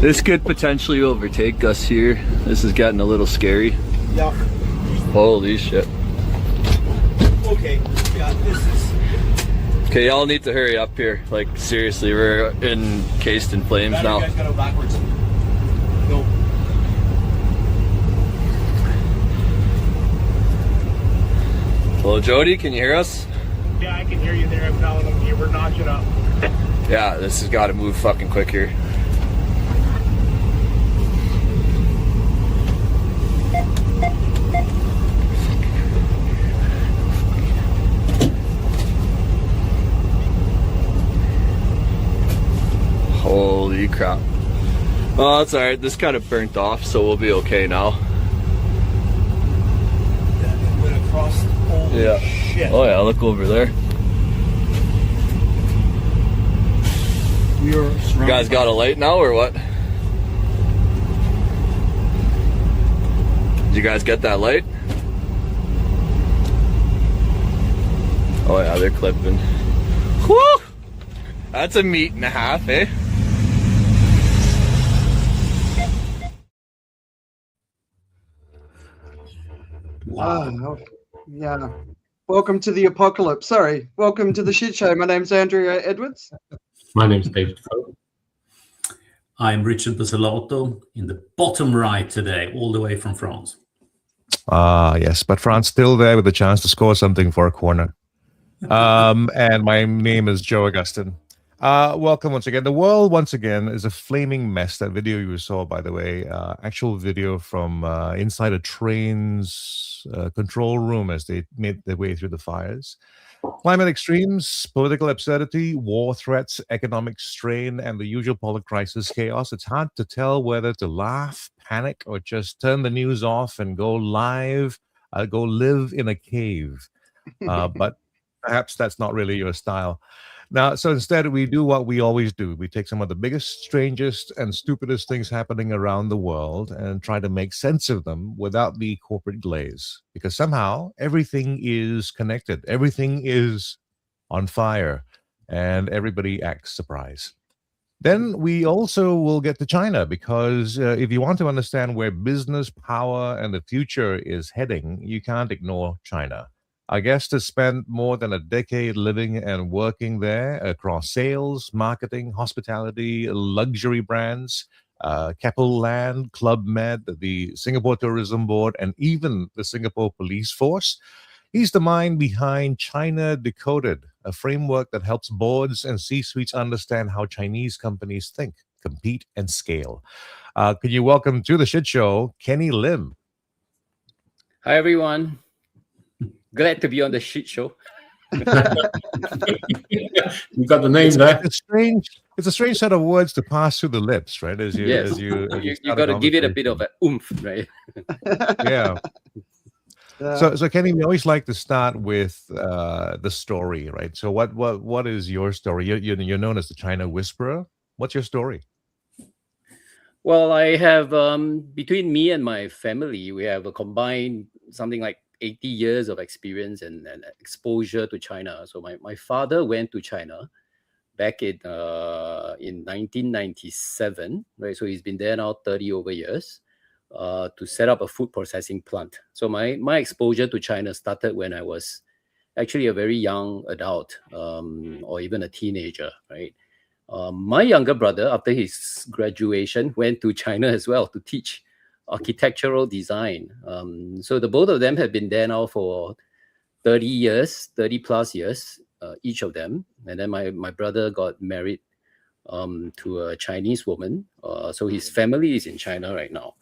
This could potentially overtake us here. This is getting a little scary. Yeah. Holy shit. Okay. Yeah, this is... Okay, y'all need to hurry up here. Like, seriously, we're encased in flames now. You guys gotta go backwards. No. Hello, Jody, can you hear us? Yeah, I can hear you there. I'm telling them you were notching up. Yeah, this has got to move fucking quick here. Holy crap. Oh, that's alright. This kind of burnt off, so we'll be okay now. That went across. Holy Yeah. shit. Oh yeah, look over there. We are You guys got a light now or what? Did you guys get that light? Oh yeah, they're clipping. Whew! That's a meat and a half, eh? Wow. Yeah. Welcome to the apocalypse. Sorry. Welcome to the shit show. My name's Andrea Edwards. My name's David Coe. I'm Richard Basilotto in the bottom right today, all the way from France. Yes, but France still there with a chance to score something for a corner. And my name is Joe Augustin. Welcome once again. The world, once again, is a flaming mess. That video you saw, by the way, actual video from inside a train's control room as they made their way through the fires. Climate extremes, political absurdity, war threats, economic strain, and the usual polycrisis chaos. It's hard to tell whether to laugh, panic, or just turn the news off and go live, go live in a cave. But perhaps that's not really your style. Now, so instead, we do what we always do. We take some of the biggest, strangest, and stupidest things happening around the world and try to make sense of them without the corporate glaze. Because somehow, everything is connected. Everything is on fire. And everybody acts surprised. Then we also will get to China, because if you want to understand where business, power, and the future is heading, you can't ignore China. Our guest has spent more than a decade living and working there across sales, marketing, hospitality, luxury brands, Keppel Land, Club Med, the Singapore Tourism Board, and even the Singapore Police Force. He's the mind behind China Decoded, a framework that helps boards and C-suites understand how Chinese companies think, compete, and scale. Can you welcome to the shit show, Kenny Lim? Hi, everyone. Glad to be on the shit show. You got the name there. It's a strange set of words to pass through the lips, right? You got to give it a bit of an oomph, right? Yeah. So Kenny, we always like to start with the story, right? So what is your story? You're known as the China Whisperer. What's your story? Well, I have between me and my family, we have a combined something like 80 years of experience and exposure to China. So my father went to China back in 1997, right? So he's been there now 30 over years to set up a food processing plant. So my exposure to China started when I was actually a very young adult or even a teenager, right? My younger brother, after his graduation, went to China as well to teach architectural design. So the both of them have been there now for 30 plus years, each of them. And then my brother got married to a Chinese woman. So his family is in China right now.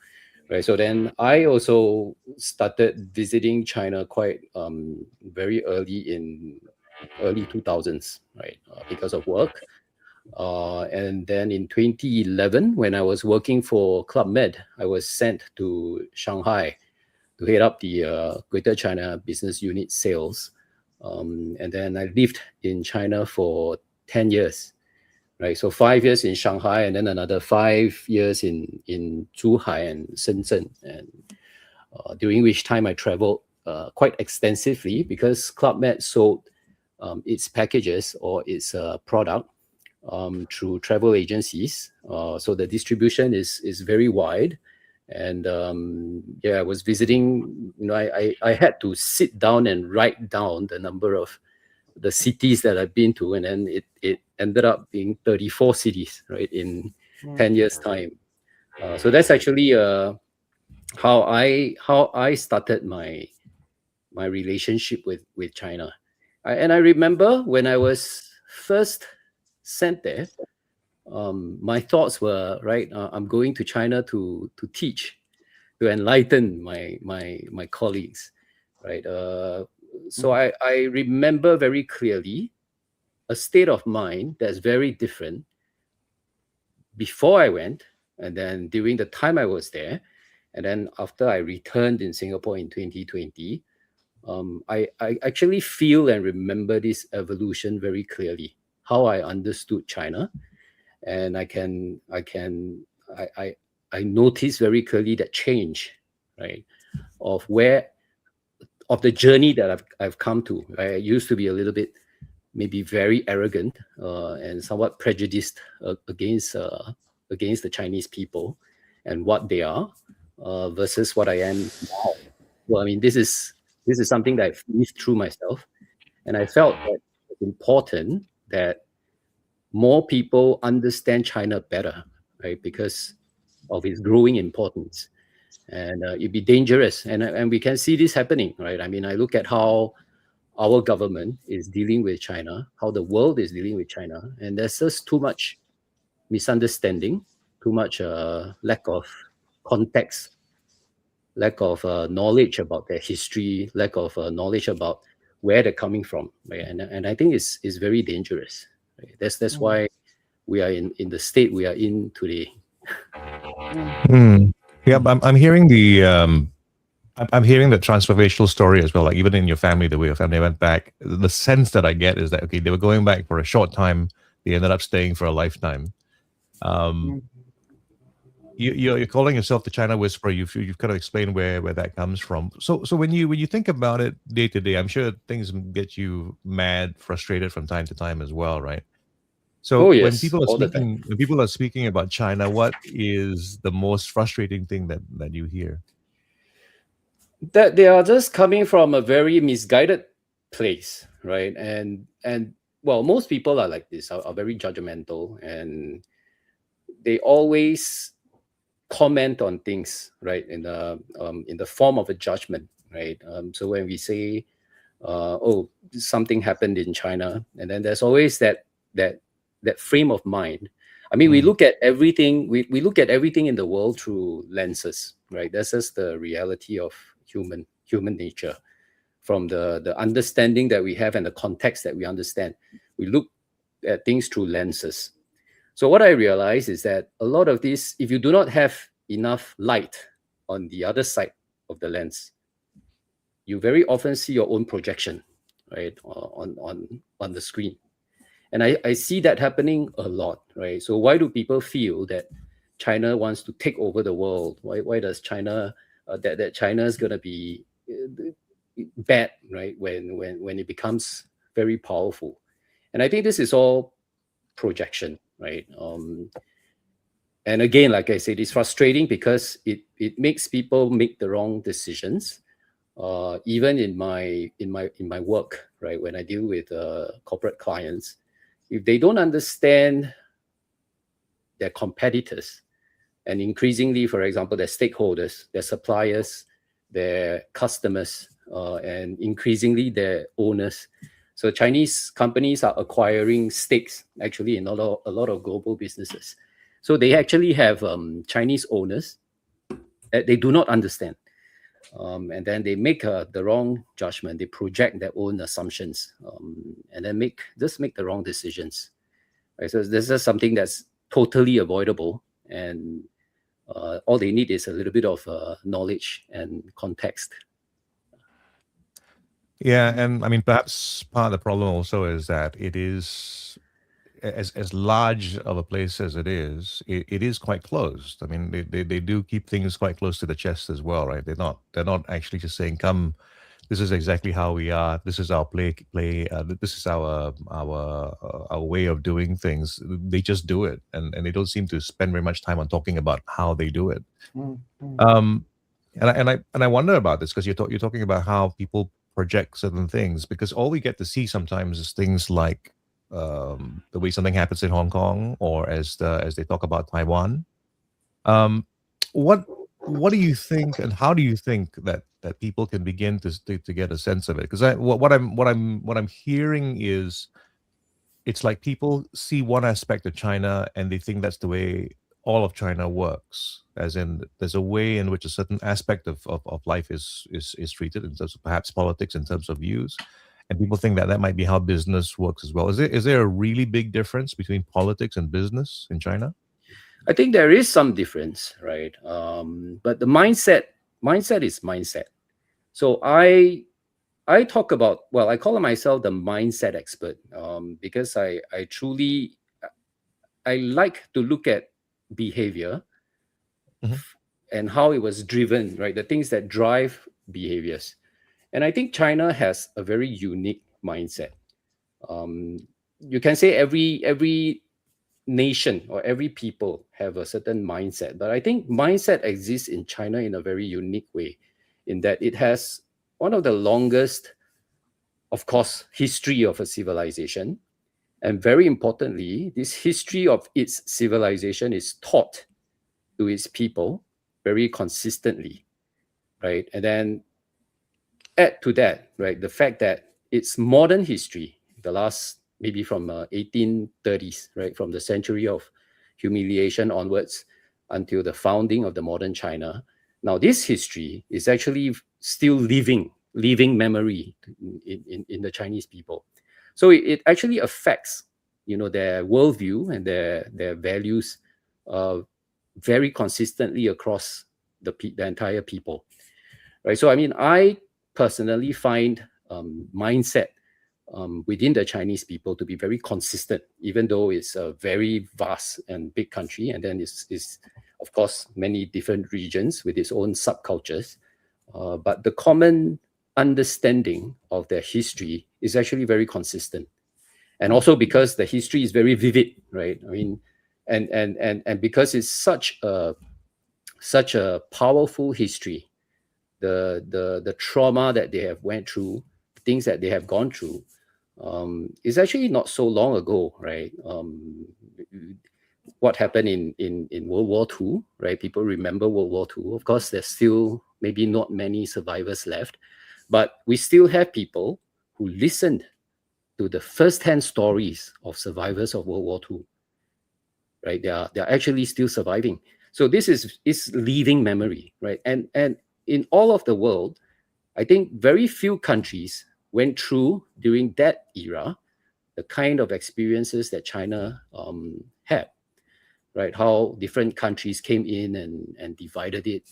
Right. So then I also started visiting China quite very early 2000s, right? Because of work. And then in 2011, when I was working for Club Med, I was sent to Shanghai to head up the Greater China Business Unit sales. And then I lived in China for 10 years, right? So 5 years in Shanghai and then another 5 years in Zhuhai and Shenzhen. And during which time I traveled quite extensively because Club Med sold its packages or its product through travel agencies. So the distribution is very wide. And I was visiting, I had to sit down and write down the number of the cities that I've been to, and then it ended up being 34 cities, right, in 10 years' time. So that's actually how I started my relationship with China. And I remember when I was first sent there, my thoughts were, right, I'm going to China to teach, to enlighten my colleagues, right? So I remember very clearly a state of mind that's very different before I went, and then during the time I was there, and then after I returned in Singapore in 2020. I actually feel and remember this evolution very clearly, how I understood China. And I noticed very clearly that change, right, of the journey that I've come to. I used to be a little bit, maybe very arrogant and somewhat prejudiced against the Chinese people and what they are versus what I am now. Well, I mean, this is something that I've lived through myself, and I felt that it's important that more people understand China better, right? Because of its growing importance, and it'd be dangerous. And we can see this happening, right? I mean, I look at how our government is dealing with China, how the world is dealing with China, and there's just too much misunderstanding, too much lack of context, lack of knowledge about their history, lack of knowledge about where they're coming from, right? And I think it's very dangerous. Right? That's why we are in the state we are in today. Yeah, but I'm hearing the I'm hearing the transformational story as well. Like even in your family, the way your family went back, the sense that I get is that okay, they were going back for a short time, they ended up staying for a lifetime. You're calling yourself the China Whisperer. You've kind of explained where that comes from. So when you think about it day to day, I'm sure things get you mad, frustrated from time to time as well, right? So when people are speaking about China, what is the most frustrating thing that you hear? That they are just coming from a very misguided place, right? And well, most people are like this, are very judgmental, and they always comment on things, right, in the form of a judgment, right? So when we say, "Oh, something happened in China," and then there's always that frame of mind. I mean, we look at everything. We look at everything in the world through lenses, right? That's just the reality of human nature. From the understanding that we have and the context that we understand, we look at things through lenses. So what I realize is that a lot of this, if you do not have enough light on the other side of the lens, you very often see your own projection, right, on the screen. And I see that happening a lot, right? So why do people feel that China wants to take over the world? Why does China that China is going to be bad, right, when it becomes very powerful? And I think this is all projection, right? And again, like I said, it's frustrating because it makes people make the wrong decisions. Even in my work, right, when I deal with corporate clients, if they don't understand their competitors, and increasingly, for example, their stakeholders, their suppliers, their customers, and increasingly their owners. So Chinese companies are acquiring stakes actually in a lot of global businesses. So they actually have Chinese owners that they do not understand. And then they make the wrong judgment. They project their own assumptions, and then make the wrong decisions. Right? So this is something that's totally avoidable, and all they need is a little bit of knowledge and context. Yeah, and I mean, perhaps part of the problem also is that it is as large of a place as it is quite closed. I mean, they do keep things quite close to the chest as well, right? They're not actually just saying come this is exactly how we are. This is our play. This is our way of doing things. They just do it, and they don't seem to spend very much time on talking about how they do it. Um, and I wonder about this because you're talking about how people project certain things, because all we get to see sometimes is things like the way something happens in Hong Kong, or as they talk about Taiwan. What do you think, and how do you think that people can begin to get a sense of it? Because what I'm hearing is, it's like people see one aspect of China and they think that's the way all of China works, as in there's a way in which a certain aspect of life is treated, in terms of perhaps politics, in terms of views, and people think that might be how business works as well. Is there a really big difference between politics and business in China? I think there is some difference, right? But the mindset is mindset. So I talk about, well, I call myself the mindset expert, because I truly, I like to look at behavior and how it was driven, right? The things that drive behaviors. And I think China has a very unique mindset. You can say every nation or every people have a certain mindset, but I think mindset exists in China in a very unique way, in that it has one of the longest, of course, history of a civilization. And very importantly, this history of its civilization is taught to its people very consistently, right? And then add to that, right, the fact that its modern history, the last, maybe from 1830s, right, from the century of humiliation onwards until the founding of the modern China. Now, this history is actually still living memory in the Chinese people. So it actually affects, their worldview and their values very consistently across the entire people, right? So, I mean, I personally find mindset within the Chinese people to be very consistent, even though it's a very vast and big country, and then it's of course many different regions with its own subcultures. But the common understanding of their history is actually very consistent, and also because the history is very vivid, right? I mean, and because it's such a powerful history, the trauma that they have went through, things that they have gone through, is actually not so long ago, right? What happened in World War II, right? People remember World War II. Of course, there's still maybe not many survivors left, but we still have people who listened to the first-hand stories of survivors of World War II, right? They are actually still surviving. So this is living memory, right? And in all of the world, I think very few countries went through during that era the kind of experiences that China had, right? How different countries came in and divided it,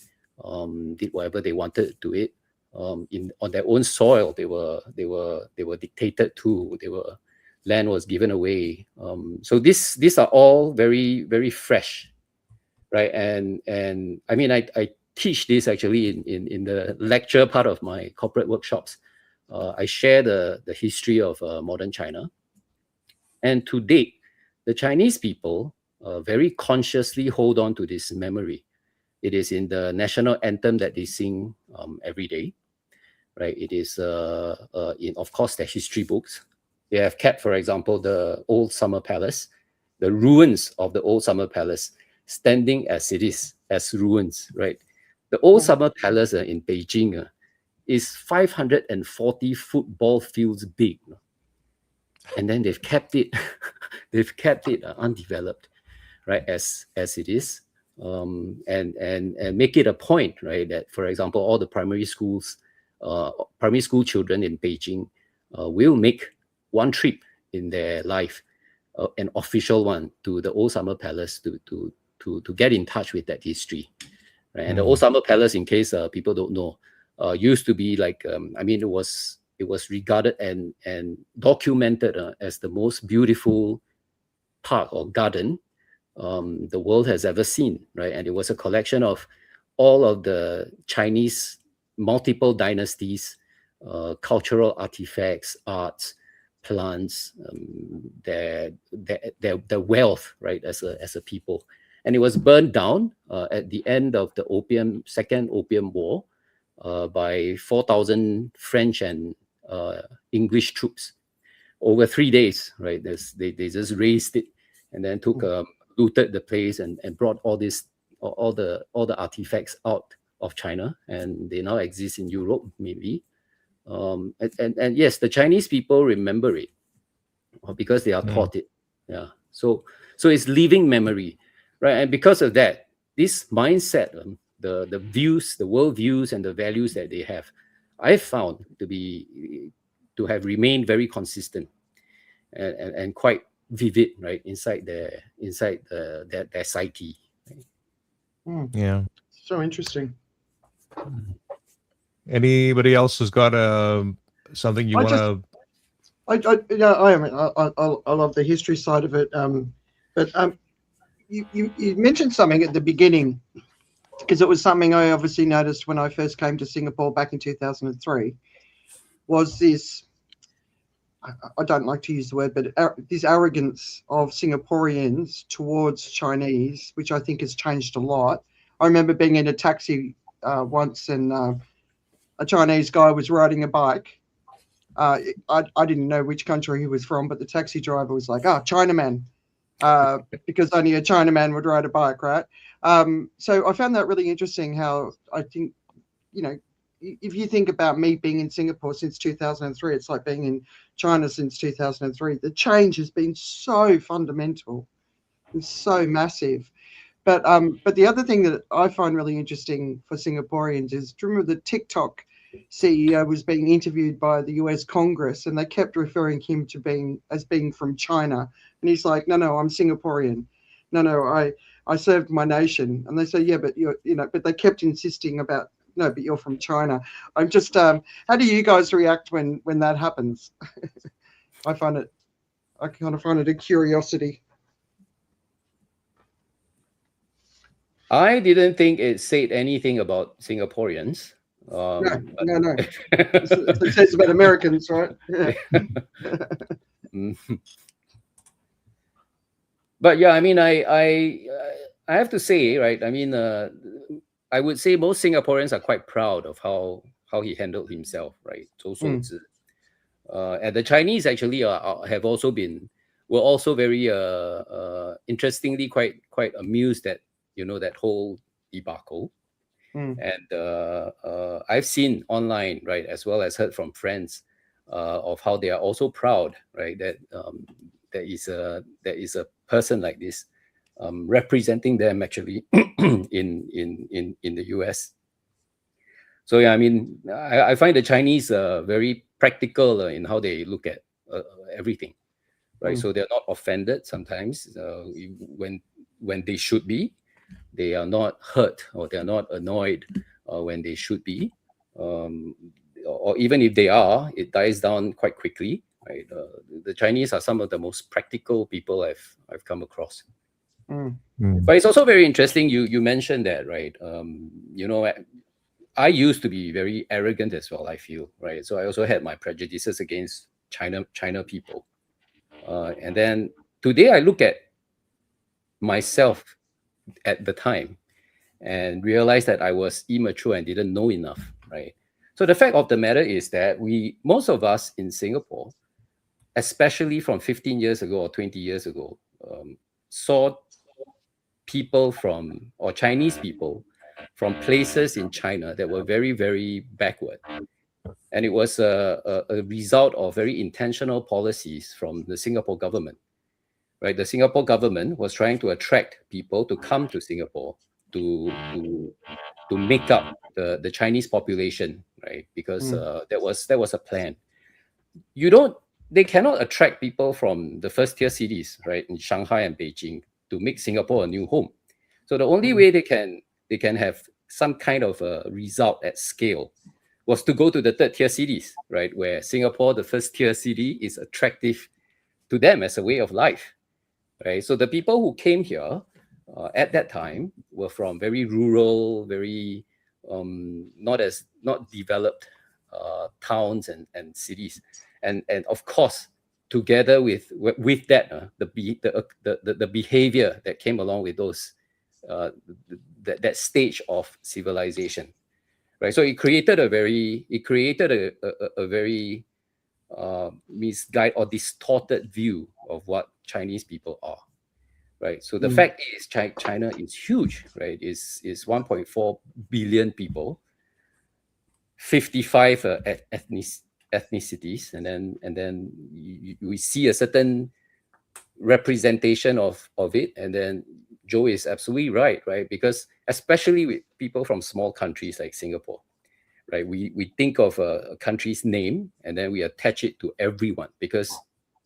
did whatever they wanted to it. On their own soil, they were dictated to. Land was given away. So these are all very, very fresh, right? And I mean, I teach this actually in the lecture part of my corporate workshops. I share the history of modern China. And to date, the Chinese people very consciously hold on to this memory. It is in the national anthem that they sing every day, right? It is, in, of course, their history books. They have kept, for example, the old summer palace, the ruins of the old summer palace, standing as it is, as ruins, right? The old summer palace in Beijing is 540 football fields big. And then they've kept it, undeveloped, right, as it is. And make it a point, right, that, for example, all the primary school children in Beijing will make one trip in their life, an official one, to the old summer palace to get in touch with that history, right? And the old summer palace, in case people don't know, used to be like, I mean, it was regarded and documented as the most beautiful park or garden the world has ever seen, right? And it was a collection of all of the Chinese multiple dynasties cultural artifacts, arts, plants, their wealth, right, as a people. And it was burned down at the end of the Second Opium War by 4,000 French and English troops over 3 days, right? They just razed it and then looted the place and brought all the artifacts out of China, and they now exist in Europe, maybe. And yes, the Chinese people remember it because they are taught it. Yeah. So it's living memory, right? And because of that, this mindset, the views, the world views, and the values that they have, I found to have remained very consistent and quite vivid, right, inside their psyche. Right? Yeah. So interesting. Anybody else has got something you want to? I love the history side of it. But you mentioned something at the beginning, because it was something I obviously noticed when I first came to Singapore back in 2003. Was this? I don't like to use the word, but this arrogance of Singaporeans towards Chinese, which I think has changed a lot. I remember being in a taxi once, and a Chinese guy was riding a bike. I didn't know which country he was from, but the taxi driver was like, Chinaman, because only a Chinaman would ride a bike, right? So I found that really interesting, how I think, if you think about me being in Singapore since 2003, it's like being in China since 2003. The change has been so fundamental. It's so massive. But the other thing that I find really interesting for Singaporeans is, do you remember the TikTok CEO was being interviewed by the US Congress, and they kept referring him to being from China, and he's like, no, I'm Singaporean. No, I served my nation. And they say, yeah, but but they kept insisting about, no, but you're from China. I'm just, how do you guys react when that happens? I kind of find it a curiosity. I didn't think it said anything about Singaporeans. No. It says about Americans, right? Yeah. But yeah, I mean, I have to say, right? I mean, I would say most Singaporeans are quite proud of how he handled himself, right? And the Chinese actually were also very interestingly quite amused at that whole debacle. And I've seen online, right, as well as heard from friends of how they are also proud, right, that there is a person like this representing them actually in the US. So yeah, I mean, I find the Chinese very practical in how they look at everything, right? So they're not offended sometimes when they should be. They are not hurt, or they are not annoyed when they should be, or even if they are, it dies down quite quickly. Right? The Chinese are some of the most practical people I've come across. But it's also very interesting. You mentioned that, right? I used to be very arrogant as well, I feel, right? So I also had my prejudices against China people, and then today I look at myself at the time and realized that I was immature and didn't know enough, right? So the fact of the matter is that most of us in Singapore, especially from 15 years ago or 20 years ago, saw people or Chinese people from places in China that were very, very backward. And it was a result of very intentional policies from the Singapore government. Right, the Singapore government was trying to attract people to come to Singapore to make up the Chinese population, right? Because that was a plan. They cannot attract people from the first tier cities, right, in Shanghai and Beijing, to make Singapore a new home. So the only way they can have some kind of a result at scale was to go to the third tier cities, right, where Singapore, the first tier city, is attractive to them as a way of life. Right, so the people who came here at that time were from very rural, very not developed towns and cities, and of course, together with that, the behavior that came along with those that stage of civilization, right? So it created a very misguided or distorted view of what Chinese people are, right? So the fact is, China is huge, right? Is 1.4 billion people, 55 ethnicities, and then we see a certain representation of it. And then Joe is absolutely right? Because especially with people from small countries like Singapore, right? We think of a country's name and then we attach it to everyone because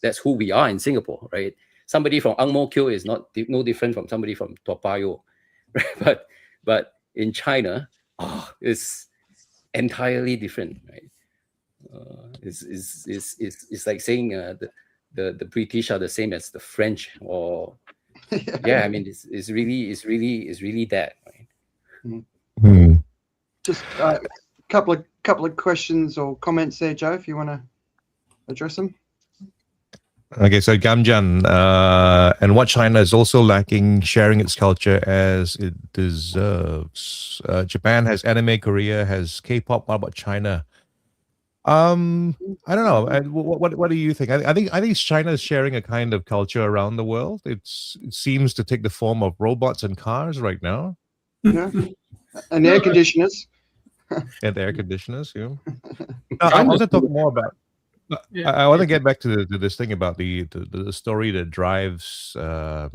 that's who we are in Singapore, right? Somebody from Ang Mo Kio is no different from somebody from Toa Payoh, right? But in China, it's entirely different, right? It's like saying the British are the same as the French, or yeah, I mean it's really that, right? Just a couple of questions or comments there, Joe, if you want to address them. Okay, so Gamjan, and what China is also lacking, sharing its culture as it deserves. Japan has anime, Korea has K-pop. What about China? I don't know. What do you think? I think China is sharing a kind of culture around the world. It seems to take the form of robots and cars right now. Yeah, and air conditioners. And air conditioners. Yeah. I want to talk more about. I want to get back to this thing about the story that drives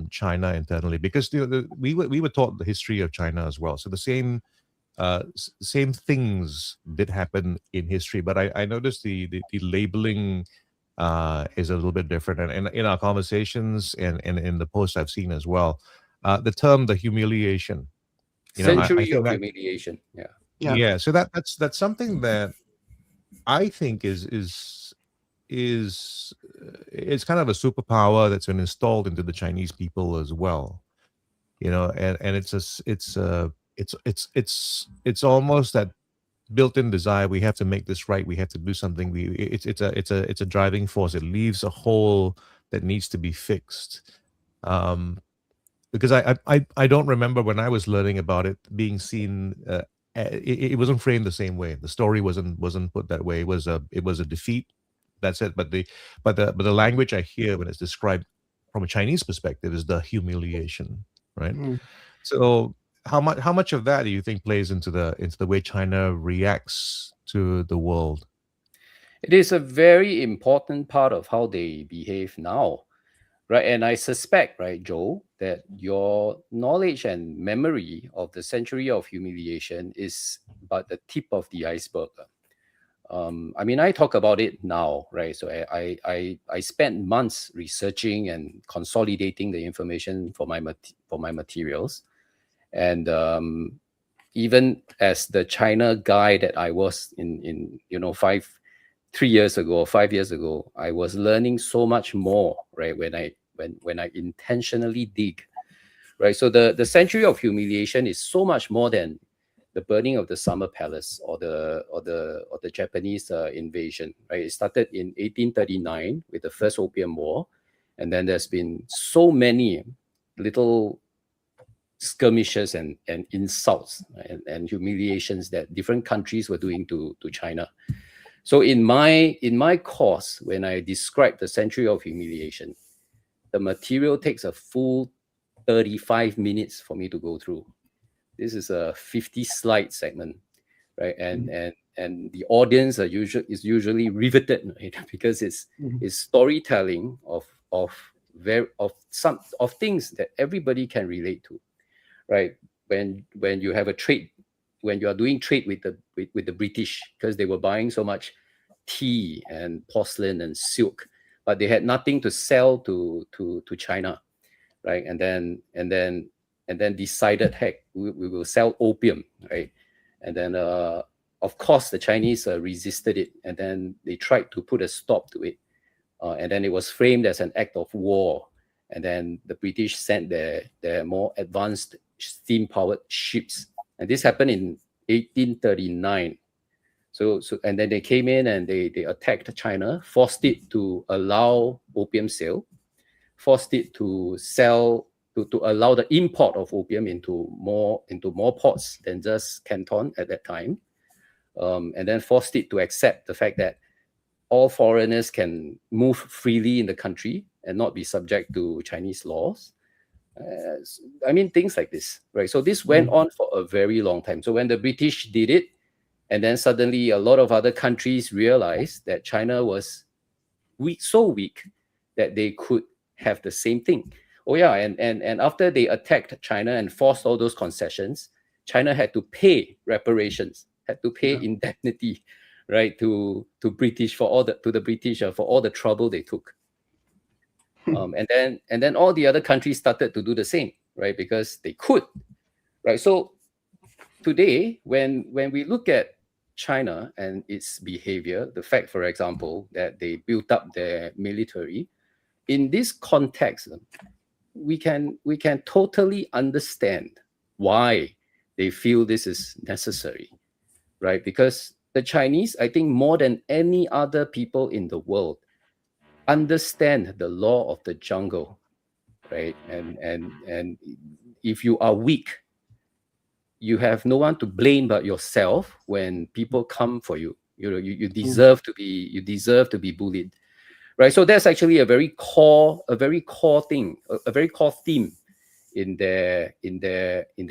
China internally, because we were taught the history of China as well. So the same things did happen in history, but I noticed the labeling is a little bit different. And in our conversations and in the posts I've seen as well, the term the humiliation, Century of humiliation. Yeah. So that's something that I think is it's kind of a superpower that's been installed into the Chinese people as well, and it's almost that built-in desire. We have to make this right. We have to do something. It's a driving force. It leaves a hole that needs to be fixed. Because I don't remember when I was learning about it being seen. It wasn't framed the same way. The story wasn't put that way. It was a defeat. That's it. But the language I hear when it's described from a Chinese perspective is the humiliation, right? So how much of that do you think plays into the way China reacts to the world? It is a very important part of how they behave now, right? And I suspect, right, Joe, that your knowledge and memory of the century of humiliation is but the tip of the iceberg. I mean, I talk about it now, right? So I spent months researching and consolidating the information for my materials, and even as the China guy that I was in 5 years ago, I was learning so much more, right? When I intentionally dig, right? So the century of humiliation is so much more than the burning of the Summer Palace or the Japanese invasion, right? It started in 1839 with the First Opium War, and then there's been so many little skirmishes and insults and humiliations that different countries were doing to China. So in my course, when I describe the century of humiliation, the material takes a full 35 minutes for me to go through. This is a 50-slide segment, right? And the audience is usually riveted, right? Because it's storytelling of things that everybody can relate to, right? When you have a trade, when you are doing trade with the British, because they were buying so much tea and porcelain and silk, but they had nothing to sell to China, right? And then decided, heck, we will sell opium, right? And then of course the Chinese resisted it, and then they tried to put a stop to it, and then it was framed as an act of war. And then the British sent their more advanced steam-powered ships, and this happened in 1839, So and then they came in and they attacked China, forced it to allow opium sale, forced it to sell to allow the import of opium into more ports than just Canton at that time, and then forced it to accept the fact that all foreigners can move freely in the country and not be subject to Chinese laws. I mean, things like this, right? So this went on for a very long time. So when the British did it, and then suddenly a lot of other countries realized that China was so weak that they could have the same thing. Oh yeah, and after they attacked China and forced all those concessions, China had to pay reparations, had to pay indemnity, right, to British for all the trouble they took. And then all the other countries started to do the same, right, because they could, right? So today, when we look at China and its behavior, the fact, for example, that they built up their military, in this context, we can totally understand why they feel this is necessary, right? Because the Chinese, I think more than any other people in the world, understand the law of the jungle, right? And if you are weak, you have no one to blame but yourself when people come for you. You deserve to be bullied, right? So that's actually a very core thing, a very core theme in their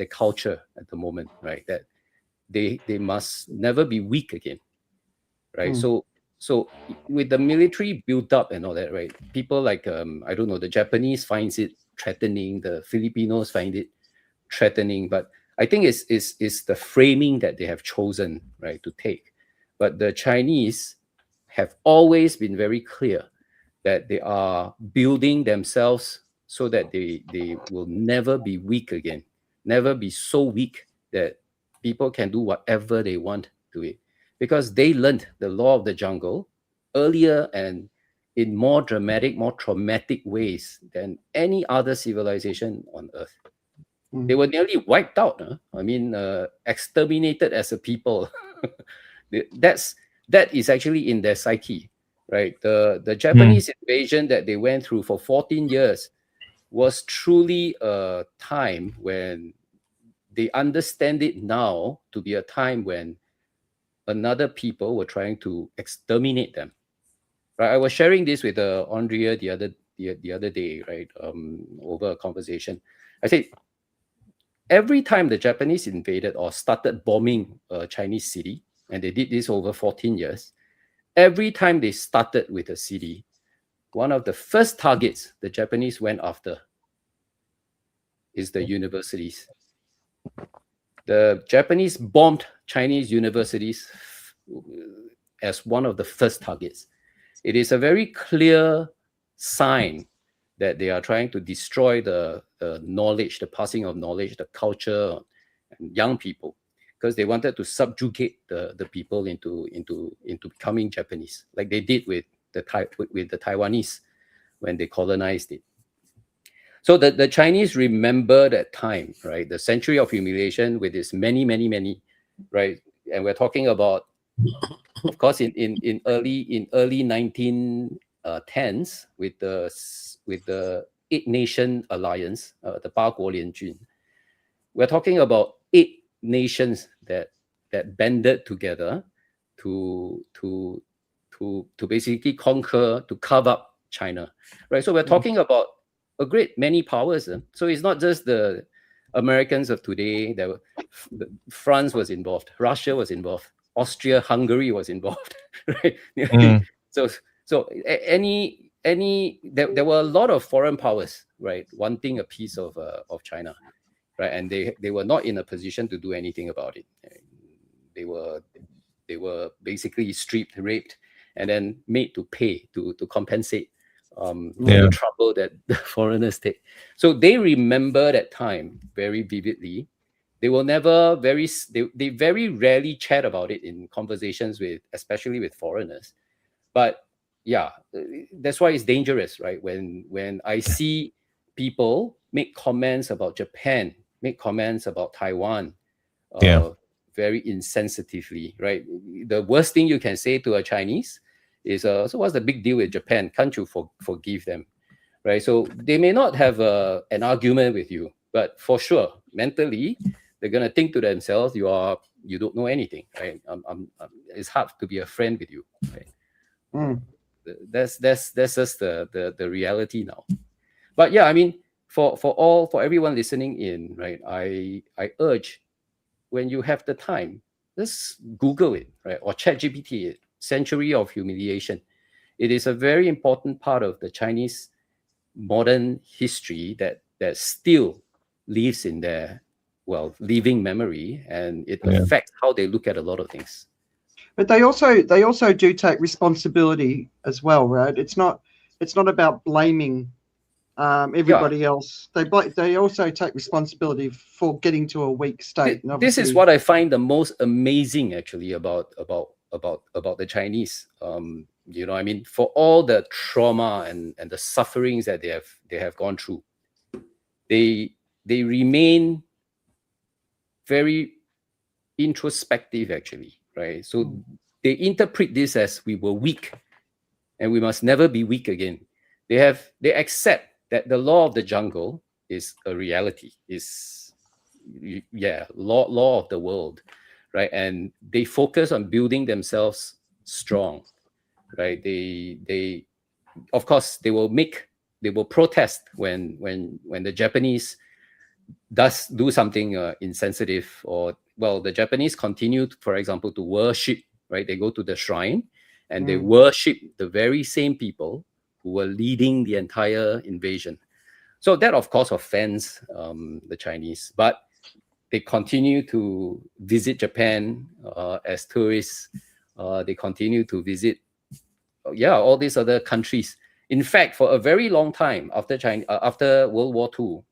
culture at the moment, right? That they must never be weak again, right? So with the military built up and all that, right? People like I don't know, the Japanese finds it threatening, the Filipinos find it threatening, but I think it's the framing that they have chosen, right, to take. But the Chinese have always been very clear that they are building themselves so that they will never be weak again, never be so weak that people can do whatever they want to it. Because they learned the law of the jungle earlier and in more dramatic, more traumatic ways than any other civilization on Earth. They were nearly wiped out. I mean, exterminated as a people. That is actually in their psyche, right? The Japanese invasion that they went through for 14 years was truly a time when they understand it now to be a time when another people were trying to exterminate them. Right? I was sharing this with Andrea the other day, right? Over a conversation. I said, every time the Japanese invaded or started bombing a Chinese city, and they did this over 14 years, every time they started with a city, one of the first targets the Japanese went after is the universities. The Japanese bombed Chinese universities as one of the first targets. It is a very clear sign that they are trying to destroy the knowledge, the passing of knowledge, the culture, and young people, because they wanted to subjugate the people into becoming Japanese, like they did with the Taiwanese when they colonized it. So the Chinese remember that time, right? The century of humiliation with its many, right? And we're talking about, of course, in early 1910s with the 8-nation alliance, the 八国联军. We're talking about 8 nations that banded together to basically conquer, to carve up China, right? So we're talking about a great many powers. So it's not just the Americans of today. France was involved, Russia was involved, Austria-Hungary was involved, right? So there were a lot of foreign powers, right, wanting a piece of China, right? And they were not in a position to do anything about it. They were basically stripped, raped, and then made to pay to compensate the trouble that the foreigners take. So they remember that time very vividly. They will never they very rarely chat about it in conversations especially with foreigners. But yeah, that's why it's dangerous, right? When I see people make comments about Japan, make comments about Taiwan, very insensitively, right? The worst thing you can say to a Chinese is, so what's the big deal with Japan? Can't you forgive them, right? So they may not have an argument with you, but for sure, mentally, they're gonna think to themselves, you don't know anything, right? It's hard to be a friend with you, right? Mm. That's just the reality now. But yeah, I mean, for everyone listening in, right? I urge, when you have the time, just Google it, right? Or ChatGPT it. Century of Humiliation. It is a very important part of the Chinese modern history that still lives in their living memory, and it affects how they look at a lot of things. But they also do take responsibility as well, right? It's not about blaming everybody else. They also take responsibility for getting to a weak state. And this is what I find the most amazing, actually, about the Chinese. You know, I mean, for all the trauma and the sufferings that they have gone through, they remain very introspective, actually, right? So they interpret this as we were weak, and we must never be weak again. They accept that the law of the jungle is a reality, is law of the world, right? And they focus on building themselves strong, right? They of course they will protest when the Japanese do something insensitive, or the Japanese continue, for example, to worship, right? They go to the shrine and they worship the very same people who were leading the entire invasion. So that, of course, offends the Chinese, but they continue to visit Japan as tourists. They continue to visit, all these other countries. In fact, for a very long time after World War II,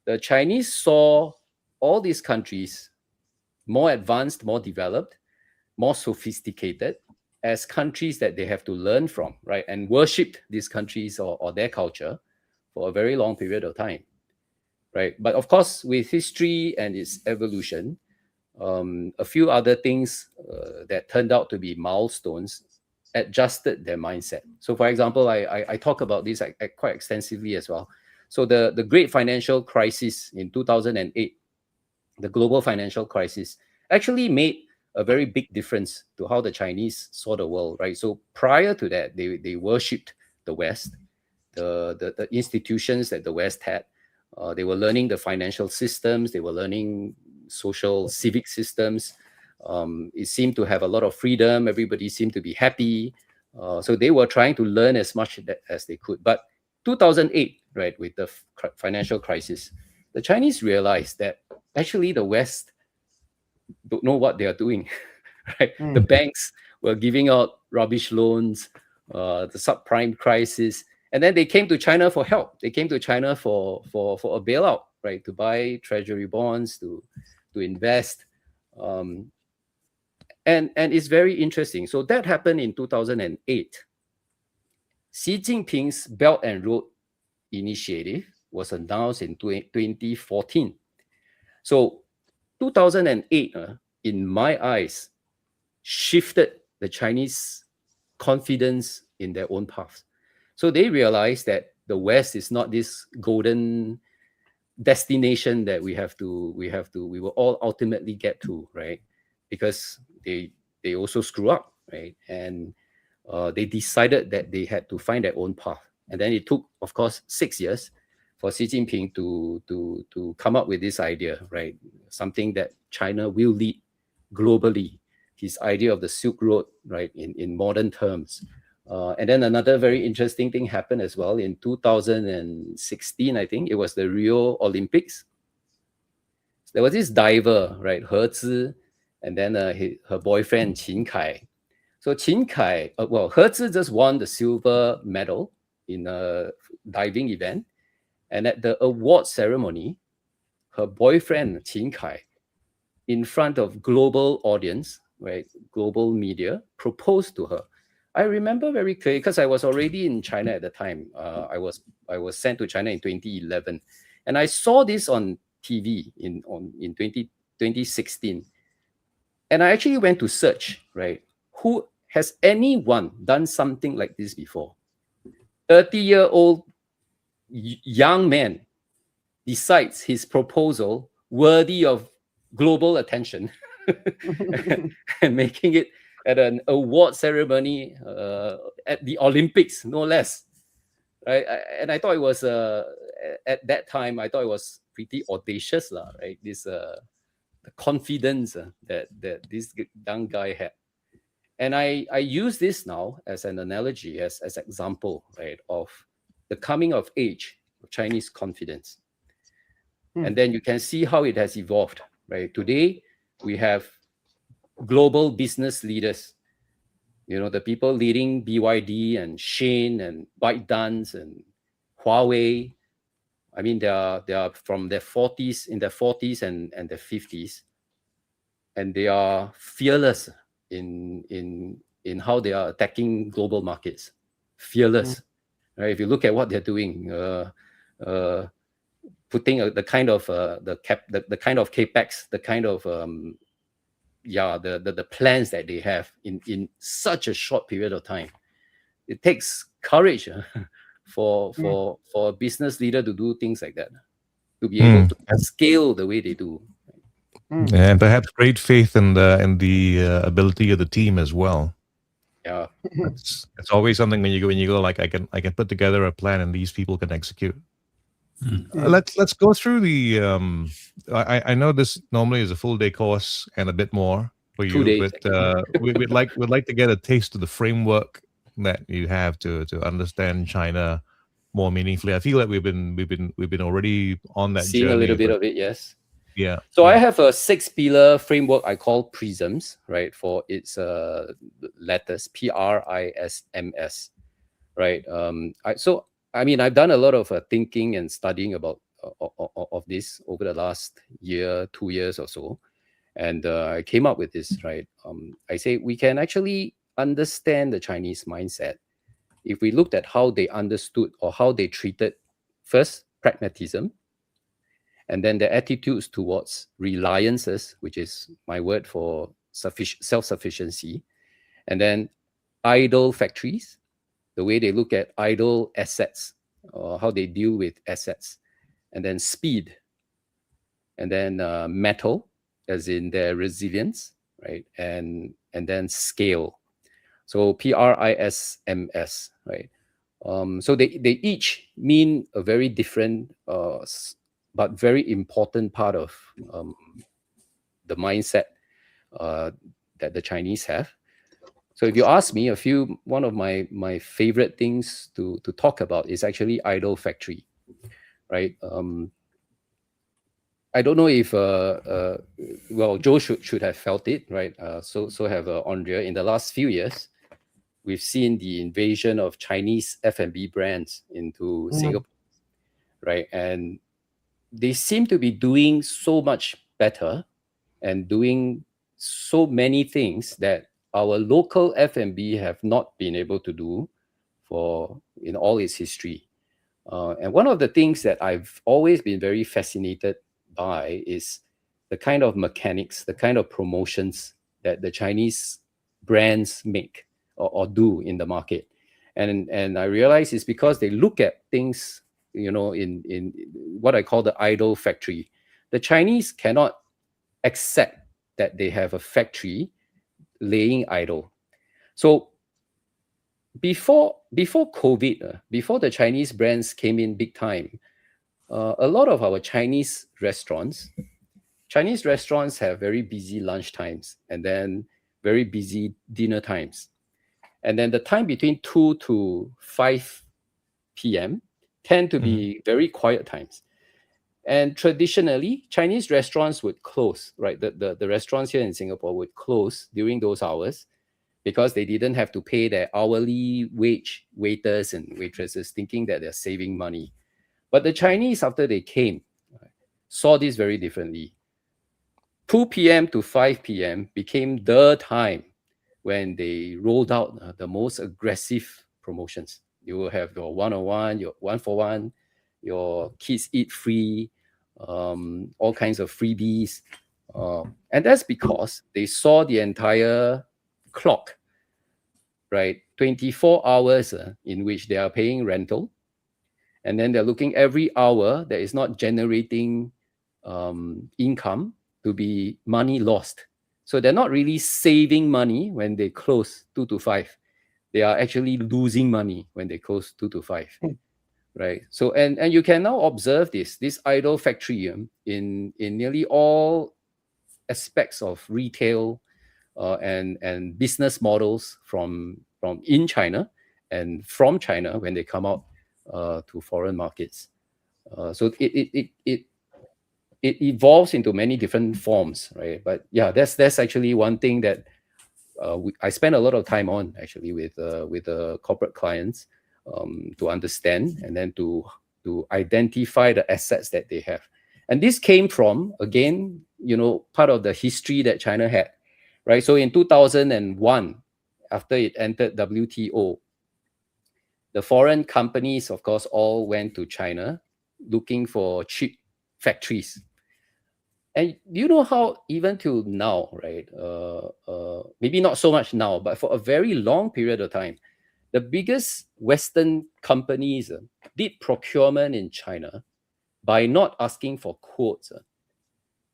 the Chinese saw all these countries more advanced, more developed, more sophisticated, as countries that they have to learn from, right? And worshipped these countries or their culture for a very long period of time, right? But of course, with history and its evolution, a few other things that turned out to be milestones adjusted their mindset. So, for example, I talk about this quite extensively as well. So the great financial crisis in 2008, the global financial crisis, actually made a very big difference to how the Chinese saw the world, right? So prior to that, they worshipped the West, the institutions that the West had. They were learning the financial systems. They were learning social civic systems. It seemed to have a lot of freedom. Everybody seemed to be happy. So they were trying to learn as much as they could. But 2008, right, with the financial crisis, the Chinese realized that actually the West don't know what they are doing, right? The banks were giving out rubbish loans, the subprime crisis, and then they came to China for help. They came to China for a bailout, right, to buy treasury bonds, to invest, and it's very interesting. So that happened in 2008. Xi Jinping's Belt and Road Initiative was announced in 2014. So 2008, in my eyes, shifted the Chinese confidence in their own path. So they realized that the West is not this golden destination that we will all ultimately get to, right? Because they also screw up, right? And they decided that they had to find their own path. And then it took, of course, 6 years for Xi Jinping to come up with this idea, right? Something that China will lead globally. His idea of the Silk Road, right, in modern terms. And then another very interesting thing happened as well in 2016, I think. It was the Rio Olympics. There was this diver, right, He Zhi, and then her boyfriend, Qin Kai. So Qin Kai, He Zhi just won the silver medal in a diving event. And at the award ceremony, her boyfriend, Qin Kai, in front of global audience, right, global media, proposed to her. I remember very clearly because I was already in China at the time. I was sent to China in 2011, and I saw this on TV in 2016. And I actually went to search, right? Who has anyone done something like this before? 30-year-old young man decides his proposal worthy of global attention and making it at an award ceremony at the Olympics, no less. Right? And I thought it was at that time, I thought it was pretty audacious, right? This the confidence that this young guy had. And I use this now as an analogy, as example, right, of the coming of age of Chinese confidence. And then you can see how it has evolved, right? Today, we have global business leaders, the people leading BYD and Shein and ByteDance and Huawei. I mean, they are from their 40s, in their 40s and their 50s, and they are fearless in how they are attacking global markets. Fearless, right? If you look at what they're doing, putting the kind of the kind of capex, the kind of the plans that they have in such a short period of time. It takes courage for a business leader to do things like that, to be able to scale the way they do. And perhaps great faith in the ability of the team as well. Yeah, it's always something when you go like I can put together a plan and these people can execute. Let's go through the. I know this normally is a full day course and a bit more for you, 2 days, but we'd like to get a taste of the framework that you have to understand China more meaningfully. I feel like we've been already on that seeing journey, a little bit of it, yes. Yeah. So I have a 6-pillar framework I call PRISMS, right, for its letters, PRISMS, right. I've done a lot of thinking and studying about of this over the last year, 2 years or so, and I came up with this, right. I say we can actually understand the Chinese mindset if we looked at how they understood or how they treated first pragmatism, and then their attitudes towards reliances, which is my word for self-sufficiency, and then idle factories, the way they look at idle assets, or how they deal with assets, and then speed, and then metal, as in their resilience, right, and then scale. So PRISMS, right. So they each mean a very different but very important part of the mindset that the Chinese have. So if you ask me, one of my favorite things to talk about is actually idle factory, right? I don't know if Joe should have felt it, right? So have Andrea. In the last few years, we've seen the invasion of Chinese F&B brands into Singapore, right? And they seem to be doing so much better and doing so many things that our local F&B have not been able to do in all its history. And one of the things that I've always been very fascinated by is the kind of mechanics, the kind of promotions that the Chinese brands make or do in the market. And I realize it's because they look at things, in what I call the idle factory. The Chinese cannot accept that they have a factory laying idle. So before COVID, before the Chinese brands came in big time, a lot of our Chinese restaurants have very busy lunch times and then very busy dinner times. And then the time between 2 to 5 p.m. tend to be very quiet times. And traditionally, Chinese restaurants would close, right? The restaurants here in Singapore would close during those hours because they didn't have to pay their hourly wage waiters and waitresses, thinking that they're saving money. But the Chinese, after they came, saw this very differently. 2 p.m. to 5 p.m. became the time when they rolled out the most aggressive promotions. You will have your 1-on-1, your 1-for-1, your kids eat free, all kinds of freebies, And that's because they saw the entire clock, right? 24 hours in which they are paying rental. And then they're looking every hour that is not generating income to be money lost. So they're not really saving money when they close 2 to 5. They are actually losing money when they close 2 to 5. Right. So and you can now observe this idle factory in nearly all aspects of retail and business models from in China and from China when they come out to foreign markets. So it evolves into many different forms, right? But yeah, that's actually one thing that I spend a lot of time on actually with corporate clients to understand and then to identify the assets that they have. And this came from, again, part of the history that China had, right? So in 2001, after it entered WTO, the foreign companies, of course, all went to China looking for cheap factories. And you know how even till now, right? Maybe not so much now, but for a very long period of time, the biggest Western companies did procurement in China by not asking for quotes.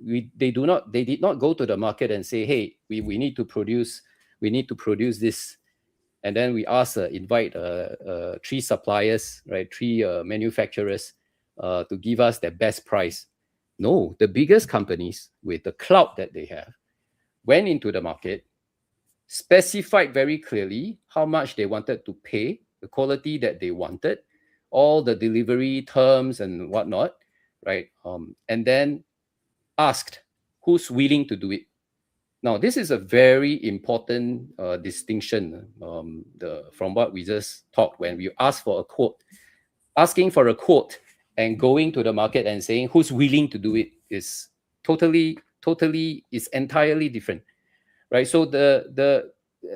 They did not go to the market and say, hey, we need to produce this. And then we invite 3 suppliers, right? 3 manufacturers to give us their best price. No, the biggest companies with the clout that they have went into the market, specified very clearly how much they wanted to pay, the quality that they wanted, all the delivery terms and whatnot, right? And then asked who's willing to do it. Now, this is a very important distinction from what we just talked when we asked for a quote. Asking for a quote and going to the market and saying who's willing to do it is entirely different, right? So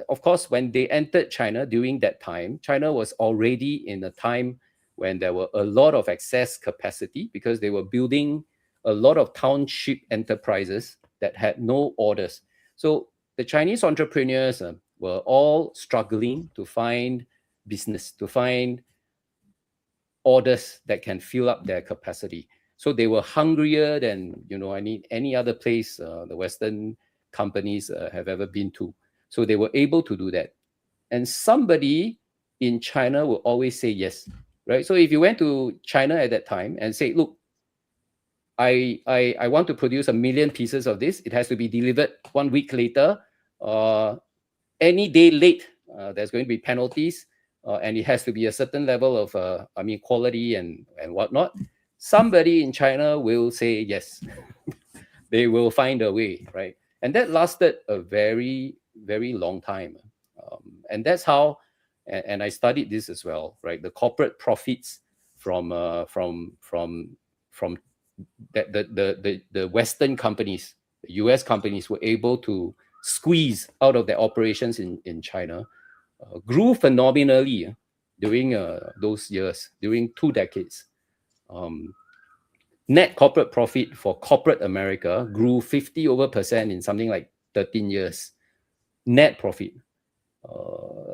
of course, when they entered China during that time, China was already in a time when there were a lot of excess capacity because they were building a lot of township enterprises that had no orders. So the Chinese entrepreneurs were all struggling to find business, to find orders that can fill up their capacity. So they were hungrier than any other place the Western companies have ever been to. So they were able to do that. And somebody in China will always say yes, right? So if you went to China at that time and say, look, I want to produce 1 million pieces of this. It has to be delivered 1 week later. Any day late, there's going to be penalties. And it has to be a certain level of, quality and whatnot. Somebody in China will say yes. They will find a way, right? And that lasted a very, very long time. And that's how, and I studied this as well, right? The corporate profits from the Western companies, the US companies were able to squeeze out of their operations in China. Grew phenomenally during those years, during 2 decades. Net corporate profit for corporate America grew 50% in something like 13 years. Net profit.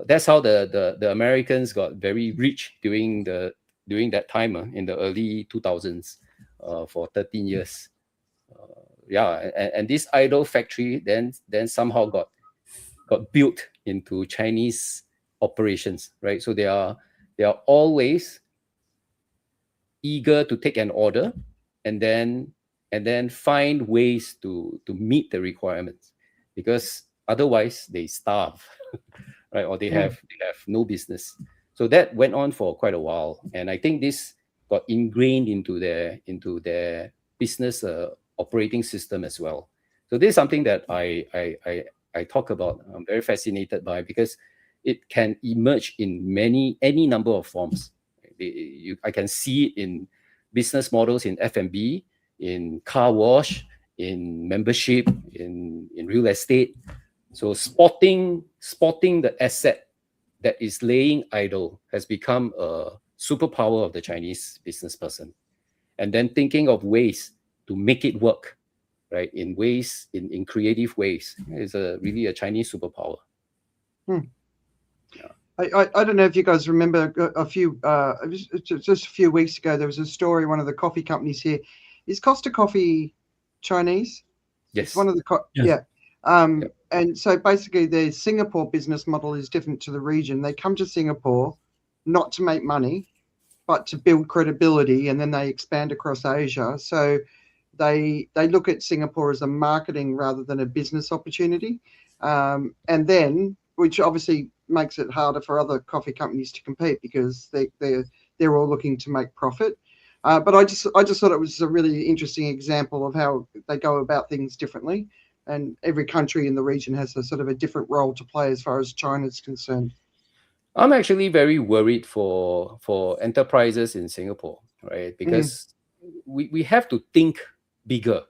That's how the Americans got very rich during that time in the early 2000s for 13 years. And this idle factory then somehow got built into Chinese operations, right? So they are always eager to take an order and then find ways to meet the requirements, because otherwise they starve, right? Or they have no business. So that went on for quite a while, and I think this got ingrained into their business operating system as well. So this is something that I talk about. I'm very fascinated by, because it can emerge in any number of forms. I can see it in business models, in F&B, in car wash, in membership, in real estate. So spotting the asset that is laying idle has become a superpower of the Chinese business person, and then thinking of ways to make it work, right? In ways, in creative ways. It's really a Chinese superpower. I don't know if you guys remember just a few weeks ago, there was a story, one of the coffee companies here. Is Costa Coffee Chinese? Yes. It's one of the, Yes. And so basically the Singapore business model is different to the region. They come to Singapore not to make money, but to build credibility, and then they expand across Asia. So they look at Singapore as a marketing rather than a business opportunity. And then, which obviously makes it harder for other coffee companies to compete because they're all looking to make profit. But I just thought it was a really interesting example of how they go about things differently, and every country in the region has a sort of a different role to play as far as China's concerned. I'm actually very worried for enterprises in Singapore, right? Because we have to think bigger.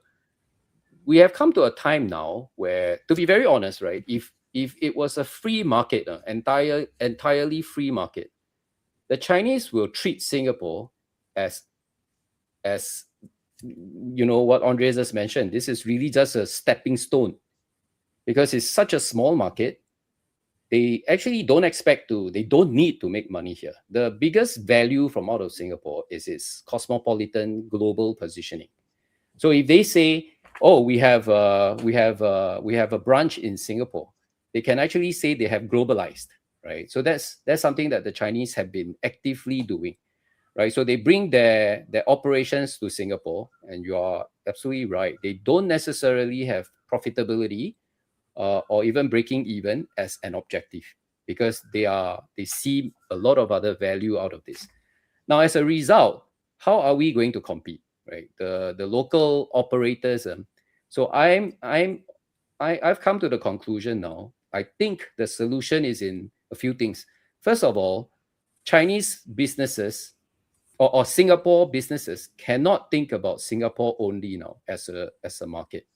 We have come to a time now where, to be very honest, right, if it was a free market, entirely free market, the Chinese will treat Singapore as you know what Andrea just mentioned. This is really just a stepping stone, because it's such a small market. They actually they don't need to make money here. The biggest value from out of Singapore is its cosmopolitan global positioning. So if they say, oh, we have a branch in Singapore, they can actually say they have globalized, right? So that's something that the Chinese have been actively doing, right? So they bring their operations to Singapore, and you are absolutely right. They don't necessarily have profitability or even breaking even as an objective, because they see a lot of other value out of this. Now, as a result, how are we going to compete, right? The local operators. So I've come to the conclusion now. I think the solution is in a few things. First of all, Chinese businesses or Singapore businesses cannot think about Singapore only now as a market.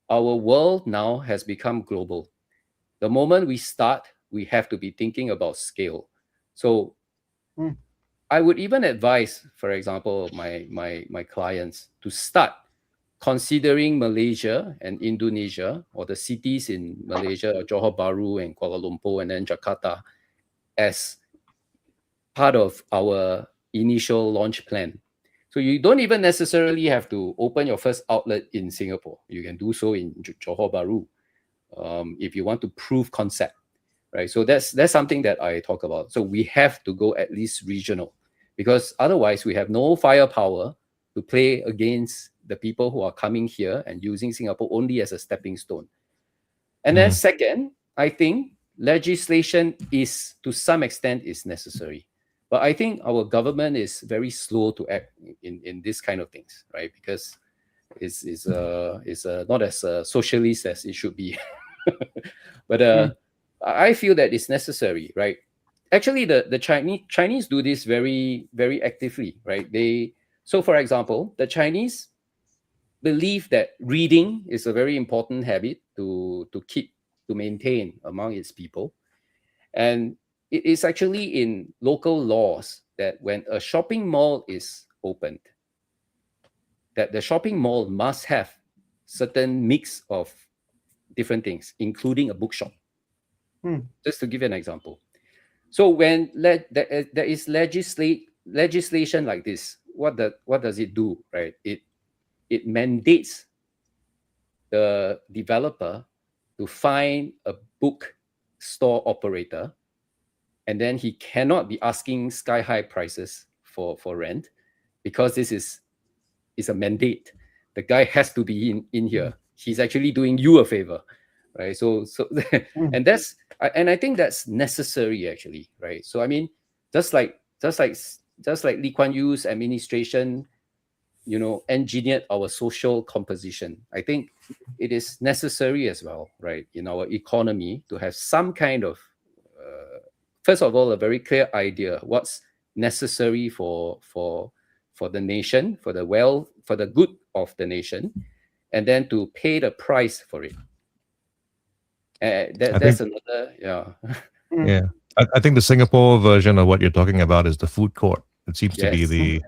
Our world now has become global. The moment we start, we have to be thinking about scale. So I would even advise, for example, my clients to start considering Malaysia and Indonesia, or the cities in Malaysia, Johor Bahru and Kuala Lumpur and then Jakarta, as part of our initial launch plan. So you don't even necessarily have to open your first outlet in Singapore. You can do so in Johor Bahru if you want to prove concept, right? So that's something that I talk about. So we have to go at least regional, because otherwise we have no firepower to play against the people who are coming here and using Singapore only as a stepping stone. And then second, I think legislation is, to some extent, is necessary. But I think our government is very slow to act in this kind of things, right? Because it's not as socialist as it should be. But I feel that it's necessary, right? Actually, the Chinese do this very, very actively, right? So for example, the Chinese believe that reading is a very important habit to maintain among its people. And it is actually in local laws that when a shopping mall is opened, that the shopping mall must have certain mix of different things, including a bookshop. Just to give you an example. So when there is legislation like this, what does it do, right? It mandates the developer to find a bookstore operator, and then he cannot be asking sky-high prices for rent, because this is a mandate. The guy has to be in here. He's actually doing you a favor, right? So and I think that's necessary, actually, right? So I mean, just like Lee Kuan Yew's administration, engineered our social composition, I think it is necessary as well, right, in our economy to have some kind of, first of all, a very clear idea what's necessary for the nation, for the good of the nation, and then to pay the price for it. That's another, Yeah. I think the Singapore version of what you're talking about is the food court. It seems to be the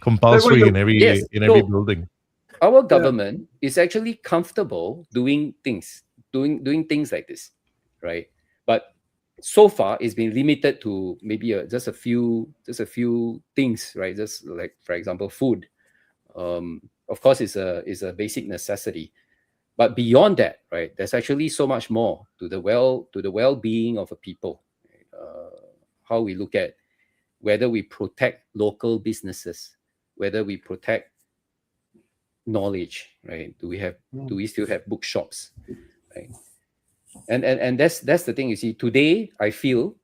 compulsory in every building. our government is actually comfortable doing things like this, right? But so far it's been limited to maybe just a few things, right? Just like, for example, food. Of course, it's a basic necessity, but beyond that, right, there's actually so much more to the well-being of a people. How we look at whether we protect local businesses, whether we protect knowledge, right? Do we still have bookshops, right? And that's the thing. You see, today I feel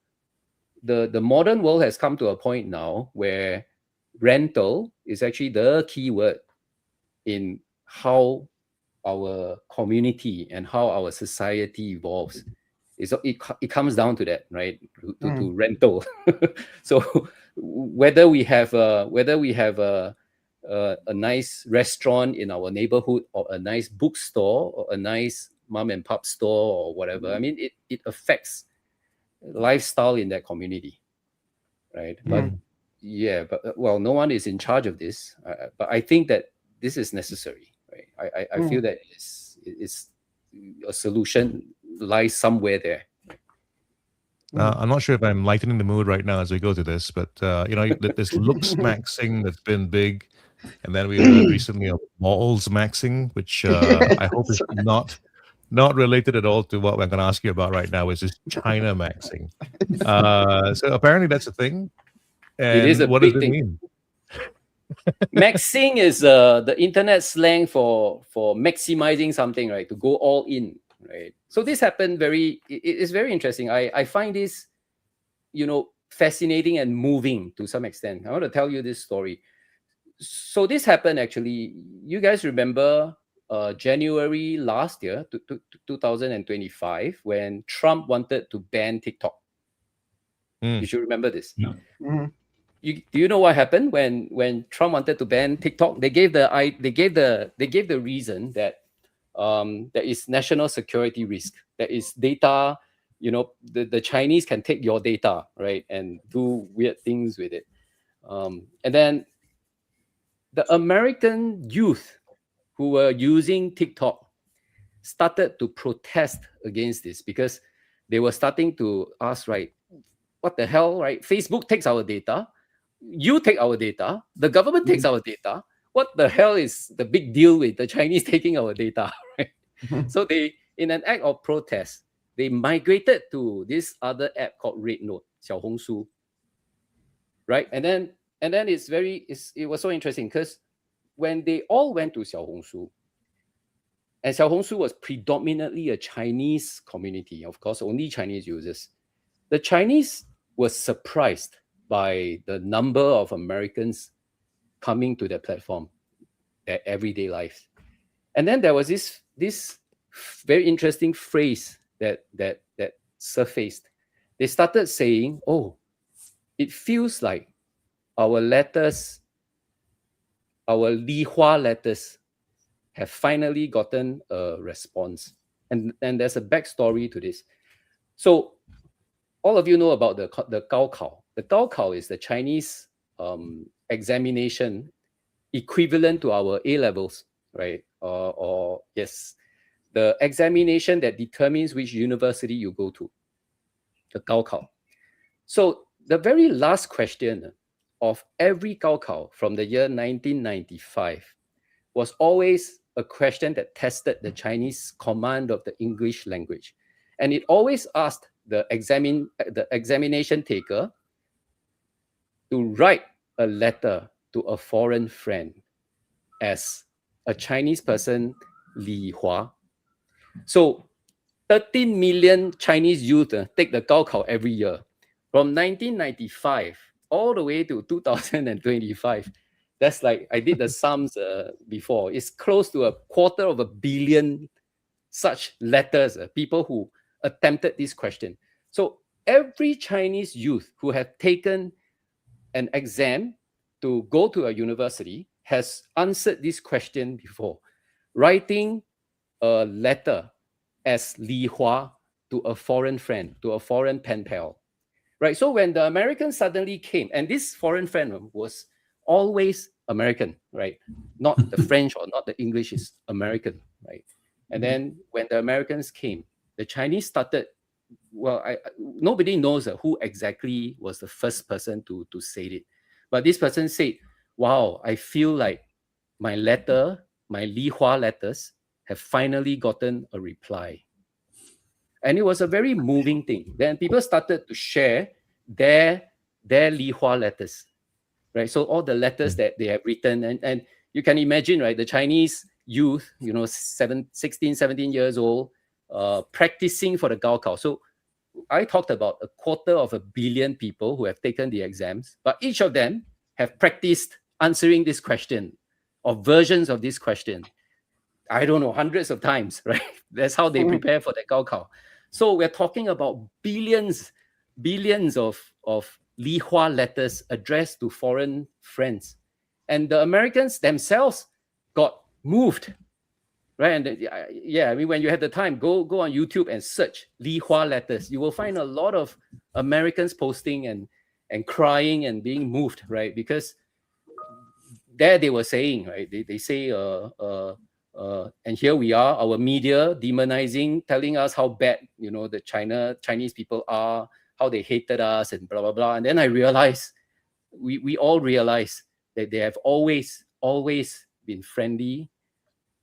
the modern world has come to a point now where rental is actually the key word in how our community and how our society evolves. It comes down to that, right? To rental. So whether we have a nice restaurant in our neighborhood, or a nice bookstore, or a nice mom and pop store, or whatever, I mean, it affects lifestyle in that community, right? But well, no one is in charge of this, but I think that this is necessary, right? I feel that it's a solution lies somewhere there. I'm not sure if I'm lightening the mood right now as we go to this, but this looks-maxing that's been big, and then we heard recently of balls-maxing, which I hope is not related at all to what I'm going to ask you about right now, which is China-maxing. So apparently that's a thing. And it is a what big does it thing. mean? Maxing is the internet slang for maximizing something, right? To go all in, right? So this happened it's very interesting. I find this, fascinating and moving to some extent. I want to tell you this story. So this happened actually, you guys remember January last year, 2025, when Trump wanted to ban TikTok. You should remember this. No. Do you know what happened when Trump wanted to ban TikTok? They gave the reason that there is national security risk. There is data. The Chinese can take your data, right, and do weird things with it. And then the American youth who were using TikTok started to protest against this, because they were starting to ask, right, what the hell, right? Facebook takes our data. You take our data. The government takes our data. What the hell is the big deal with the Chinese taking our data, right? So they, in an act of protest, they migrated to this other app called Red Note, Xiaohongshu, right? And then it was so interesting, because when they all went to Xiaohongshu, and Xiaohongshu was predominantly a Chinese community, of course, only Chinese users, the Chinese were surprised by the number of Americans coming to the platform, their everyday life. And then there was this very interesting phrase that surfaced. They started saying, "Oh, it feels like our letters, our Lihua letters, have finally gotten a response." And there's a backstory to this. So all of you know about the Gaokao. The Gaokao is the Chinese examination equivalent to our A levels, right? Or yes, the examination that determines which university you go to, the Gaokao. So the very last question of every Gaokao from the year 1995 was always a question that tested the Chinese command of the English language, and it always asked the examination taker to write a letter to a foreign friend as a Chinese person, Li Hua. So 13 million Chinese youth take the Gaokao every year. From 1995 all the way to 2025. That's like, I did the sums before. It's close to 250 million such letters, people who attempted this question. So every Chinese youth who have taken an exam to go to a university has answered this question before, writing a letter as Li Hua to a foreign friend, to a foreign pen pal, right? So when the Americans suddenly came, and this foreign friend was always American, right? Not the French or not the English, is American, right? And then when the Americans came, the Chinese started, well, nobody knows who exactly was the first person to say it. But this person said, wow, I feel like my Li Hua letters have finally gotten a reply. And it was a very moving thing. Then people started to share their Li Hua letters, right? So all the letters that they have written, and you can imagine, right? The Chinese youth, 16, 17 years old, practicing for the Gaokao. So I talked about 250 million people who have taken the exams, but each of them have practiced answering this question or versions of this question. I don't know, hundreds of times, right? That's how they prepare for the Gaokao. So we're talking about billions of Li Hua letters addressed to foreign friends. And the Americans themselves got moved, right? And yeah, I mean, when you have the time, go on YouTube and search Li Hua letters. You will find a lot of Americans posting and crying and being moved, right? Because there they were saying, right? They say, and here we are, our media demonizing, telling us how bad, the Chinese people are, how they hated us and blah, blah, blah. And then I realized, we all realized that they have always been friendly,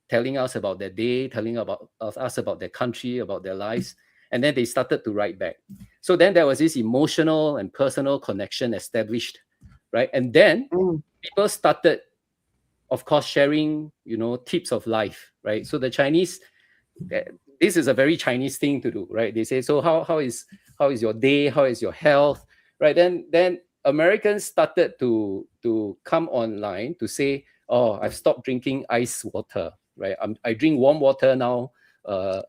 telling us about their day, telling us about their country, about their lives. And then they started to write back. So then there was this emotional and personal connection established, right? And then people started, of course, sharing, tips of life, right? So the Chinese, this is a very Chinese thing to do, right? They say, so how is your day? How is your health? Right? Then Americans started to come online to say, oh, I've stopped drinking ice water, right? I drink warm water now at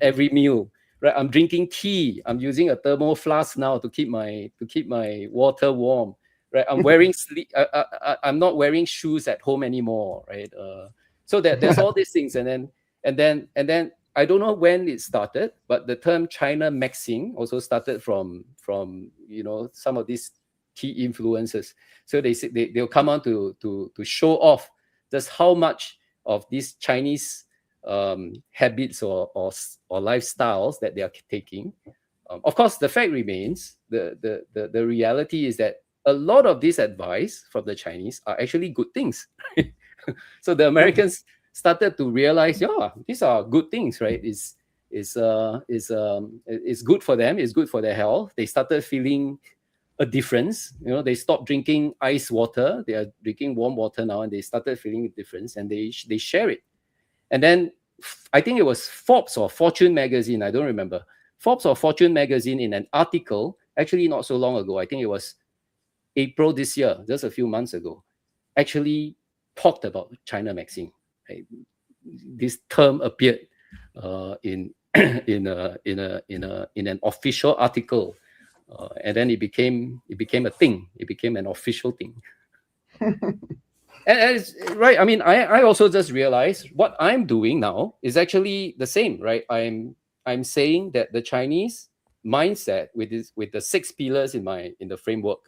every meal, right? I'm drinking tea. I'm using a thermal flask now to keep my water warm, right? I'm wearing I'm not wearing shoes at home anymore, right? So there's all these things, and then I don't know when it started, but the term Chinamaxxing also started from some of these key influencers. So they'll come on to show off just how much of these Chinese habits or lifestyles that they are taking. Of course, the fact remains, the reality is that a lot of this advice from the Chinese are actually good things. Right? So the Americans started to realize, yeah, these are good things, right? It's good for them. It's good for their health. They started feeling a difference. They stopped drinking ice water. They are drinking warm water now, and they started feeling a difference, and they share it. And then I think it was Forbes or Fortune magazine, I don't remember. Forbes or Fortune magazine, in an article, actually not so long ago, I think it was April this year, just a few months ago, actually talked about Chinamaxxing. Right? This term appeared in an official article, and then it became a thing. It became an official thing. And it's, right, I mean, I also just realized what I'm doing now is actually the same, right? I'm saying that the Chinese mindset with the 6 pillars in the framework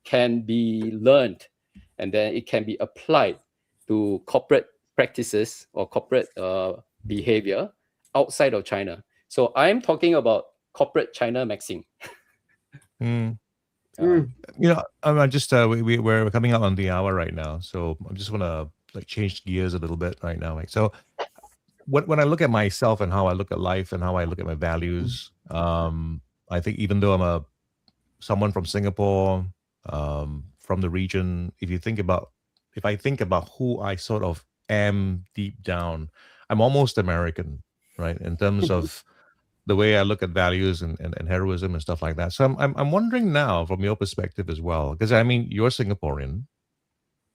can be learned, and then it can be applied to corporate practices or corporate behavior outside of China. So I'm talking about corporate Chinamaxxing. I'm just we're coming up on the hour right now, so I just want to change gears a little bit right now. So when I look at myself and how I look at life and how I look at my values, I think even though I'm someone from Singapore, from the region, if I think about who I sort of am deep down, I'm almost American, right? In terms of the way I look at values and heroism and stuff like that. So I'm wondering now, from your perspective as well, because I mean, you're Singaporean,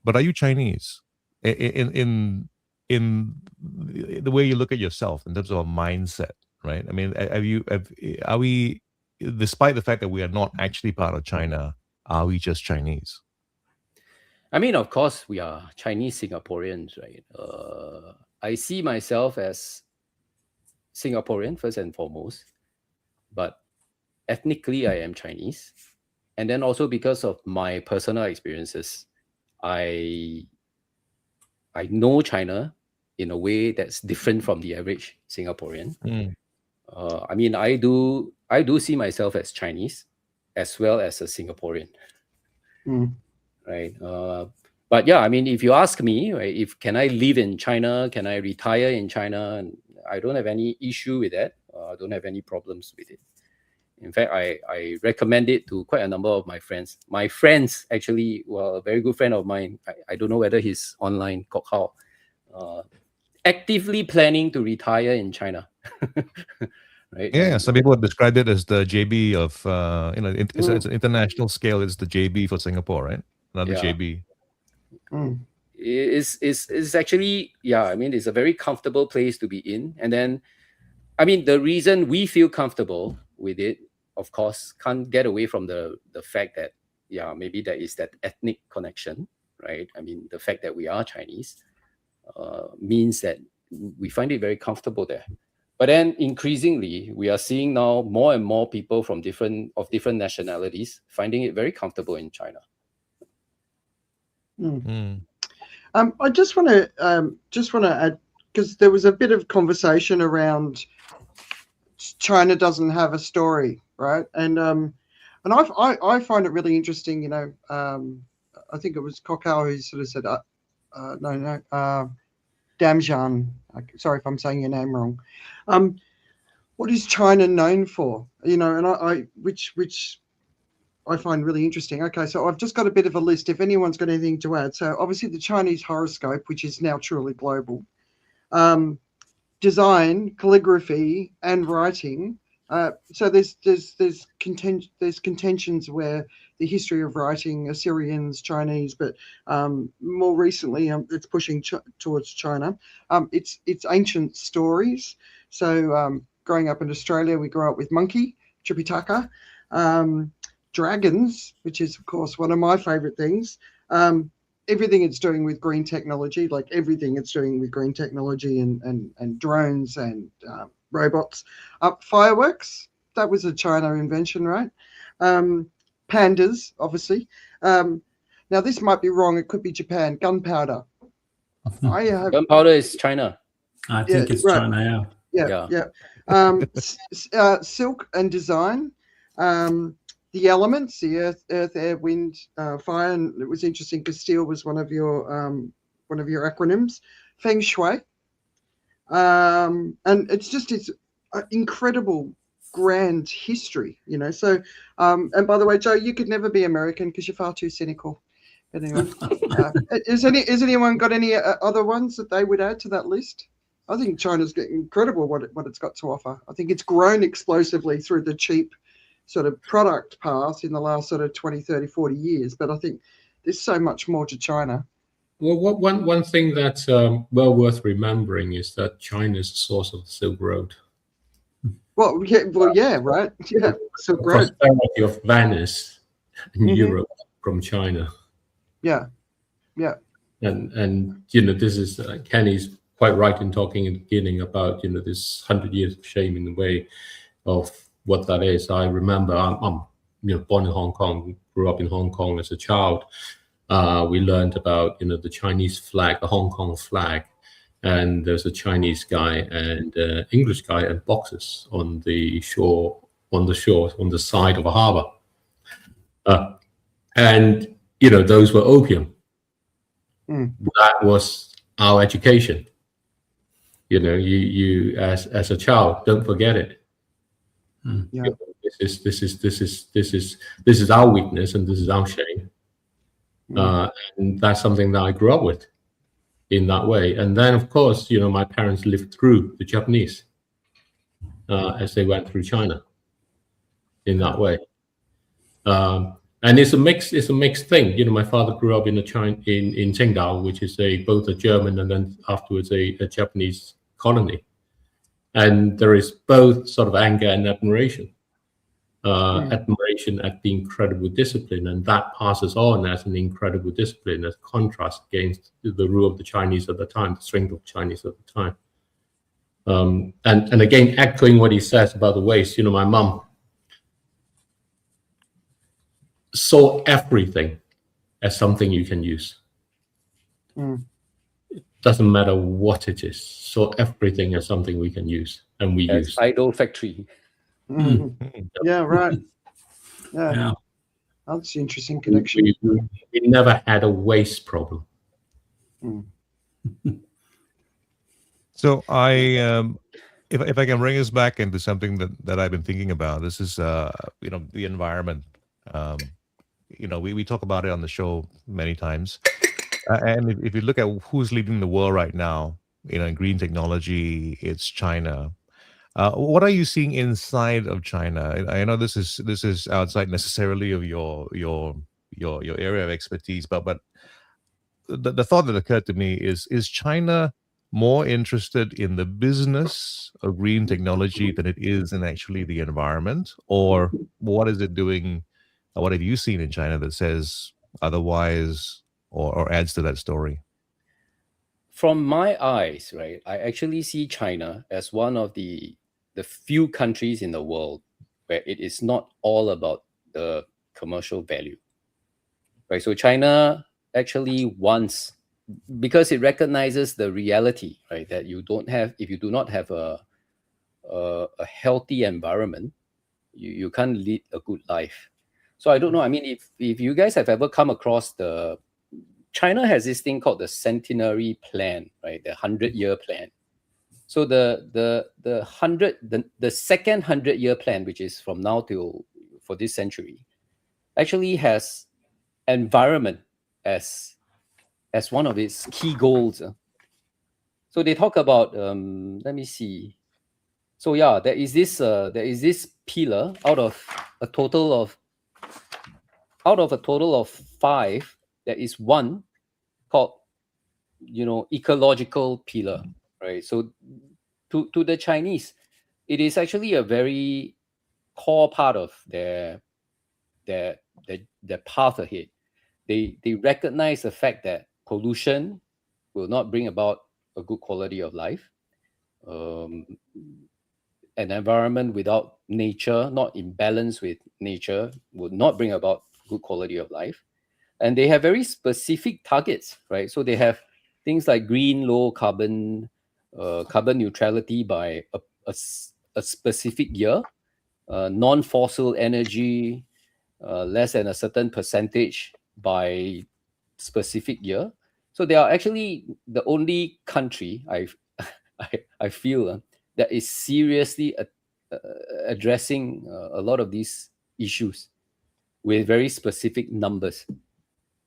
but are you Chinese in the way you look at yourself in terms of a mindset, right? I mean, are we, despite the fact that we are not actually part of China, are we just Chinese? I mean, of course, we are Chinese Singaporeans, right? I see myself as Singaporean first and foremost, but ethnically I am Chinese. And then also because of my personal experiences, I know China in a way that's different from the average Singaporean. I mean, I do see myself as Chinese as well as a Singaporean, right? But yeah, I mean, if you ask me, right, if can I live in China, can I retire in China, and I don't have any issue with that. I don't have any problems with it. In fact, I recommend it to quite a number of my friends. My friends, actually, well, a very good friend of mine, I don't know whether he's online, Kok Hao, actively planning to retire in China. Right? Yeah, some people have described it as the JB of, it's an international scale. It's the JB for Singapore, right? Another JB. It's actually, yeah, I mean, it's a very comfortable place to be in. And then, I mean, the reason we feel comfortable with it, of course, can't get away from the fact that, yeah, maybe there is that ethnic connection, right? I mean, the fact that we are Chinese means that we find it very comfortable there. But then increasingly, we are seeing now more and more people from different nationalities finding it very comfortable in China. I just want to add, because there was a bit of conversation around China doesn't have a story, right? And I find it really interesting. You know, I think it was Kokau who sort of said, Damjan. Sorry if I'm saying your name wrong. What is China known for? You know, and which I find really interesting. Okay, so I've just got a bit of a list if anyone's got anything to add. So obviously the Chinese horoscope, which is now truly global, design, calligraphy, and writing. So there's contentions where the history of writing, Assyrians, Chinese, but more recently it's pushing towards China. It's ancient stories. So growing up in Australia, we grew up with monkey, Tripitaka, dragons, which is of course one of my favorite things. Everything it's doing with green technology, like everything it's doing with green technology and drones and robots. Fireworks, that was a China invention, right? Pandas, obviously. Now this might be wrong, it could be Japan. Gunpowder. Gunpowder is China. I think it's right. China, Yeah. Silk and design. The elements, the earth, air, wind, fire, and it was interesting because steel was one of your acronyms. Feng Shui, and it's incredible, grand history, you know. So, and by the way, Joe, you could never be American because you're far too cynical. But anyway, has anyone got any other ones that they would add to that list? I think China's incredible what it's got to offer. I think it's grown explosively through the cheap sort of product path in the last sort of 20, 30, 40 years. But I think there's so much more to China. Well, one thing that's well worth remembering is that China is the source of the Silk Road. Well, yeah, right. Yeah, Silk Road. The prosperity of Venice in Europe from China. Yeah. And you know, this is Kenny's quite right in talking in the beginning about, you know, this 100 years of shame in the way of what that is. I remember I'm born in Hong Kong, grew up in Hong Kong as a child. We learned about, you know, the Chinese flag, the Hong Kong flag, and there's a Chinese guy and English guy and boxes on the side of a harbor. And, you know, those were opium. That was our education. You know, you as a child, don't forget it. Yeah. This is our weakness and this is our shame. And that's something that I grew up with in that way. And then, of course, you know, my parents lived through the Japanese as they went through China in that way. And it's a mixed thing. You know, my father grew up in Qingdao, which is both a German and then afterwards a Japanese colony. And there is both sort of anger and admiration. Admiration at the incredible discipline, and that passes on as an incredible discipline as contrast against the rule of the Chinese at the time, the strength of the Chinese at the time. And again, echoing what he says about the waste, you know, my mum saw everything as something you can use. Mm. It doesn't matter what it is. So everything is something we can use, and we As use. idle factory. Mhm. Yeah, right. Yeah, Yeah. that's an interesting connection. We never had a waste problem. Mm. So if I can bring us back into something that I've been thinking about, this is the environment. We talk about it on the show many times, and if you look at who's leading the world right now, in green technology, it's China. What are you seeing inside of China? I know this is outside necessarily of your area of expertise, but the thought that occurred to me is China more interested in the business of green technology than it is in actually the environment? Or what is it doing? What have you seen in China that says otherwise or adds to that story? From my eyes, right, I actually see China as one of the few countries in the world where it is not all about the commercial value. Right. So China actually wants, because it recognizes the reality, right, that if you do not have a healthy environment, you can't lead a good life. So I don't know. I mean, if you guys have ever come across China has this thing called the centenary plan, right? The 100-year plan. So the second 100-year plan, which is from now for this century, actually has environment as one of its key goals. So they talk about let me see. So yeah, there is this pillar out of a total of 5. There is one called ecological pillar, right? So to the Chinese, it is actually a very core part of their path ahead. They recognize the fact that pollution will not bring about a good quality of life. An environment without nature, not in balance with nature, would not bring about good quality of life. And they have very specific targets, right? So they have things like green, low carbon, carbon neutrality by a specific year, non-fossil energy, less than a certain percentage by specific year. So they are actually the only country I feel that is seriously addressing a lot of these issues with very specific numbers.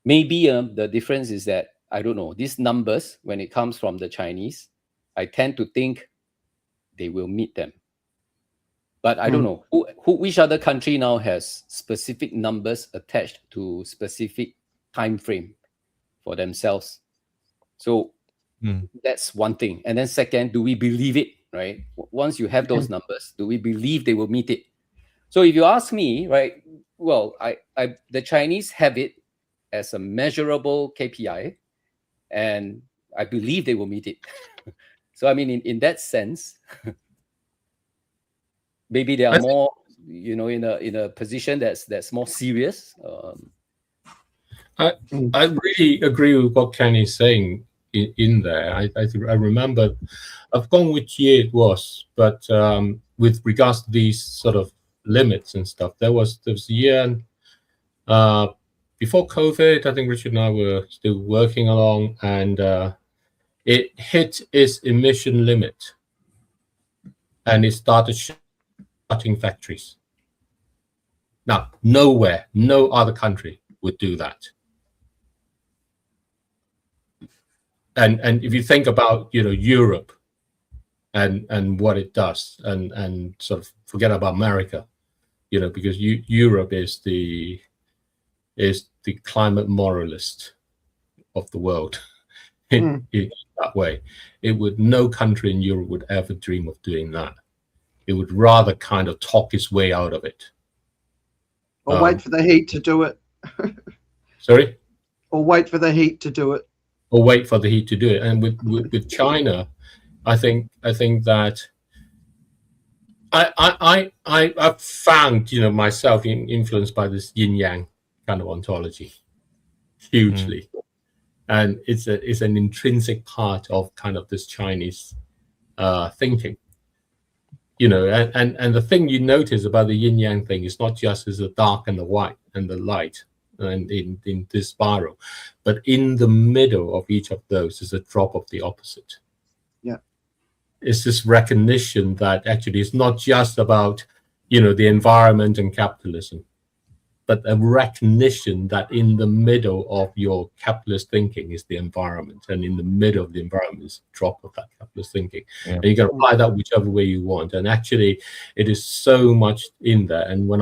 Maybe the difference is that, I don't know, these numbers, when it comes from the Chinese, I tend to think they will meet them. But I don't know which other country now has specific numbers attached to specific time frame for themselves. So that's one thing. And then second, do we believe it, right? Once you have those numbers, do we believe they will meet it? So if you ask me, right, well, the Chinese have it as a measurable KPI, and I believe they will meet it. So I mean, in that sense, maybe they are more, in a position that's more serious. I really agree with what Kenny is saying in there. I remember, I've forgotten which year it was, but with regards to these sort of limits and stuff, there was a year before COVID. I think Richard and I were still working along, and it hit its emission limit, and it started shutting factories. Now, no other country would do that. And if you think about Europe and what it does, and sort of forget about America, because Europe is the climate moralist of the world in that way. No country in Europe would ever dream of doing that. It would rather kind of talk its way out of it. Or wait for the heat to do it. Sorry? Or wait for the heat to do it. Or wait for the heat to do it. And with China, I think that I've found myself influenced by this yin yang kind of ontology hugely. and it's an intrinsic part of kind of this Chinese thinking. You know, and the thing you notice about the yin yang thing is not just as the dark and the white and the light and in this spiral, but in the middle of each of those is a drop of the opposite. Yeah. It's this recognition that actually it's not just about, you know, the environment and capitalism, but a recognition that in the middle of your capitalist thinking is the environment, and in the middle of the environment is a drop of that capitalist thinking. Yeah. And you can apply that whichever way you want. And actually, it is so much in there. And when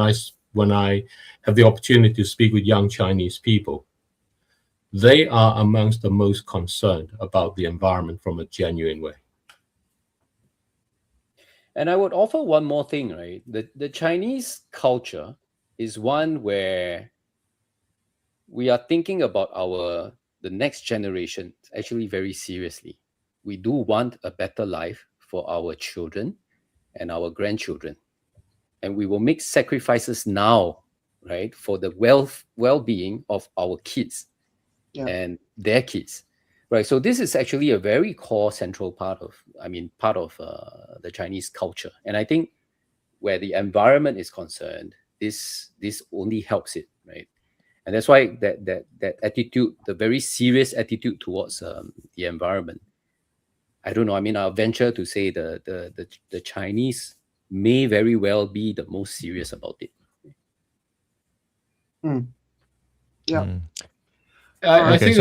I have the opportunity to speak with young Chinese people, they are amongst the most concerned about the environment from a genuine way. And I would offer one more thing, right? The Chinese culture is one where we are thinking about the next generation actually very seriously. We do want a better life for our children and our grandchildren. And we will make sacrifices now, right, for the well-being of our kids and their kids. Right, so this is actually a very core central part of the Chinese culture. And I think where the environment is concerned, this only helps it, right? And that's why that attitude, the very serious attitude towards the environment, I don't know. I mean, I'll venture to say the Chinese may very well be the most serious about it. Yeah. I think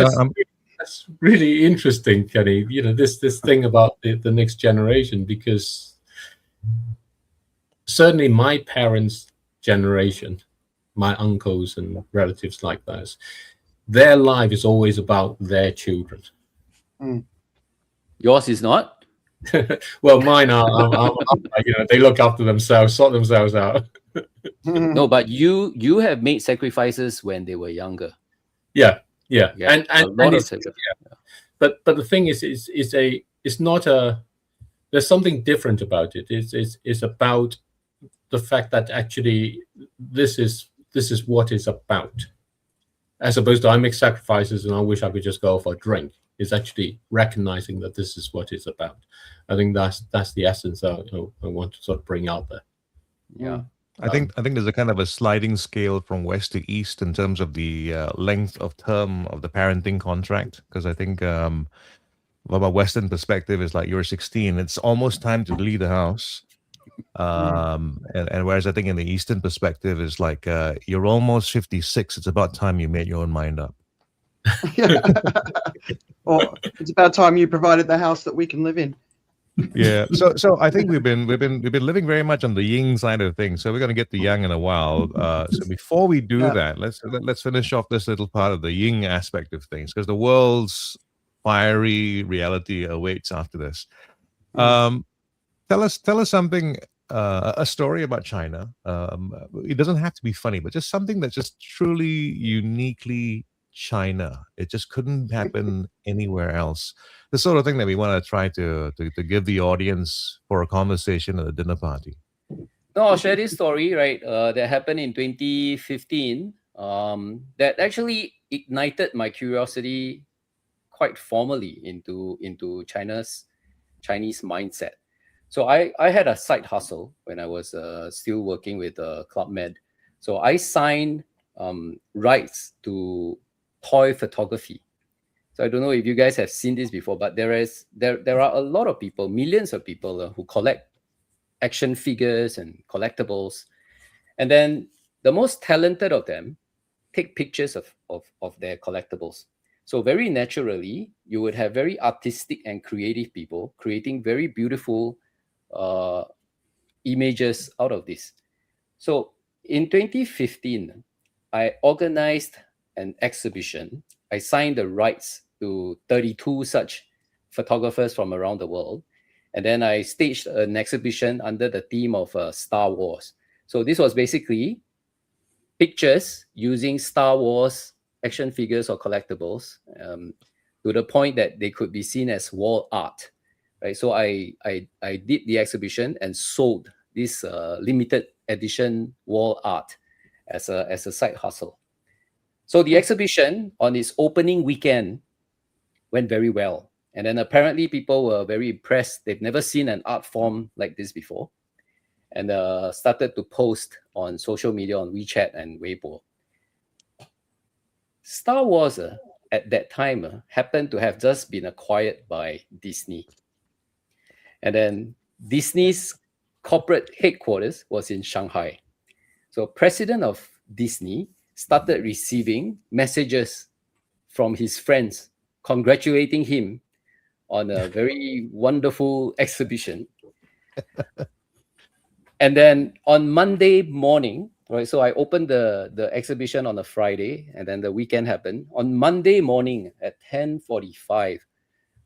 that's really interesting, Kenny. You know, this thing about the next generation, because certainly my parents' generation, my uncles and relatives like that, their life is always about their children. Yours is not? Well, mine are, you know, they look after themselves, sort themselves out. No, but you have made sacrifices when they were younger. Yeah. And but the thing is, it's not there's something different about it. It's about the fact that actually this is what it's about, as opposed to I make sacrifices and I wish I could just go for a drink. It's actually recognizing that this is what it's about. I think that's the essence I want to sort of bring out there. Yeah. I think there's a kind of a sliding scale from west to east in terms of the length of term of the parenting contract. Because I think from a Western perspective, it's like you're 16, it's almost time to leave the house. And whereas I think in the Eastern perspective is like you're almost 56, it's about time you made your own mind up. Or it's about time you provided the house that we can live in. Yeah, so I think we've been living very much on the yin side of things. So we're going to get to yang in a while. So before we do that, let's finish off this little part of the yin aspect of things, because the world's fiery reality awaits after this. Tell us something, a story about China. It doesn't have to be funny, but just something that's just truly uniquely China. It just couldn't happen anywhere else. The sort of thing that we want to try to give the audience for a conversation at a dinner party. No, I'll share this story, right? That happened in 2015. That actually ignited my curiosity quite formally into Chinese mindset. So I had a side hustle when I was still working with Club Med. So I signed rights to toy photography. So I don't know if you guys have seen this before, but there are a lot of people, millions of people who collect action figures and collectibles. And then the most talented of them take pictures of their collectibles. So very naturally, you would have very artistic and creative people creating very beautiful images out of this. So in 2015, I organized an exhibition. I signed the rights to 32 such photographers from around the world. And then I staged an exhibition under the theme of Star Wars. So this was basically pictures using Star Wars action figures or collectibles to the point that they could be seen as wall art. Right? So I did the exhibition and sold this limited edition wall art as a side hustle. So the exhibition on its opening weekend went very well. And then apparently people were very impressed. They've never seen an art form like this before. And started to post on social media, on WeChat and Weibo. Star Wars at that time happened to have just been acquired by Disney. And then Disney's corporate headquarters was in Shanghai. So president of Disney started receiving messages from his friends congratulating him on a very wonderful exhibition. And then on Monday morning, right, so I opened the exhibition on a Friday, and then the weekend happened. On Monday morning at 10:45,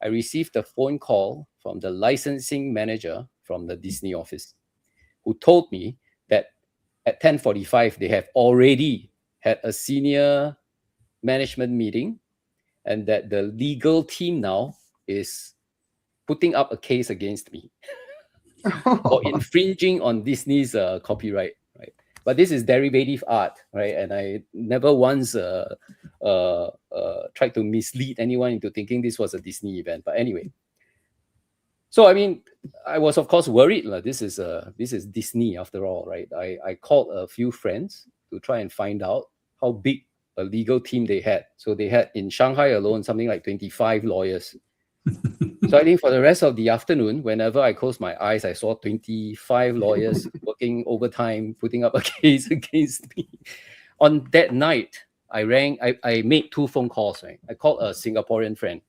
I received a phone call from the licensing manager from the Disney office, who told me that at 10:45, they have already had a senior management meeting, and that the legal team now is putting up a case against me for infringing on Disney's copyright, right? But this is derivative art, right? And I never once tried to mislead anyone into thinking this was a Disney event. But anyway, so I mean, I was of course worried. This is Disney after all, right? I called a few friends to try and find out how big a legal team they had. So they had in Shanghai alone something like 25 lawyers. So I think for the rest of the afternoon, whenever I closed my eyes, I saw 25 lawyers working overtime, putting up a case against me. On that night, I made 2 phone calls, right? I called a Singaporean friend.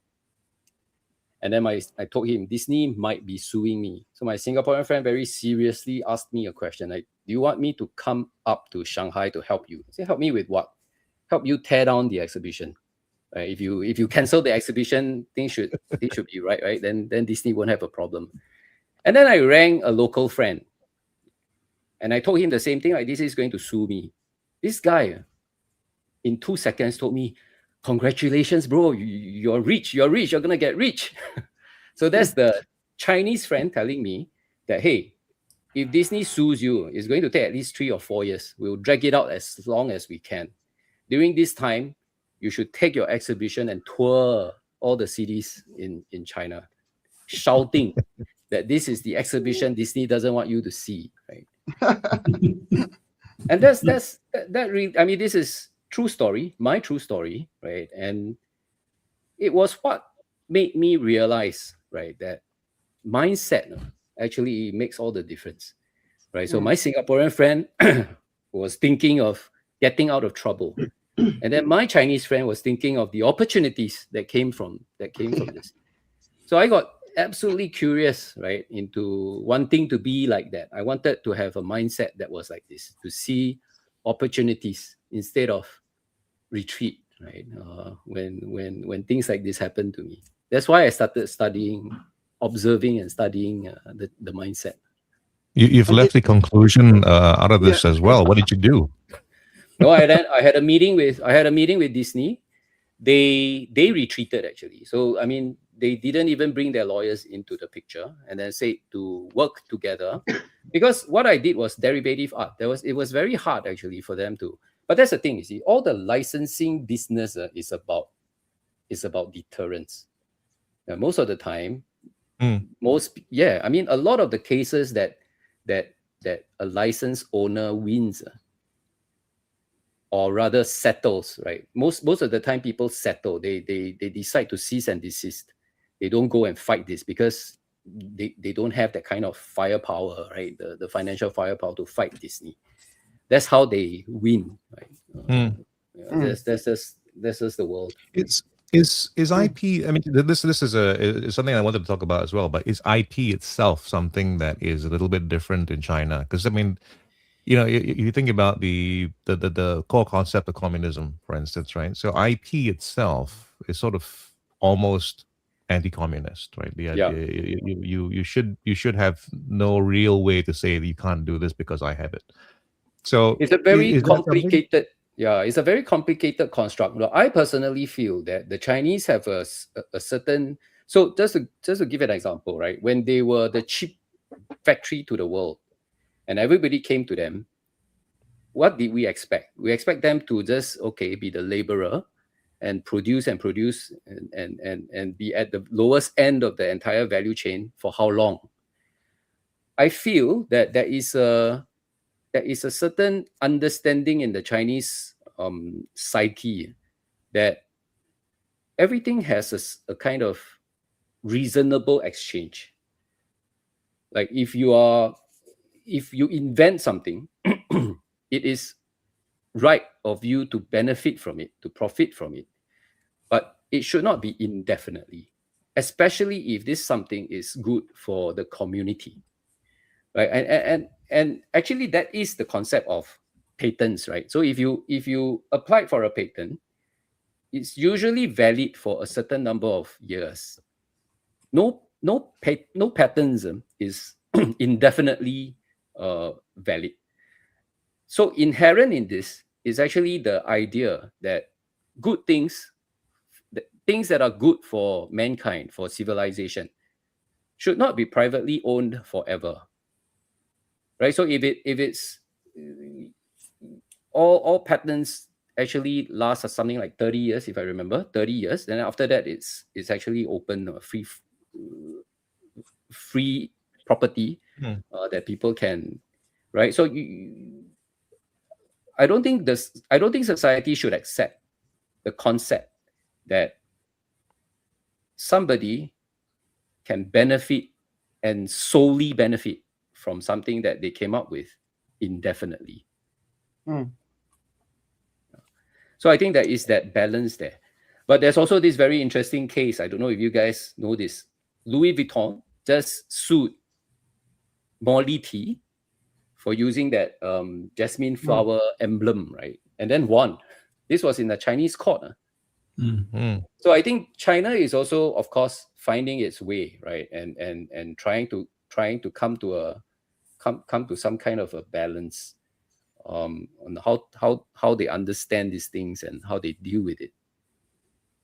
And then I told him, Disney might be suing me. So my Singaporean friend very seriously asked me a question, like, do you want me to come up to Shanghai to help you? I said, help me with what? Help you tear down the exhibition. If you cancel the exhibition, things should be right? Then Disney won't have a problem. And then I rang a local friend, and I told him the same thing. Like, this is going to sue me. This guy, in 2 seconds, told me, "Congratulations, bro! You're rich. You're gonna get rich." So that's the Chinese friend telling me that, hey, if Disney sues you, it's going to take at least 3 or 4 years. We'll drag it out as long as we can. During this time, you should take your exhibition and tour all the cities in China, shouting that this is the exhibition Disney doesn't want you to see, right? And that really, I mean, this is true story, my true story, right? And it was what made me realize, right, that mindset actually makes all the difference, right? So my Singaporean friend was thinking of getting out of trouble. And then my Chinese friend was thinking of the opportunities that came from this. So I got absolutely curious, right, into wanting to be like that. I wanted to have a mindset that was like this, to see opportunities instead of retreat, right? When things like this happen to me. That's why I started observing and studying the mindset. You've left the conclusion out of this as well. What did you do? No, I had a meeting with Disney. They retreated actually. So I mean, they didn't even bring their lawyers into the picture, and then said to work together, because what I did was derivative art. It was very hard actually for them to. But that's the thing, you see, all the licensing business is about deterrence. Now, most of the time, I mean, a lot of the cases that a license owner wins, or rather settles, right? Most of the time people settle. They decide to cease and desist. They don't go and fight this because they don't have that kind of firepower, right? The financial firepower to fight Disney. That's how they win, right? That's just the world. Is IP? I mean, this is something I wanted to talk about as well. But is IP itself something that is a little bit different in China? Because I mean, you know, you think about the core concept of communism, for instance, right? So IP itself is sort of almost anti-communist, right? The idea you should have no real way to say that you can't do this because I have it. So it's a very complicated. Yeah, it's a very complicated construct. Now, I personally feel that the Chinese have a certain. So just to give an example, right? When they were the chip factory to the world, and everybody came to them, what did we expect? We expect them to just, be the laborer, and produce and be at the lowest end of the entire value chain for how long? I feel that there is a certain understanding in the Chinese psyche that everything has a kind of reasonable exchange. Like if you invent something, it is right of you to benefit from it, to profit from it, but it should not be indefinitely, especially if this something is good for the community, right? And actually that is the concept of patents, right? So if you apply for a patent, it's usually valid for a certain number of years. No patents is indefinitely valid. So inherent in this is actually the idea that good things, things that are good for mankind, for civilization, should not be privately owned forever, right? So if it's all patents actually last something like 30 years, if I remember, 30 years. Then after that, it's actually open, free property that people can, right? So I don't think society should accept the concept that somebody can benefit and solely benefit from something that they came up with indefinitely. So I think there is that balance there. But there's also this very interesting case. I don't know if you guys know this. Louis Vuitton just sued Molly Tea for using that jasmine flower emblem, right? And then won. This was in a Chinese court. So I think China is also, of course, finding its way, right? And trying to come to some kind of a balance on how they understand these things and how they deal with it,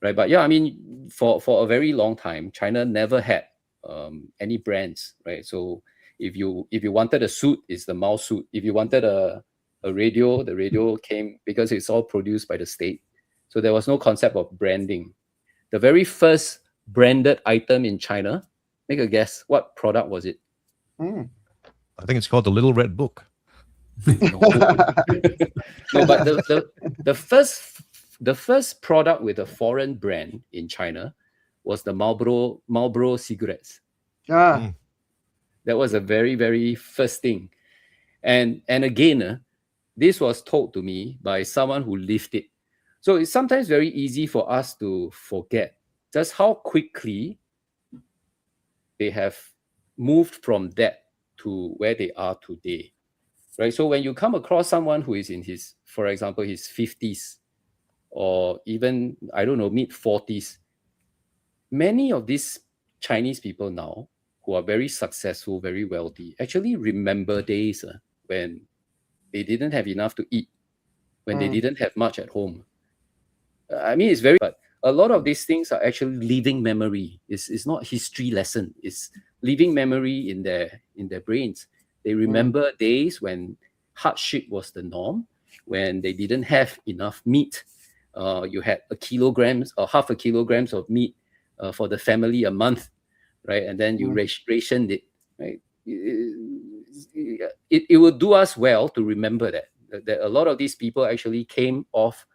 right? But yeah, I mean, for a very long time, China never had any brands, right? So if you wanted a suit, it's the Mao suit. If you wanted a radio, the radio came because it's all produced by the state. So there was no concept of branding. The very first branded item in China, make a guess, what product was it? I think it's called the Little Red Book. No, but the first product with a foreign brand in China was the Marlboro cigarettes. That was a very, very first thing. And again, this was told to me by someone who lived it. So it's sometimes very easy for us to forget just how quickly they have moved from that to where they are today. Right. So when you come across someone who is in his, for example, his 50s or even, I don't know, mid-40s, many of these Chinese people now who are very successful, very wealthy, actually remember days when they didn't have enough to eat, when they didn't have much at home. I mean, it's very, but a lot of these things are actually living memory. It's not history lesson. It's living memory in their brains. They remember days when hardship was the norm, when they didn't have enough meat. You had a kilogram or half a kilogram of meat for the family a month, right? And then you rationed it, right? It would do us well to remember that a lot of these people actually came off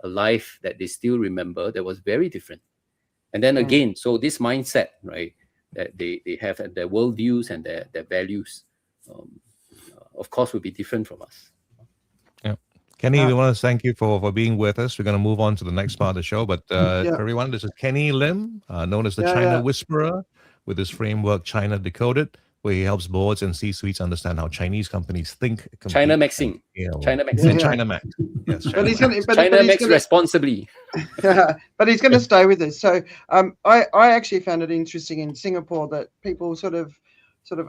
a life that they still remember that was very different. And then again, so this mindset, right, that they have their worldviews and their values, of course, will be different from us. Yeah. Kenny, we want to thank you for being with us. We're going to move on to the next part of the show. But for everyone, this is Kenny Lim, known as the China Whisperer, with his framework China Decoded, where he helps boards and C-suites understand how Chinese companies think. Chinamaxxing. Chinamaxxing. Yes, Chinamaxx responsibly. But he's going to stay with us. So I actually found it interesting in Singapore that people sort of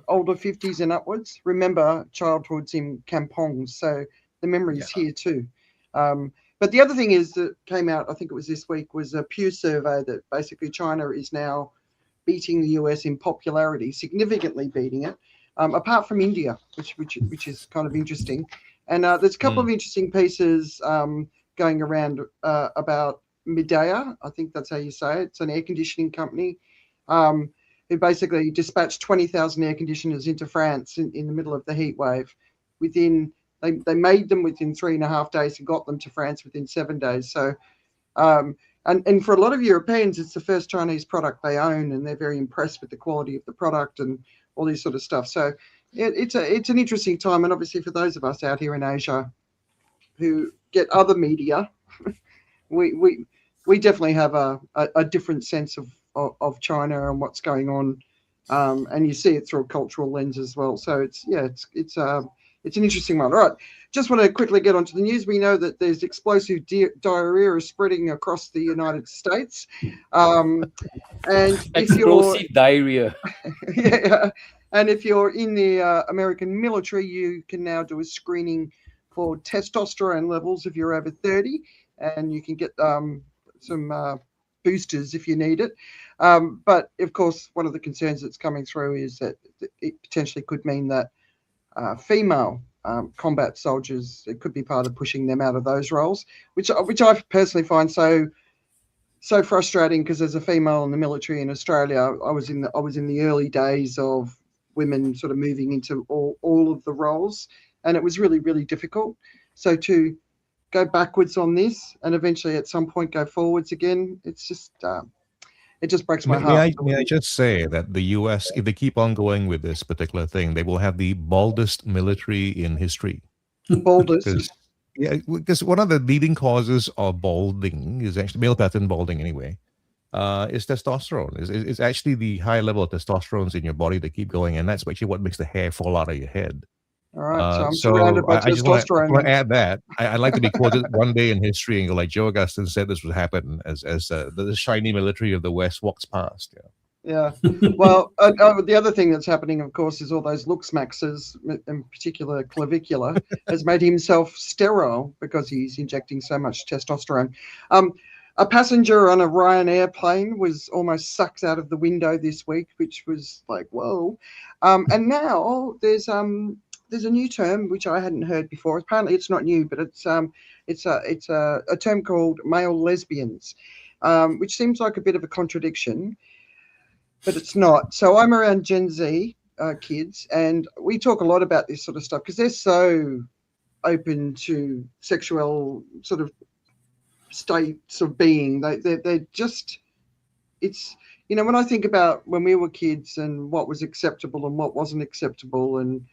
older 50s and upwards remember childhoods in kampongs. So the memories here too. But the other thing is that came out, I think it was this week, was a Pew survey that basically China is now beating the US in popularity, significantly beating it, apart from India, which is kind of interesting. And there's a couple of interesting pieces going around about Midea, I think that's how you say it. It's an air conditioning company who basically dispatched 20,000 air conditioners into France in the middle of the heat wave. They made them within 3.5 days and got them to France within 7 days. So, and for a lot of Europeans, it's the first Chinese product they own, and they're very impressed with the quality of the product and all this sort of stuff. So it's an interesting time. And obviously for those of us out here in Asia who get other media, we definitely have a different sense of China and what's going on. And you see it through a cultural lens as well. So it's an interesting one. All right, just want to quickly get onto the news. We know that there's explosive diarrhea spreading across the United States. And Explosive diarrhea. Yeah, and if you're in the American military, you can now do a screening for testosterone levels if you're over 30, and you can get some boosters if you need it. But of course, one of the concerns that's coming through is that it potentially could mean that female combat soldiers, it could be part of pushing them out of those roles, which I personally find so frustrating, because as a female in the military in Australia, I was in the early days of women sort of moving into all of the roles, and it was really, really difficult. So to go backwards on this and eventually at some point go forwards again, it's just it just breaks my heart. May I just say that the U.S., if they keep on going with this particular thing, they will have the baldest military in history. Baldest. Because one of the leading causes of balding is actually male pattern balding anyway. Is testosterone. It's actually the high level of testosterone in your body that keep going, and that's actually what makes the hair fall out of your head. All right, so I'm surrounded by testosterone. I want to add that. I'd like to be quoted one day in history and go like Joe Augustine said this would happen as the shiny military of the West walks past. Yeah. Well, the other thing that's happening, of course, is all those looks maxes, in particular Clavicular, has made himself sterile because he's injecting so much testosterone. A passenger on a Ryanair plane was almost sucked out of the window this week, which was like, whoa. And now there's a new term which I hadn't heard before. Apparently, it's not new, but it's a term called male lesbians, which seems like a bit of a contradiction, but it's not. So I'm around Gen Z kids, and we talk a lot about this sort of stuff because they're so open to sexual sort of states of being. They're just, it's, you know, when I think about when we were kids and what was acceptable and what wasn't acceptable, and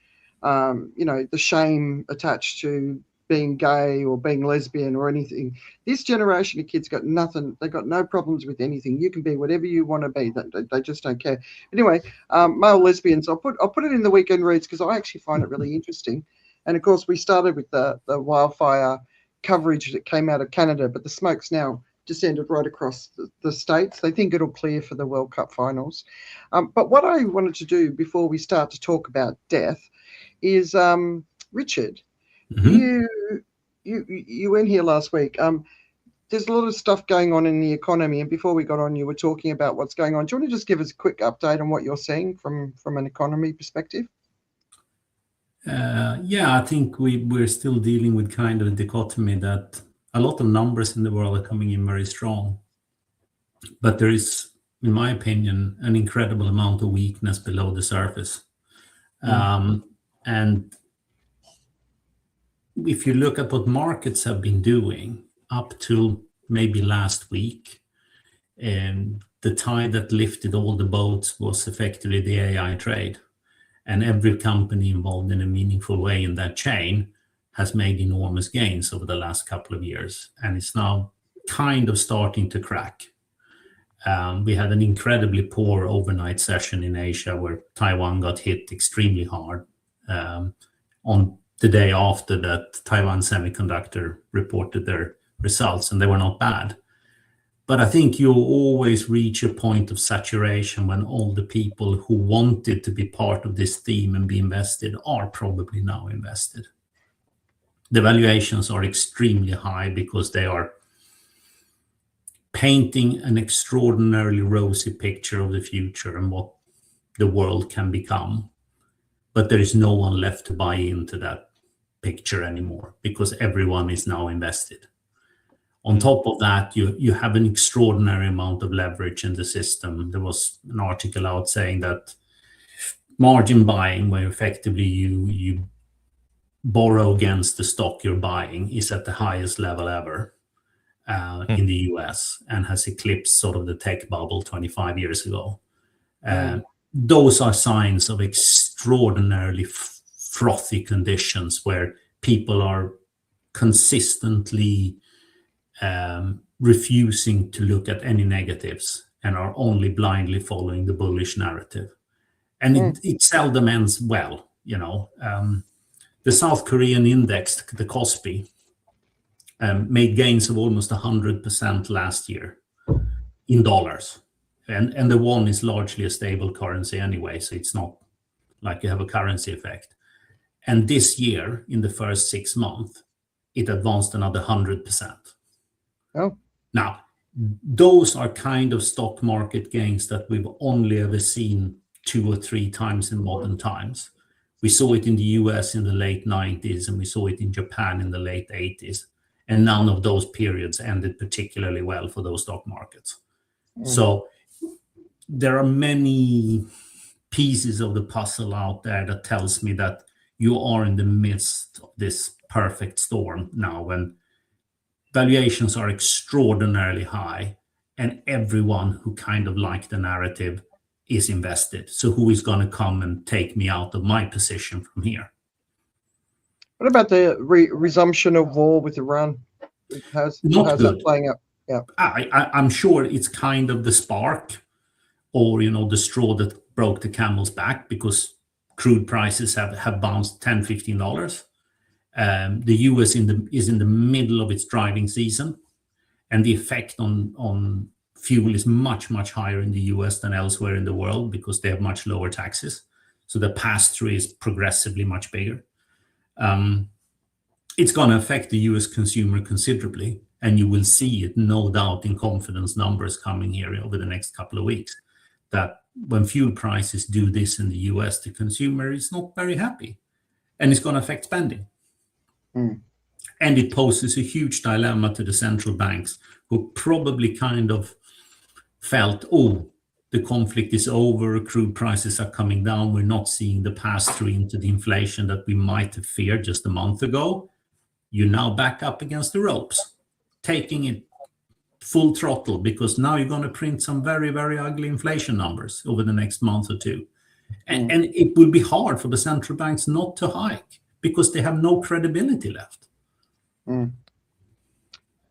you know, the shame attached to being gay or being lesbian or anything. This generation of kids got nothing. They got no problems with anything. You can be whatever you want to be. They just don't care. Anyway, male lesbians. I'll put it in the weekend reads because I actually find it really interesting. And of course, we started with the wildfire coverage that came out of Canada, but the smoke's now descended right across the states. They think it'll clear for the World Cup finals. But what I wanted to do before we start to talk about death is, Richard, you went here last week. There's a lot of stuff going on in the economy, and before we got on, you were talking about what's going on. Do you want to just give us a quick update on what you're seeing from an economy perspective? Yeah, I think we're still dealing with kind of a dichotomy that a lot of numbers in the world are coming in very strong, but there is, in my opinion, an incredible amount of weakness below the surface. And if you look at what markets have been doing up to maybe last week, the tide that lifted all the boats was effectively the AI trade. And every company involved in a meaningful way in that chain has made enormous gains over the last couple of years. And it's now kind of starting to crack. We had an incredibly poor overnight session in Asia where Taiwan got hit extremely hard on the day after that Taiwan Semiconductor reported their results, and they were not bad. But I think you'll always reach a point of saturation when all the people who wanted to be part of this theme and be invested are probably now invested. The valuations are extremely high because they are painting an extraordinarily rosy picture of the future and what the world can become. But there is no one left to buy into that picture anymore because everyone is now invested. On top of that, you have an extraordinary amount of leverage in the system. There was an article out saying that margin buying, where effectively you borrow against the stock you're buying, is at the highest level ever in the US, and has eclipsed sort of the tech bubble 25 years ago. Those are signs of extraordinarily frothy conditions where people are consistently refusing to look at any negatives and are only blindly following the bullish narrative. And it seldom ends well, you know. The South Korean index, the Kospi, made gains of almost 100% last year in dollars. And the won is largely a stable currency anyway, so it's not like you have a currency effect. And this year, in the first 6 months, it advanced another 100%. Oh. Now, those are kind of stock market gains that we've only ever seen 2 or 3 times in modern times. We saw it in the US in the late 90s, and we saw it in Japan in the late 80s. And none of those periods ended particularly well for those stock markets. So there are many pieces of the puzzle out there that tells me that you are in the midst of this perfect storm now, when valuations are extraordinarily high and everyone who kind of liked the narrative is invested. So who is going to come and take me out of my position from here? What about the resumption of war with Iran? How's that playing out? Yeah, I'm sure it's kind of the spark, or, you know, the straw that broke the camel's back, because crude prices have bounced $10-15. The US is in the middle of its driving season, and the effect on fuel is much, much higher in the US than elsewhere in the world, because they have much lower taxes. So the pass-through is progressively much bigger. It's going to affect the US consumer considerably, and you will see it, no doubt, in confidence numbers coming here over the next couple of weeks, that when fuel prices do this in the US, the consumer is not very happy, and it's going to affect spending. And it poses a huge dilemma to the central banks, who probably kind of felt, oh, the conflict is over, crude prices are coming down, we're not seeing the pass-through into the inflation that we might have feared just a month ago. You now back up against the ropes, taking it full throttle, because now you're going to print some very, very ugly inflation numbers over the next month or two. And it will be hard for the central banks not to hike, because they have no credibility left.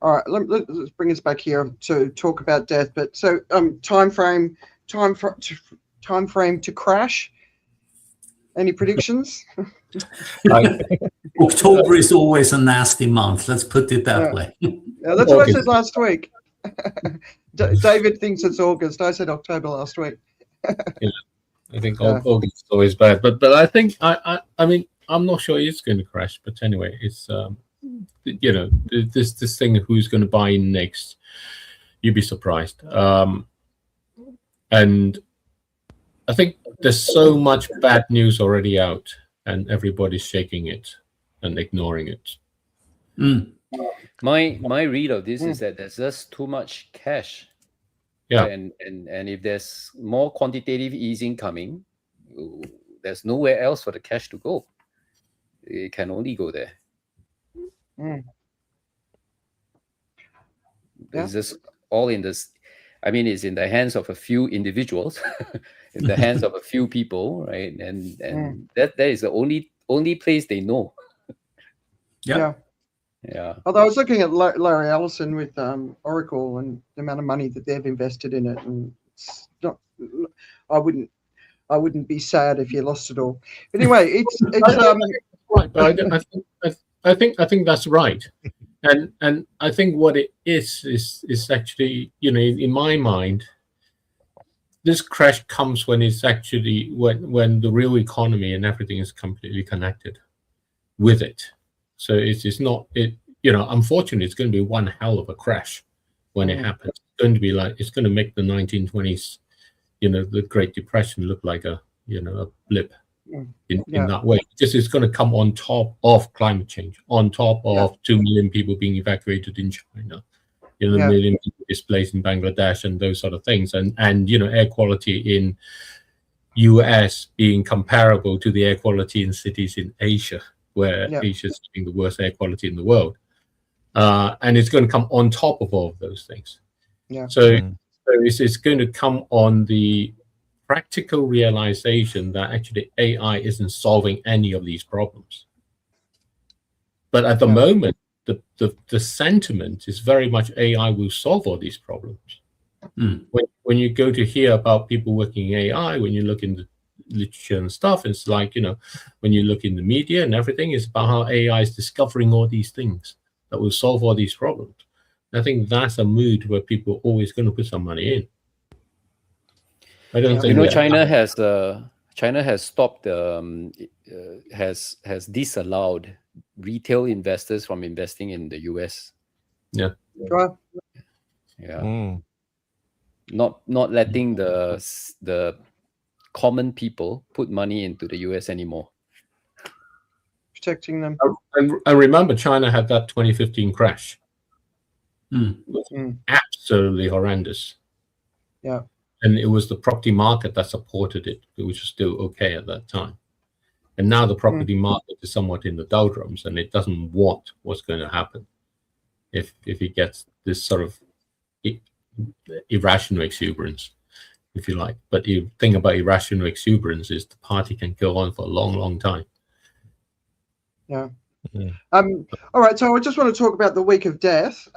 All right, let's bring us back here to talk about death. But so, time frame to crash. Any predictions? October is always a nasty month. Let's put it that way. Yeah, that's what I said last week. David thinks it's August. I said October last week. Yeah, I think August is always bad, but I think I mean, I'm not sure it's going to crash. But anyway, it's you know, this thing, who's going to buy in next? You'd be surprised. And I think there's so much bad news already out, and everybody's shaking it and ignoring it. My read of this is that there's just too much cash. Yeah. And if there's more quantitative easing coming, there's nowhere else for the cash to go. It can only go there. It's just all in this. I mean, it's in the hands of a few individuals, in the hands of a few people, right? And that is the only place they know. Yeah. Although I was looking at Larry Ellison with Oracle and the amount of money that they've invested in it, and it's not. I wouldn't be sad if you lost it all. But anyway, it's right. I think that's right. And I think what it is actually, you know, in my mind, this crash comes when it's actually when the real economy and everything is completely connected with it. So it's not it. You know, unfortunately, it's going to be one hell of a crash when it happens. It's going to be like, it's going to make the 1920s, you know, the Great Depression look like a blip in that way. This is going to come on top of climate change, on top of 2 million people being evacuated in China, you know, the million people displaced in Bangladesh and those sort of things, and you know, air quality in US being comparable to the air quality in cities in Asia, where Asia is having the worst air quality in the world. And it's going to come on top of all of those things. So it's going to come on the practical realization that actually AI isn't solving any of these problems. But at the moment, the sentiment is very much AI will solve all these problems. When you go to hear about people working in AI, when you look in the literature and stuff, it's like, you know, when you look in the media and everything, it's about how AI is discovering all these things that will solve all these problems. I think that's a mood where people are always going to put some money in. I don't think, you know, China has stopped has disallowed retail investors from investing in the US. Not letting the common people put money into the US anymore. Protecting them. And remember, China had that 2015 crash. It was absolutely horrendous. And it was the property market that supported it, which was still okay at that time. And now the property market is somewhat in the doldrums, and it doesn't want what's going to happen if it gets this sort of irrational exuberance, if you like. But the thing about irrational exuberance is the party can go on for a long, long time. All right, so I just want to talk about the week of death.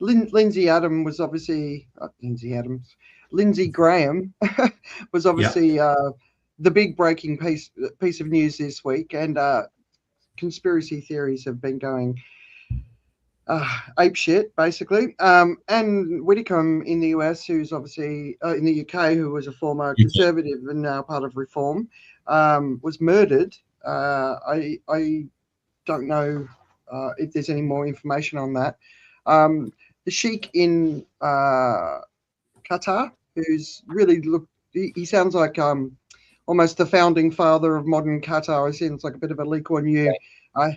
Lindsay Graham was obviously the big breaking piece of news this week, and conspiracy theories have been going ape shit, basically. Anne Widdecombe in the US, who's obviously in the UK, who was a former conservative and now part of Reform, was murdered. I don't know if there's any more information on that. The Sheikh in Qatar, who's really he sounds like almost the founding father of modern Qatar. He sounds like a bit of a Lee Kuan Yew.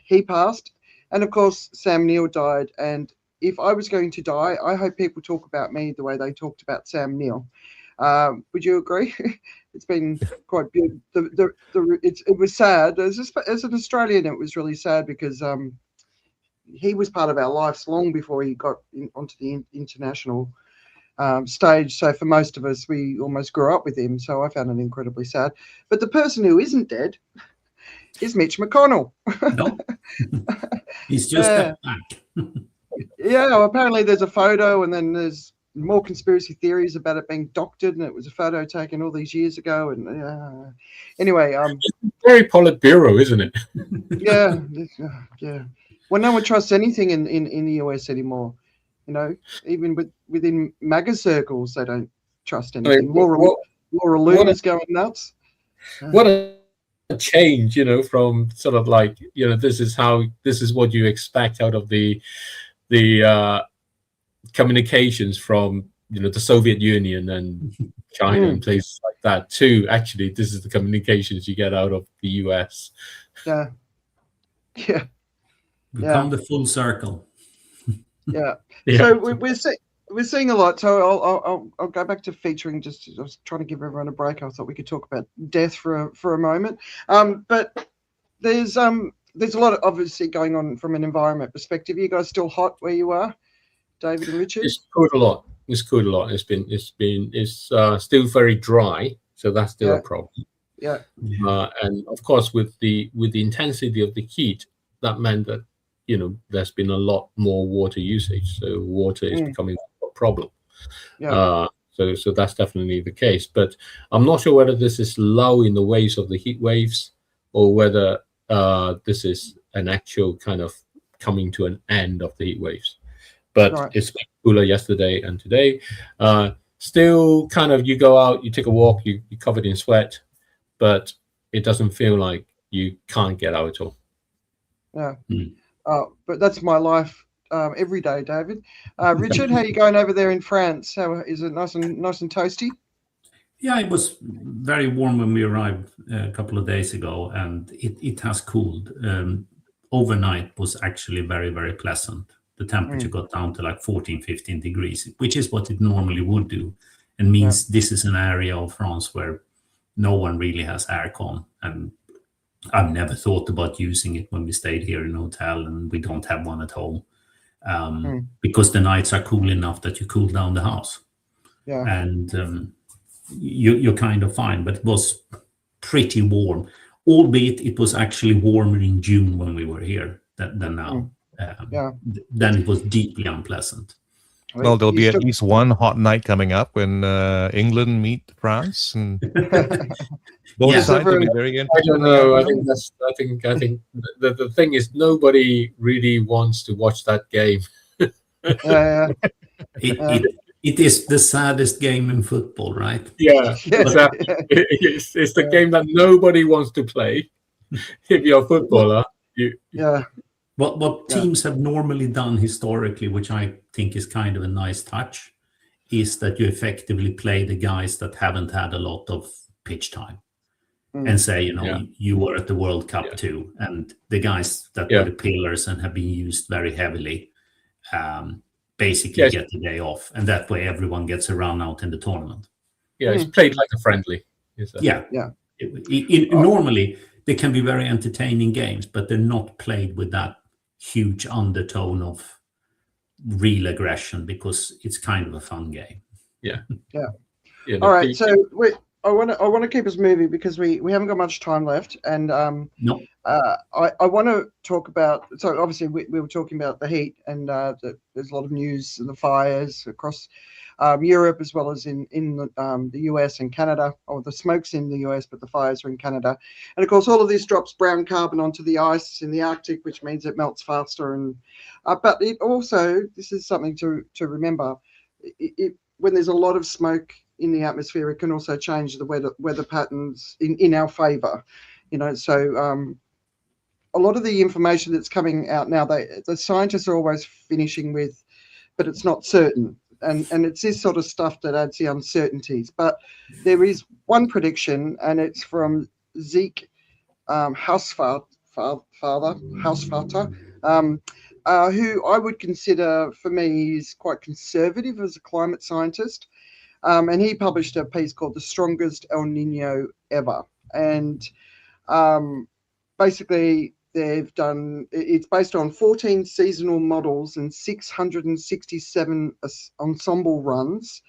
He passed. And of course, Sam Neill died. And if I was going to die, I hope people talk about me the way they talked about Sam Neill. Would you agree? It's been quite beautiful. It was sad. As an Australian, it was really sad because he was part of our lives long before he got onto the international stage. So for most of us, we almost grew up with him. So I found it incredibly sad. But the person who isn't dead is Mitch McConnell. No, he's just back. Well, apparently there's a photo, and then there's more conspiracy theories about it being doctored, and it was a photo taken all these years ago. And anyway, it's very Politburo, isn't it? yeah. Well, no one trusts anything in the US anymore. You know, even within MAGA circles, they don't trust anything. Laura Luna's going nuts. What a change, you know, from sort of like, you know, this is what you expect out of the communications from, you know, the Soviet Union and China and places like that, to actually this is the communications you get out of the US. We've come the full circle. So we're seeing a lot. So I'll go back to featuring. I was trying to give everyone a break. I thought we could talk about death for a moment. But there's a lot of obviously going on from an environment perspective. Are you guys still hot where you are, David and Richard? It's cooled a lot. It's still very dry, so that's still a problem. And of course, with the intensity of the heat, that meant that, you know, there's been a lot more water usage. So water is becoming a problem. So that's definitely the case. But I'm not sure whether this is low in the waves of the heat waves, or whether this is an actual kind of coming to an end of the heat waves. But it's been cooler yesterday and today. Still kind of, you go out, you take a walk, you're covered in sweat, but it doesn't feel like you can't get out at all. But that's my life every day, David. Richard, how are you going over there in France? How is it? Nice and toasty? Yeah, it was very warm when we arrived a couple of days ago, and it has cooled. Overnight was actually very, very pleasant. The temperature got down to like 14, 15 degrees, which is what it normally would do, and means this is an area of France where no one really has aircon, and I've never thought about using it when we stayed here in a hotel, and we don't have one at home, because the nights are cool enough that you cool down the house, and you're kind of fine. But it was pretty warm, albeit it was actually warmer in June when we were here than now. Then it was deeply unpleasant. Well, there'll be at least one hot night coming up when England meet France, and both sides will be very interesting. I don't know. I think the thing is, nobody really wants to watch that game. It is the saddest game in football, right? Yeah, exactly. It's the game that nobody wants to play. If you're a footballer, What teams have normally done historically, which I think is kind of a nice touch, is that you effectively play the guys that haven't had a lot of pitch time, and say, you were at the World Cup too, and the guys that were the pillars and have been used very heavily, basically get the day off, and that way everyone gets a run out in the tournament. Yeah, it's played like a friendly. Normally, they can be very entertaining games, but they're not played with that huge undertone of real aggression, because it's kind of a fun game. All right, so I want to keep us moving because we haven't got much time left, and I want to talk about. So obviously we were talking about the heat, and there's a lot of news and the fires across Europe, as well as in the US and Canada, or the smoke's in the US, but the fires are in Canada. And of course, all of this drops brown carbon onto the ice in the Arctic, which means it melts faster. And but it also, this is something to remember, when there's a lot of smoke in the atmosphere, it can also change the weather patterns in our favor. So a lot of the information that's coming out now, the scientists are always finishing with, but it's not certain. And it's this sort of stuff that adds the uncertainties. But there is one prediction, and it's from Sheikh Hausvater, who I would consider, for me, is quite conservative as a climate scientist. And he published a piece called "The Strongest El Nino Ever." And basically, it's based on 14 seasonal models and 667 ensemble runs,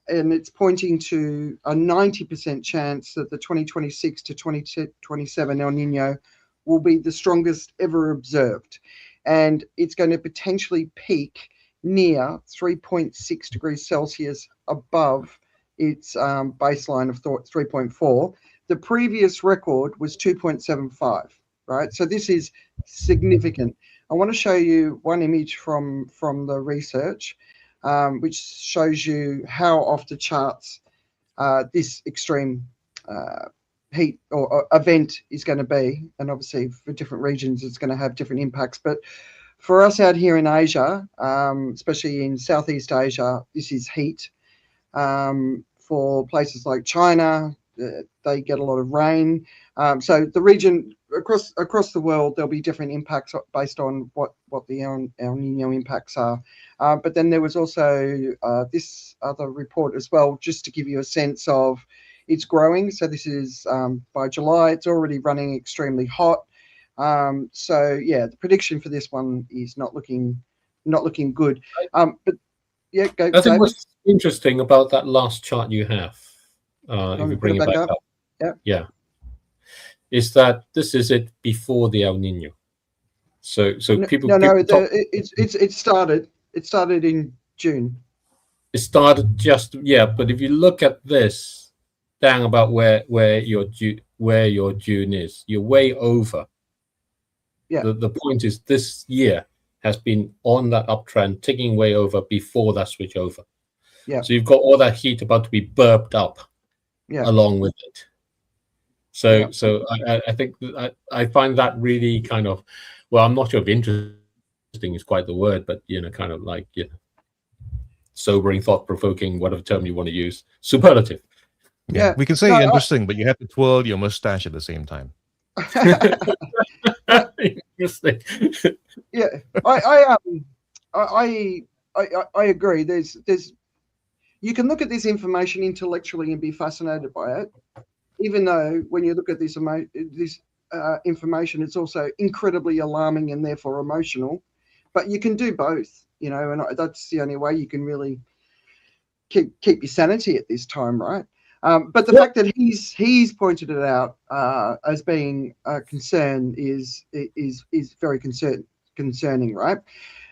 and it's pointing to a 90% chance that the 2026 to 2027 El Nino will be the strongest ever observed, and it's going to potentially peak near 3.6 degrees Celsius above its baseline of 3.4. The previous record was 2.75. Right, so this is significant. I want to show you one image from the research, which shows you how off the charts this extreme heat or event is going to be, and obviously for different regions it's going to have different impacts. But for us out here in Asia, especially in Southeast Asia, this is heat. For places like China, they get a lot of rain. So the region across the world, there'll be different impacts based on what the El Nino impacts are. But then there was also this other report as well, just to give you a sense of it's growing. So this is by July, it's already running extremely hot. So yeah, the prediction for this one is not looking good. But yeah, go. I think what's interesting about that last chart you have, if you bring it back up. Yeah. Is that this is it before the El Nino? So people. It started in June. It started but if you look at this down about where your June is, you're way over. Yeah. The point is this year has been on that uptrend, ticking way over before that switch over. Yeah. So you've got all that heat about to be burped up. Yeah. Along with it. So I think I find that really kind of, well, I'm not sure if interesting is quite the word, but kind of like sobering, thought-provoking, whatever term you want to use, superlative. Yeah, we can say interesting, but you have to twirl your mustache at the same time. Interesting. Yeah, I I agree. There's you can look at this information intellectually and be fascinated by it, even though when you look at this information, it's also incredibly alarming and therefore emotional. But you can do both, and that's the only way you can really keep your sanity at this time, right? But the fact that he's pointed it out as being a concern is very concerning, right?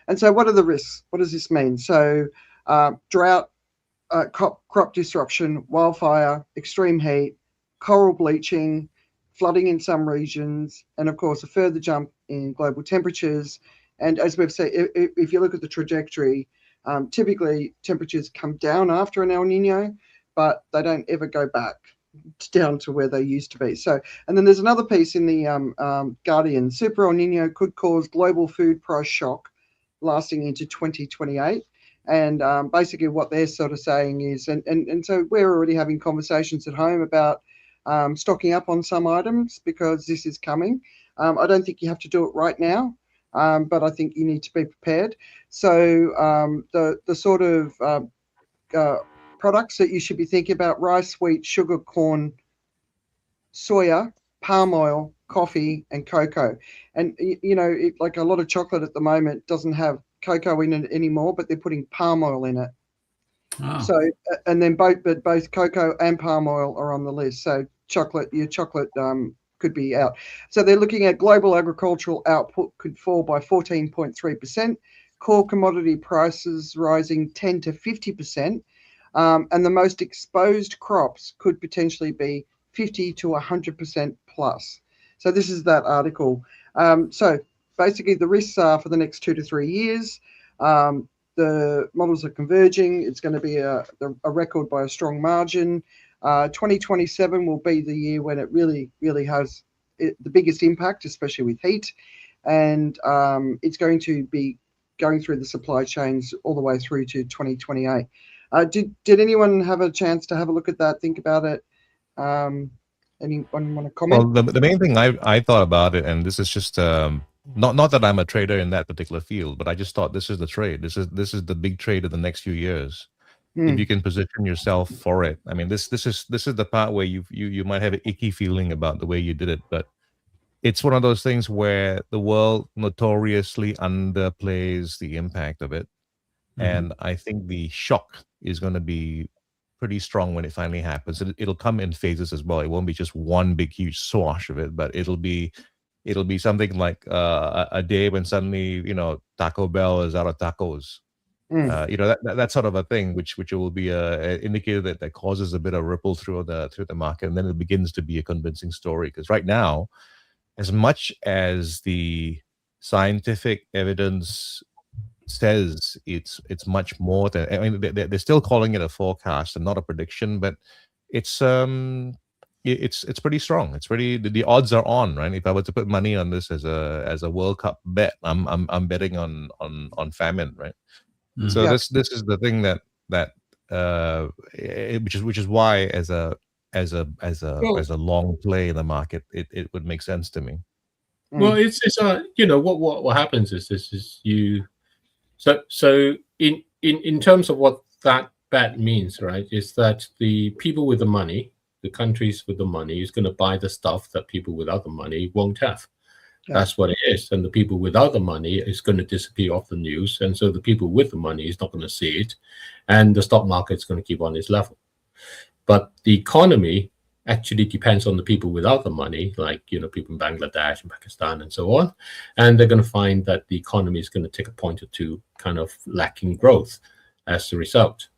And so, what are the risks? What does this mean? So, drought, crop disruption, wildfire, extreme heat, coral bleaching, flooding in some regions, and of course, a further jump in global temperatures. And as we've said, if you look at the trajectory, typically temperatures come down after an El Nino, but they don't ever go back down to where they used to be. So, and then there's another piece in the Guardian. Super El Nino could cause global food price shock lasting into 2028. And basically what they're sort of saying is, and so we're already having conversations at home about stocking up on some items because this is coming. I don't think you have to do it right now, but I think you need to be prepared. So the sort of products that you should be thinking about: rice, wheat, sugar, corn, soya, palm oil, coffee, and cocoa. And like a lot of chocolate at the moment doesn't have cocoa in it anymore, but they're putting palm oil in it. So, and then both cocoa and palm oil are on the list. So your chocolate could be out. So they're looking at global agricultural output could fall by 14.3%, core commodity prices rising 10 to 50%, and the most exposed crops could potentially be 50 to 100% plus. So this is that article. So basically the risks are for the next 2 to 3 years. The models are converging. It's going to be a record by a strong margin. 2027 will be the year when it really has the biggest impact, especially with heat. And it's going to be going through the supply chains all the way through to 2028. Did anyone have a chance to have a look at that, think about it? Anyone want to comment? Well, the main thing I thought about it, and this is just not that I'm a trader in that particular field, but I just thought this is the trade. This is the big trade of the next few years. If you can position yourself for it. I mean, this is the part where you might have an icky feeling about the way you did it, but it's one of those things where the world notoriously underplays the impact of it. And I think the shock is going to be pretty strong when it finally happens. It'll come in phases as well. It won't be just one big huge swash of it, but it'll be something like a day when suddenly Taco Bell is out of tacos. That sort of a thing, which will be an indicator that causes a bit of ripple through the market, and then it begins to be a convincing story. Because right now, as much as the scientific evidence says it's much more than, I mean, they're still calling it a forecast and not a prediction, but it's pretty strong. It's pretty, the odds are on, right? If I were to put money on this as a World Cup bet, I'm betting on famine, right? So this is the thing that which is why as a long play in the market, it would make sense to me. Well, it's what happens is this is you. So in terms of what that bet means, right, is that the people with the money, the countries with the money, is going to buy the stuff that people without the money won't have. Yeah. That's what it is. And the people without the money is going to disappear off the news. And so the people with the money is not going to see it. And the stock market is going to keep on its level. But the economy actually depends on the people without the money, like, people in Bangladesh and Pakistan and so on. And they're going to find that the economy is going to take a point or two kind of lacking growth as a result.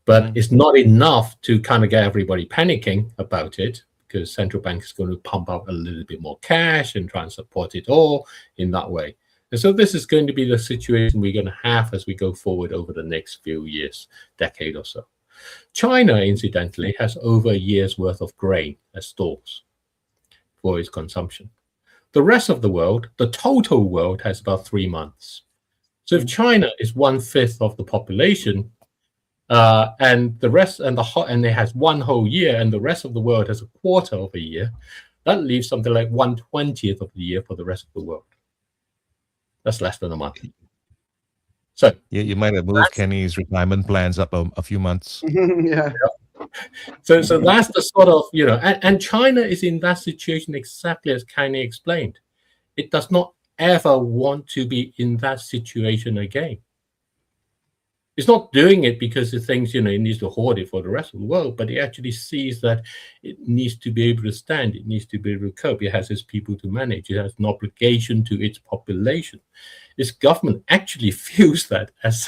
But it's not enough to kind of get everybody panicking about it, because central bank is going to pump out a little bit more cash and try and support it all in that way. And so this is going to be the situation we're going to have as we go forward over the next few years, decade or so. China, incidentally, has over a year's worth of grain as stores for its consumption. The rest of the world, the total world, has about 3 months. So if China is 1/5 of the population, and the rest, and it has 1 whole year, and the rest of the world has a quarter of a year, that leaves something like 1/20 of the year for the rest of the world. That's less than a month. So You might have moved Kenny's retirement plans up a few months. Yeah. So that's the sort of, and China is in that situation exactly as Kenny explained. It does not ever want to be in that situation again. It's not doing it because it thinks, it needs to hoard it for the rest of the world, but it actually sees that it needs to be able to stand, it needs to be able to cope, it has its people to manage, it has an obligation to its population. Its government actually feels that as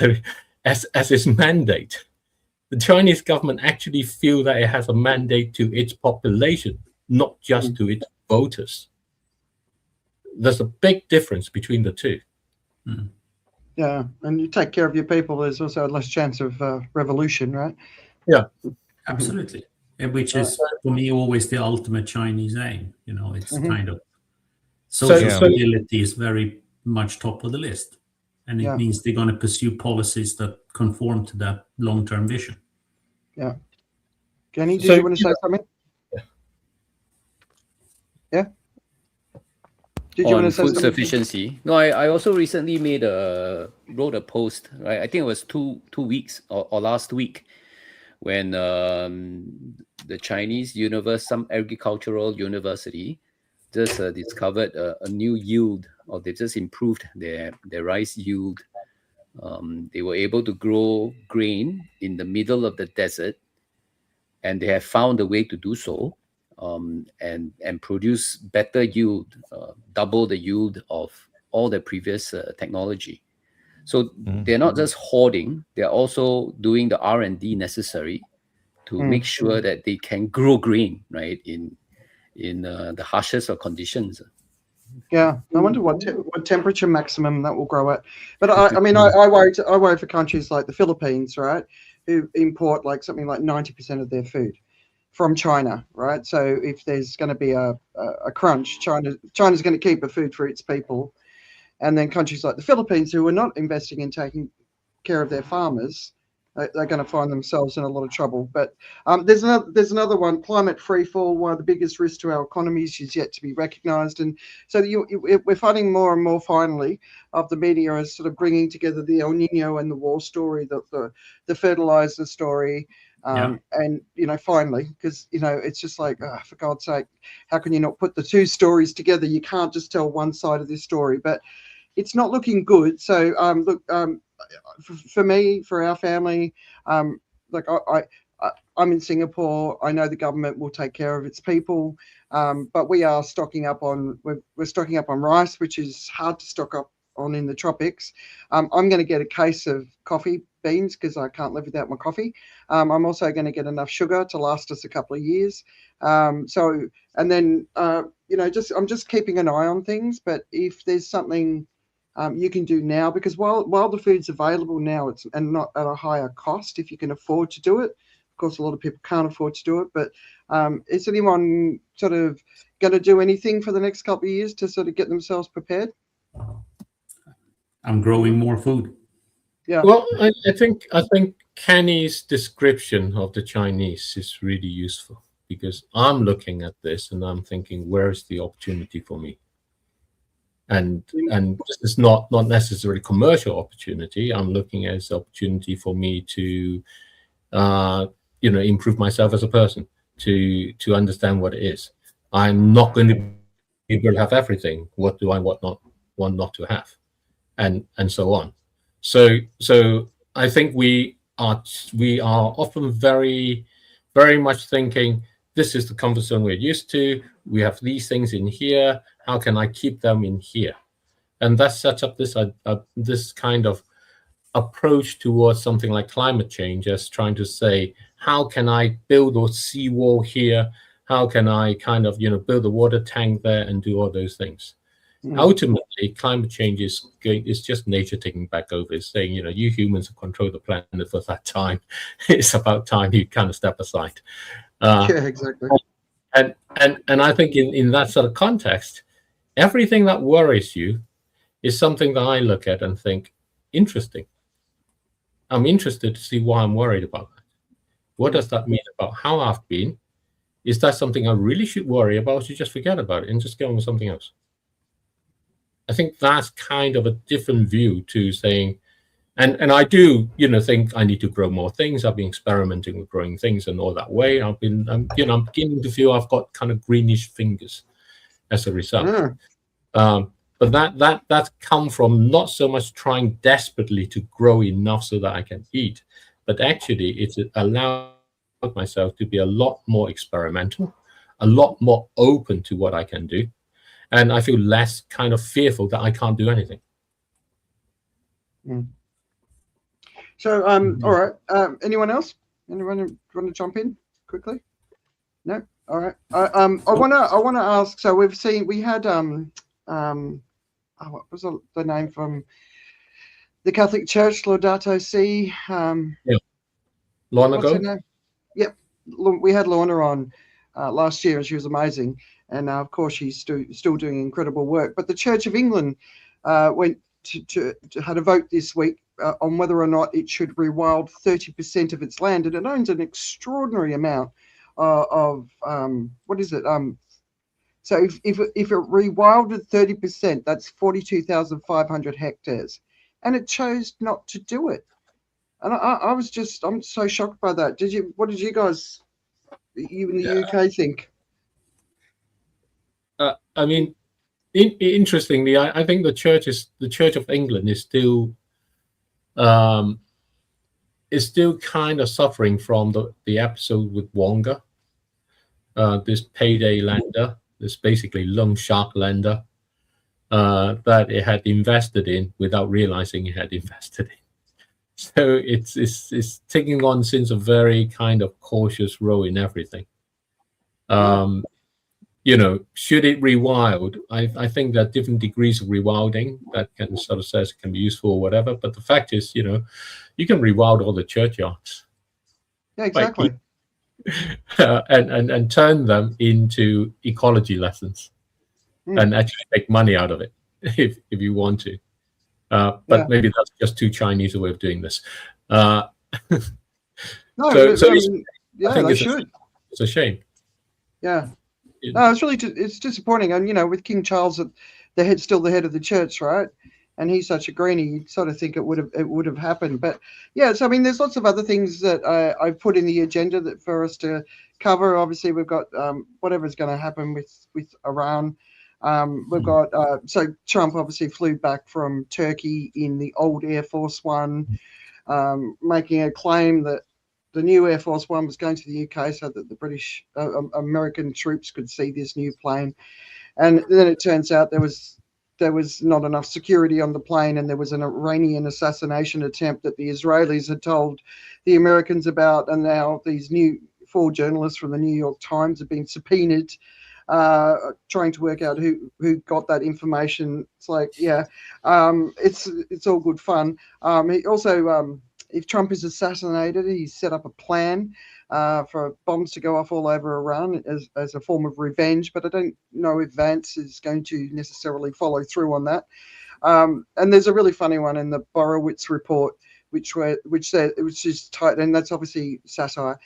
its mandate. The Chinese government actually feel that it has a mandate to its population, not just to its voters. There's a big difference between the two. Mm. Yeah, and you take care of your people, there's also less chance of revolution, right? Yeah, absolutely. Which is, for me, always the ultimate Chinese aim. It's kind of social stability is very much top of the list. And it means they're going to pursue policies that conform to that long-term vision. Yeah. Kenny, did you want to say something? Yeah? Did you want to say food something? sufficiency? No, I also recently wrote a post, right? I think it was two weeks or last week, when the Chinese some agricultural university just discovered a new yield, or they just improved their rice yield. They were able to grow grain in the middle of the desert, and they have found a way to do so. And produce better yield, double the yield of all the previous technology. So they're not just hoarding; they're also doing the R&D necessary to make sure that they can grow grain, right, in the harshest of conditions. Yeah, I wonder what temperature maximum that will grow at. But I worry for countries like the Philippines, right, who import something like 90% of their food from China, right? So if there's going to be a crunch, China's going to keep the food for its people, and then countries like the Philippines, who are not investing in taking care of their farmers, they're going to find themselves in a lot of trouble. But there's another one, climate freefall. One of the biggest risks to our economies is yet to be recognised, and so we're finding more and more finally of the media as sort of bringing together the El Niño and the war story, the fertilizer story. And finally, because it's just like, for God's sake, how can you not put the two stories together? You can't just tell one side of this story, but it's not looking good. So for me, for our family, I'm in Singapore. I know the government will take care of its people, but we are stocking up on we're stocking up on rice, which is hard to stock up on in the tropics. I'm going to get a case of coffee beans because I can't live without my coffee. I'm also going to get enough sugar to last us a couple of years. I'm just keeping an eye on things. But if there's something you can do now, because while the food's available now, it's and not at a higher cost if you can afford to do it. Of course, a lot of people can't afford to do it. But is anyone sort of going to do anything for the next couple of years to sort of get themselves prepared? I'm growing more food. Yeah. Well, I think Kenny's description of the Chinese is really useful, because I'm looking at this and I'm thinking, where's the opportunity for me? And this is not necessarily commercial opportunity. I'm looking at as opportunity for me to, improve myself as a person, to understand what it is. I'm not going to be able to have everything. What do I want not to have, and so on. So I think we are often very, very much thinking, this is the comfort zone we're used to. We have these things in here. How can I keep them in here? And that sets up this kind of approach towards something like climate change, as trying to say, how can I build a seawall here? How can I kind of build a water tank there and do all those things? Ultimately, climate change is just nature taking back over. It's saying, you humans have controlled the planet for that time. It's about time you kind of step aside. Yeah, exactly. And I think in that sort of context, everything that worries you is something that I look at and think, interesting. I'm interested to see why I'm worried about that. What does that mean about how I've been? Is that something I really should worry about, or should just forget about it and just get on with something else? I think that's kind of a different view to saying, And I do, think I need to grow more things. I've been experimenting with growing things and all that way. I'm beginning to feel I've got kind of greenish fingers as a result. But that's come from not so much trying desperately to grow enough so that I can eat, but actually it's allowed myself to be a lot more experimental, a lot more open to what I can do. And I feel less kind of fearful that I can't do anything. So, all right. Anyone else? Anyone want to jump in quickly? No. All right. I want to ask. So we had what was the name from the Catholic Church, Laudato Si? Lorna Go? Yep. We had Lorna on last year, and she was amazing. And of course, she's still doing incredible work. But the Church of England went to had a vote this week on whether or not it should rewild 30% of its land, and it owns an extraordinary amount of what is it? So if it rewilded 30%, that's 42,500 hectares, and it chose not to do it. And I'm so shocked by that. What did you guys, you in the UK, think? I mean, interestingly, I think the Church of England is still kind of suffering from the episode with Wonga, this payday lender, this basically loan shark lender that it had invested in without realizing it had invested in. So it's taking on since a very kind of cautious role in everything. Should it rewild? I think there are different degrees of rewilding that can sort of says it can be useful or whatever. But the fact is, you can rewild all the churchyards. Yeah, exactly. And turn them into ecology lessons and actually make money out of it if you want to. But maybe that's just too Chinese a way of doing this. No, they should. It's a shame. Yeah. No, it's disappointing. And with King Charles still the head of the church, right? And he's such a greenie, you'd sort of think it would have happened. But yeah, so there's lots of other things that I've put in the agenda for us to cover. Obviously, we've got whatever's going to happen with Iran. We've got so Trump obviously flew back from Turkey in the old Air Force One, making a claim that the new Air Force One was going to the UK so that the British American troops could see this new plane. And then it turns out there was not enough security on the plane, and there was an Iranian assassination attempt that the Israelis had told the Americans about, and now these 4 journalists from the New York Times have been subpoenaed, trying to work out who got that information. It's like, it's all good fun. He also, if Trump is assassinated, he's set up a plan for bombs to go off all over Iran as a form of revenge, but I don't know if Vance is going to necessarily follow through on that. And there's a really funny one in the Borrowitz report, which is tight, and that's obviously satire.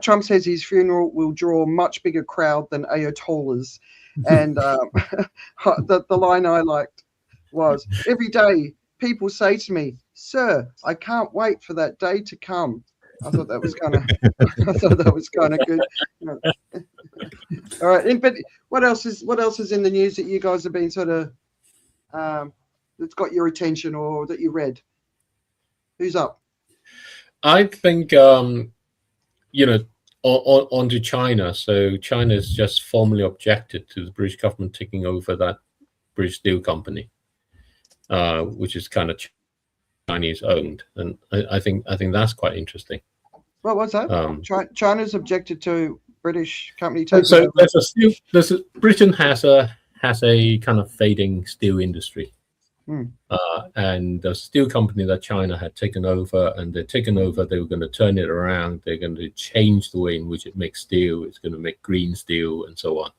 Trump says his funeral will draw a much bigger crowd than Ayatollahs, and the line I liked was, "Every day people say to me, 'Sir, I can't wait for that day to come.'" I thought that was kind of good. All right, but what else is in the news that you guys have been sort of that's got your attention or that you read? Who's up? I think onto China. So China's just formally objected to the British government taking over that British steel company, which is kind of Chinese owned, and I think that's quite interesting. Well, what's that? China's objected to British company. So Britain has a kind of fading steel industry, and the steel company that China had taken over, and they're taken over. They were going to turn it around. They're going to change the way in which it makes steel. It's going to make green steel and so on.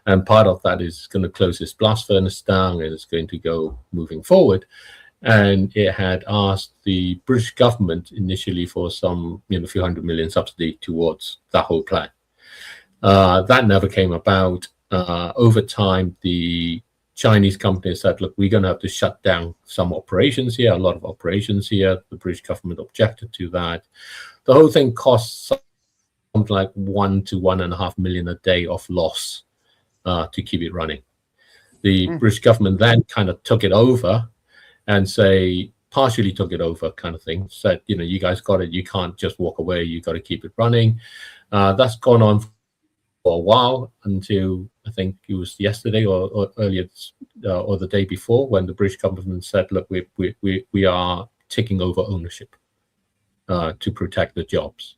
And part of that is going to close its blast furnace down, and it's going to go moving forward. And it had asked the British government initially for some, few hundred million subsidy towards that whole plan. That never came about. Over time, the Chinese company said, look, we're going to have to shut down some operations here, a lot of operations here. The British government objected to that. The whole thing costs something like $1 to $1.5 million a day of loss to keep it running. The British government then kind of took it over and partially took it over kind of thing, said, you guys got it, you can't just walk away, you got to keep it running. That's gone on for a while until I think it was yesterday or earlier or the day before, when the British government said, look, we are taking over ownership to protect the jobs.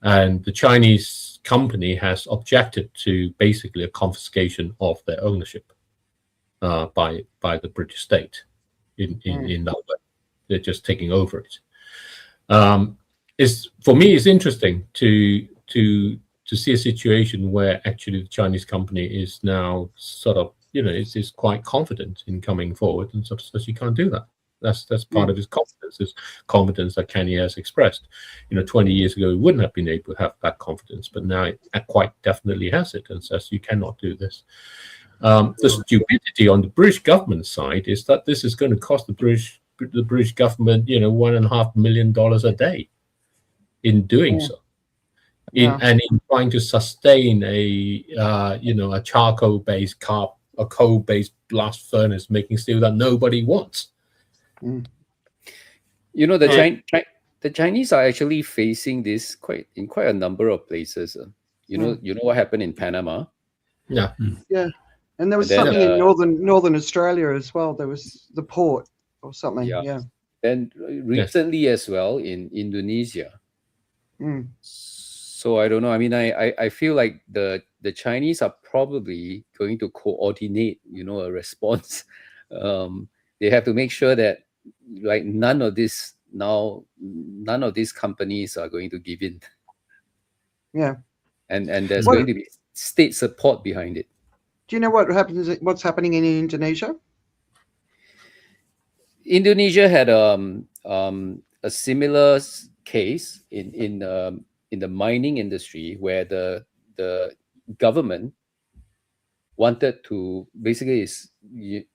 And the Chinese company has objected to basically a confiscation of their ownership by the British state in that way. They're just taking over it. For me, it's interesting to see a situation where actually the Chinese company is now sort of, is quite confident in coming forward, and sort of says you can't do that. That's part of his confidence that Kenny has expressed. 20 years ago, he wouldn't have been able to have that confidence, but now it quite definitely has it and says you cannot do this. The stupidity on the British government side is that this is going to cost the British government, $1.5 million a day in doing so. And in trying to sustain a charcoal-based a coal-based blast furnace making steel that nobody wants. The Chinese are actually facing this in quite a number of places. You know what happened in Panama? Yeah. And there was something in northern Australia as well. There was the port or something. Yeah. And recently as well in Indonesia. So I don't know. I mean, I feel like the Chinese are probably going to coordinate, a response. They have to make sure that none of these companies are going to give in. Yeah. And there's going to be state support behind it. Do you know what's happening in Indonesia? Indonesia had a similar case in the mining industry, where the government wanted to basically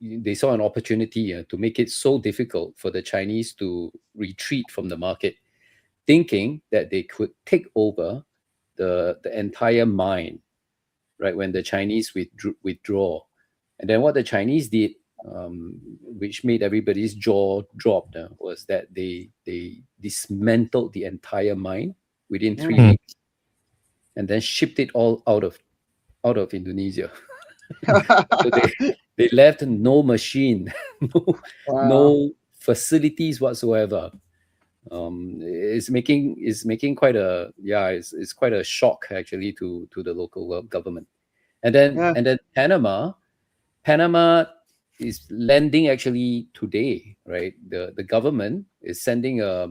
they saw an opportunity to make it so difficult for the Chinese to retreat from the market, thinking that they could take over the entire mine, right, when the Chinese withdraw. And then what the Chinese did, which made everybody's jaw drop, was that they dismantled the entire mine within 3 weeks, and then shipped it all out of Indonesia. So they left no machine, no facilities whatsoever. It's making quite a it's quite a shock actually to the local government. And then Panama is landing actually today, right? The government is sending a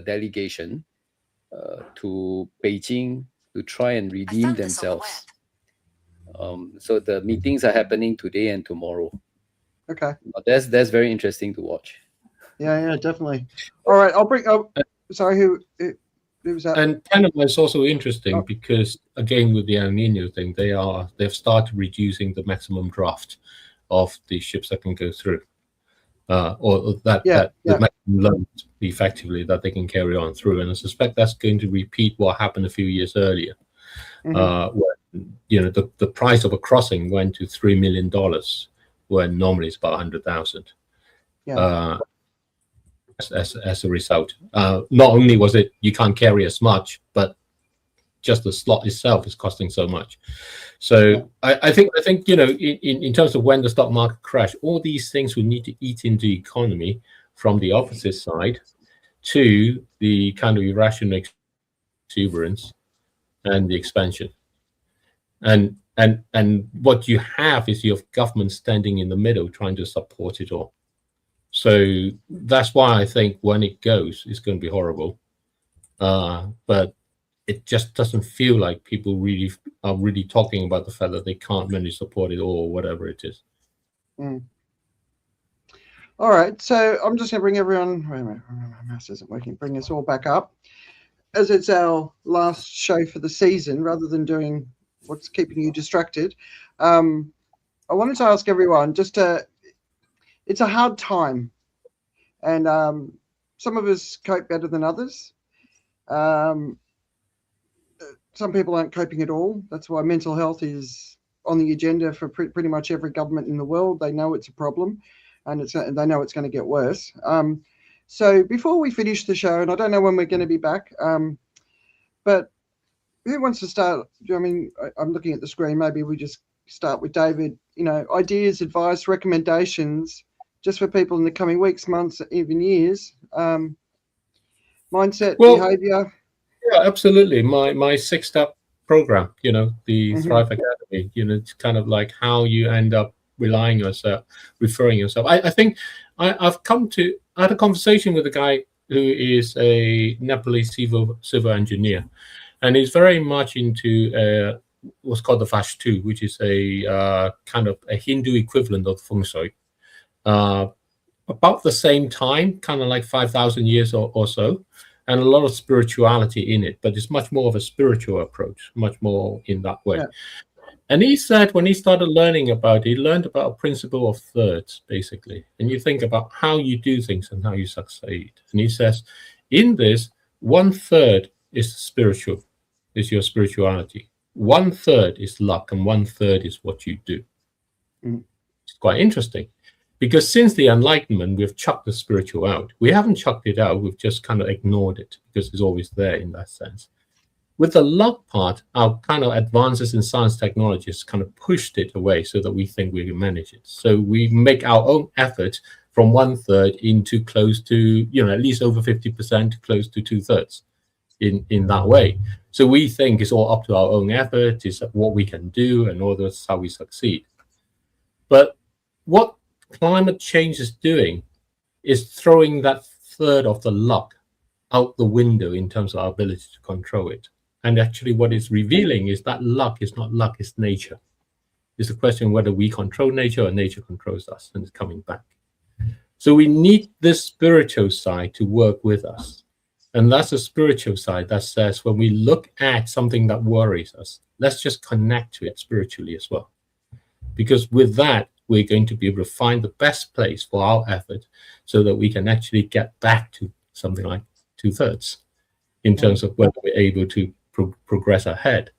delegation to Beijing to try and redeem themselves. So the meetings are happening today and tomorrow. Okay. That's very interesting to watch. Yeah, definitely. All right, I'll bring up. Sorry, who was that? And Panama is also interesting because, again, with the El Nino thing, they've started reducing the maximum draft of the ships that can go through, the maximum load effectively that they can carry on through. And I suspect that's going to repeat what happened a few years earlier, where the price of a crossing went to $3 million, when normally it's about 100,000. As a result, not only was it you can't carry as much, but just the slot itself is costing so much. So I think in terms of when the stock market crash, all these things will need to eat into the economy, from the opposite side to the kind of irrational exuberance and the expansion. And what you have is your government standing in the middle trying to support it all. So that's why I think when it goes, it's going to be horrible. But it just doesn't feel like people are really talking about the fact that they can't really support it or whatever it is. All right, so I'm just going to bring everyone. Wait a minute, my mouse isn't working. Bring us all back up, as it's our last show for the season. Rather than doing what's keeping you distracted, I wanted to ask everyone it's a hard time, and some of us cope better than others. Some people aren't coping at all. That's why mental health is on the agenda for pretty much every government in the world. They know it's a problem, and they know it's going to get worse. So before we finish the show, and I don't know when we're going to be back, but who wants to start? I mean, I'm looking at the screen. Maybe we just start with David. Ideas, advice, recommendations, just for people in the coming weeks, months, even years. Mindset, behavior. Yeah, absolutely. My 6-step program, the Thrive Academy, it's kind of like how you end up referring yourself. I think I had a conversation with a guy who is a Nepalese civil engineer, and he's very much into what's called the Vastu, which is a kind of a Hindu equivalent of feng shui. About the same time, kind of like 5,000 years or so, and a lot of spirituality in it, but it's much more of a spiritual approach, much more in that way. Yeah. And he said when he started learning about it, he learned about a principle of thirds, basically. And you think about how you do things and how you succeed. And he says, in this, 1/3 is spiritual, is your spirituality. 1/3 is luck, and 1/3 is what you do. It's quite interesting. Because since the Enlightenment, we've chucked the spiritual out. We haven't chucked it out, we've just kind of ignored it because it's always there in that sense. With the luck part, our kind of advances in science technology has kind of pushed it away so that we think we can manage it. So we make our own effort from 1/3 into close to, at least over 50%, close to 2/3 in that way. So we think it's all up to our own effort, it's what we can do, and all that's how we succeed. But what climate change is doing is throwing that 1/3 of the luck out the window in terms of our ability to control it. And actually what it's revealing is that luck is not luck, it's nature. It's a question whether we control nature or nature controls us, and it's coming back. So we need this spiritual side to work with us. And that's a spiritual side that says when we look at something that worries us, let's just connect to it spiritually as well. Because with that, we're going to be able to find the best place for our effort so that we can actually get back to something like 2/3 in terms of whether we're able to progress ahead.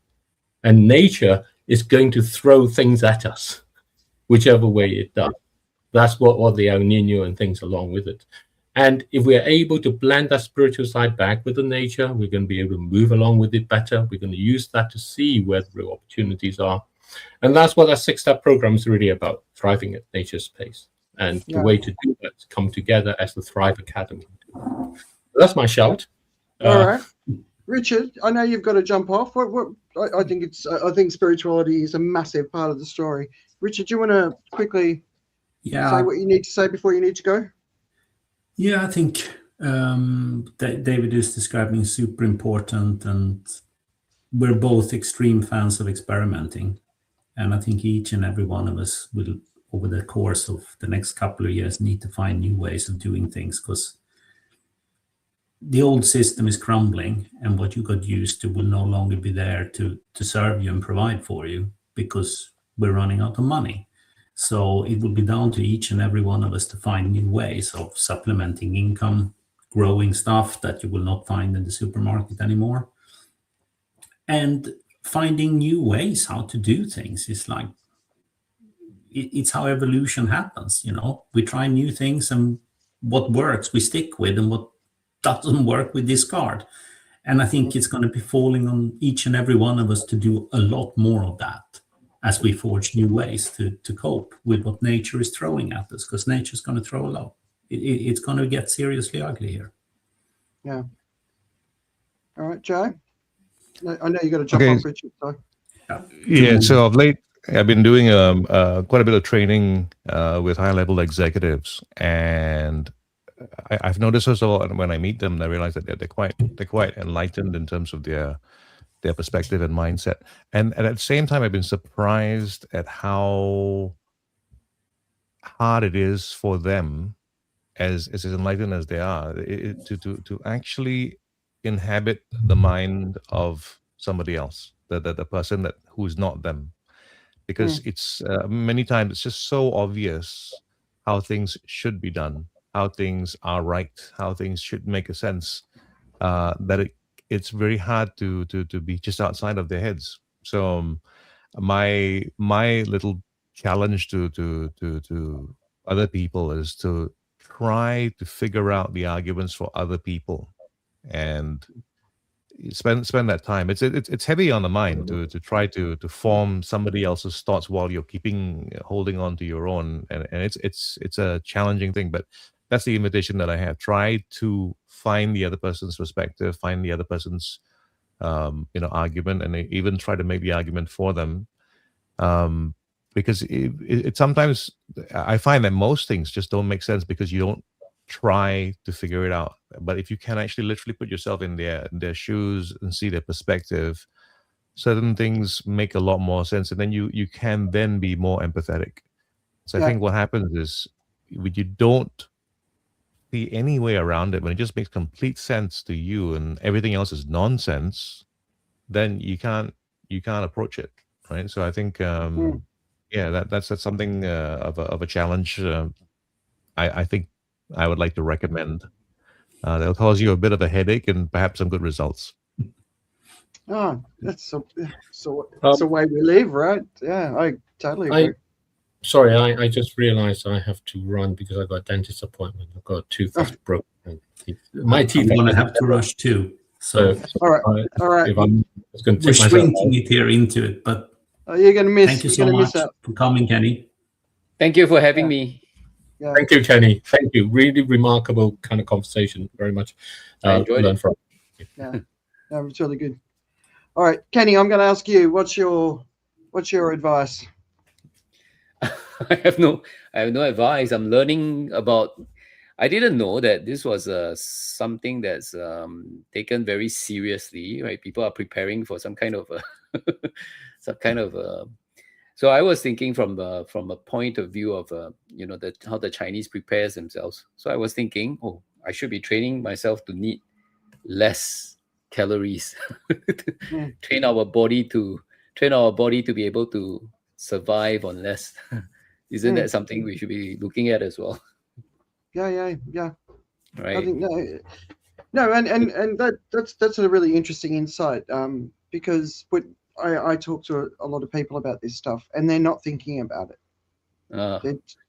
And nature is going to throw things at us, whichever way it does. That's what the El Nino and things along with it. And if we're able to blend that spiritual side back with the nature, we're going to be able to move along with it better. We're going to use that to see where the real opportunities are. And that's what that 6-step program is really about, thriving at nature's pace. And the way to do that is come together as the Thrive Academy. That's my shout. All right. Richard, I know you've got to jump off. I think spirituality is a massive part of the story. Richard, do you want to quickly say what you need to say before you need to go? Yeah, I think that David is describing super important, and we're both extreme fans of experimenting. And I think each and every one of us will, over the course of the next couple of years, need to find new ways of doing things, because the old system is crumbling, and what you got used to will no longer be there to serve you and provide for you, because we're running out of money. So it will be down to each and every one of us to find new ways of supplementing income, growing stuff that you will not find in the supermarket anymore, and finding new ways how to do things. Is like, it's how evolution happens. We try new things, and what works we stick with, and what doesn't work we discard. And I think it's going to be falling on each and every one of us to do a lot more of that as we forge new ways to cope with what nature is throwing at us, because nature's going to throw a lot. It's going to get seriously ugly here. Yeah. All right, Joe. I know you got to jump off, Richard. So. Yeah. So of late, I've been doing quite a bit of training with high-level executives, and I've noticed also when I meet them, I realize that they're quite enlightened in terms of their perspective and mindset. And at the same time, I've been surprised at how hard it is for them, as enlightened as they are, to actually inhabit the mind of somebody else, the person who's not them. because it's many times it's just so obvious how things should be done, how things are right, how things should make a sense, that it's very hard to be just outside of their heads. So my little challenge to other people is to try to figure out the arguments for other people and spend that time. It's heavy on the mind to try to form somebody else's thoughts while you're holding on to your own, and it's a challenging thing, but that's the invitation that I have. Try to find the other person's perspective, find the other person's argument, and even try to make the argument for them, because it sometimes I find that most things just don't make sense because you don't try to figure it out. But if you can actually literally put yourself in their shoes and see their perspective, certain things make a lot more sense, and then you can then be more empathetic. So I think what happens is when you don't see any way around it, when it just makes complete sense to you and everything else is nonsense, then you can't approach it, right? So I think that's something of a challenge. I think I would like to recommend. That'll cause you a bit of a headache and perhaps some good results. Oh, that's the way we live, right? Yeah, I totally agree. Sorry, I just realized I have to run because I've got a dentist appointment. I've got a tooth that's broken. My teeth. I'm going to have to rush too. So all right. If I'm just going to we're shrinking it here into it, but you're going to miss. Thank you so much for coming, Kenny. Thank you for having me. Yeah. Thank you, Kenny. Thank you. Really remarkable kind of conversation. Very much. I enjoyed it. From. Yeah, it's really good. All right, Kenny, I'm going to ask you, what's your advice? I have no advice. I'm learning about. I didn't know that this was something that's taken very seriously. Right, people are preparing for some kind of So I was thinking from a point of view of how the Chinese prepares themselves. So I was thinking, I should be training myself to need less calories, train our body to be able to survive on less. Isn't that something we should be looking at as well? Yeah. Right. I think and that's a really interesting insight, because I talk to a lot of people about this stuff, and they're not thinking about it.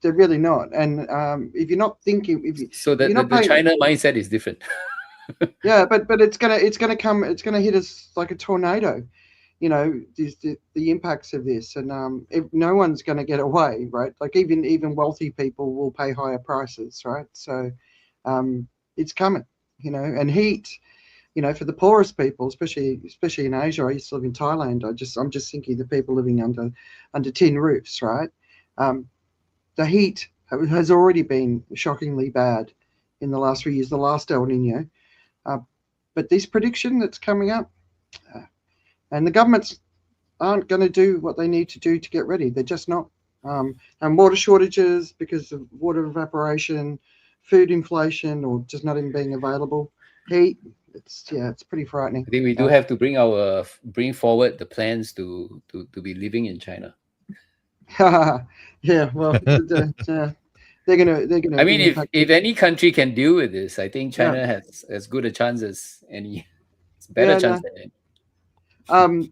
They're really not. And if you're not thinking, the China mindset is different. Yeah, but it's gonna hit us like a tornado. The impacts of this, and no one's going to get away, right? Like even wealthy people will pay higher prices, right? So it's coming, and heat, for the poorest people, especially in Asia. I used to live in Thailand. I'm just thinking the people living under tin roofs, right? The heat has already been shockingly bad in the last few years, the last El Niño. But this prediction that's coming up, and the governments aren't going to do what they need to do to get ready. They're just not. And water shortages because of water evaporation, food inflation, or just not even being available. Heat. It's pretty frightening. I think we do have to bring forward the plans to be living in China. Yeah, well, they're gonna. I mean, if any country can deal with this, I think China has as good a chance as any. It's better chance than any.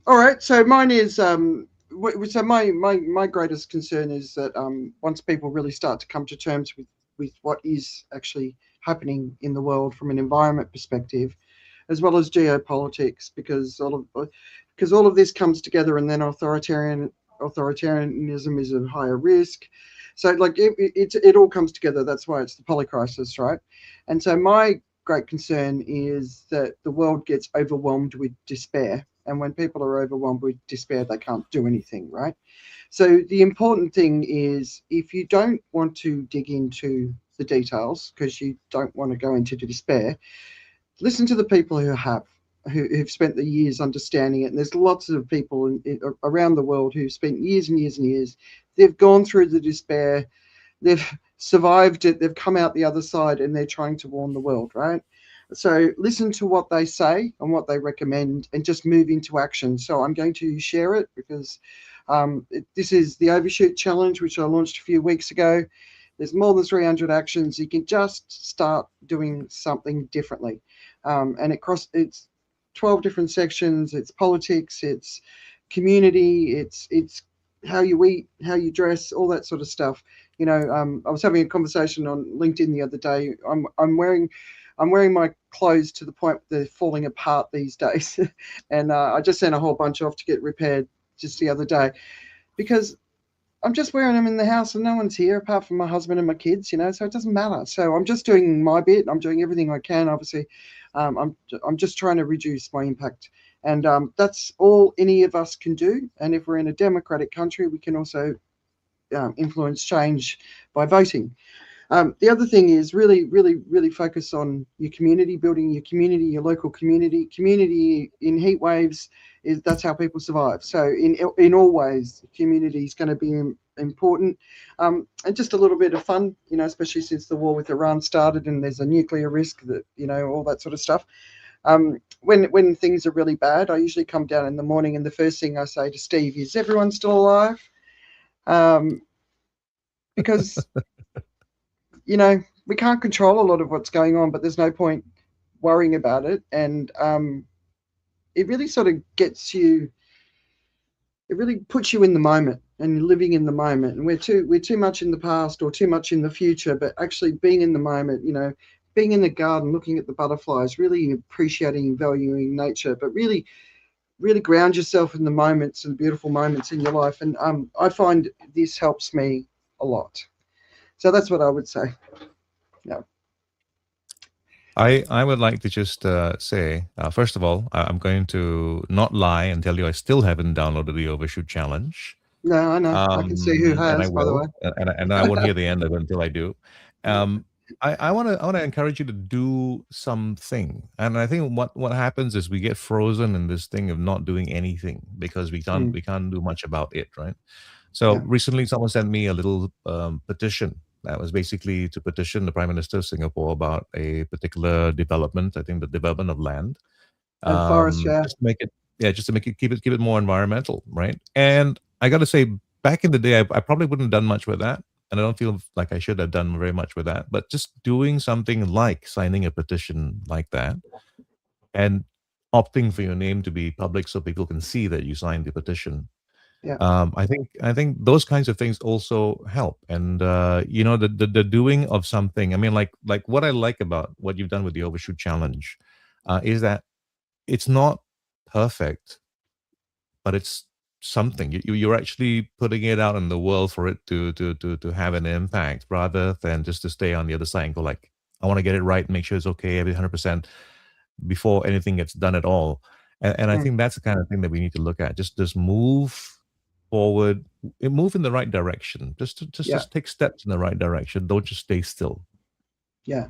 All right. So mine is so my greatest concern is that once people really start to come to terms with what is actually happening in the world from an environment perspective, as well as geopolitics, because all of this comes together, and then authoritarianism is a higher risk. So it all comes together. That's why it's the polycrisis, right? And so my great concern is that the world gets overwhelmed with despair. And when people are overwhelmed with despair, they can't do anything, right? So the important thing is, if you don't want to dig into the details because you don't want to go into the despair, listen to the people who've spent the years understanding it. And there's lots of people around the world who've spent years and years and years. They've gone through the despair. They've survived it. They've come out the other side, and they're trying to warn the world, right? So listen to what they say and what they recommend, and just move into action. So I'm going to share it because This is the Overshoot Challenge, which I launched a few weeks ago. There's more than 300 actions. You can just start doing something differently. And it's 12 different sections. It's politics, it's community, it's how you eat, how you dress, all that sort of stuff. You know, I was having a conversation on LinkedIn the other day. I'm wearing my clothes to the point they're falling apart these days. And I just sent a whole bunch off to get repaired just the other day, because I'm just wearing them in the house and no one's here apart from my husband and my kids, you know, so it doesn't matter. So I'm just doing my bit. I'm doing everything I can, obviously. I'm just trying to reduce my impact. And that's all any of us can do. And if we're in a democratic country, we can also influence change by voting. The other thing is really focus on your community, building your community, your local community. Community in heat waves, that's how people survive. So in all ways, community is going to be important. And just a little bit of fun, you know, especially since the war with Iran started and there's a nuclear risk, that, you know, all that sort of stuff. When things are really bad, I usually come down in the morning and the first thing I say to Steve is, everyone still alive? Because you know, we can't control a lot of what's going on, but there's no point worrying about it. And it really sort of gets you, it really puts you in the moment and living in the moment. And we're too much in the past or too much in the future, but actually being in the moment, you know, being in the garden, looking at the butterflies, really appreciating and valuing nature, but really ground yourself in the moments and beautiful moments in your life. And I find this helps me a lot. So that's what I would say. Yeah. I would like to just say, first of all, I'm going to not lie and tell you I still haven't downloaded the Overshoot Challenge. No, I know. I can see who has, and I will, by the way. And I won't hear the end of it until I do. I want to encourage you to do something. And I think what happens is we get frozen in this thing of not doing anything because we can't do much about it, right? So recently someone sent me a little petition that was basically to petition the Prime Minister of Singapore about a particular development. I think the development of land, and forest, just to make it keep it more environmental, right? And I got to say, back in the day, I probably wouldn't have done much with that, and I don't feel like I should have done very much with that. But just doing something like signing a petition like that, and opting for your name to be public so people can see that you signed the petition. Yeah. I think those kinds of things also help. And you know, the doing of something. I mean, like what I like about what you've done with the Overshoot Challenge is that it's not perfect, but it's something. You're actually putting it out in the world for it to have an impact, rather than just to stay on the other side and go like, I want to get it right and make sure it's okay every 100% before anything gets done at all. And I think that's the kind of thing that we need to look at. Just move forward, move in the right direction. Just take steps in the right direction. Don't just stay still. Yeah.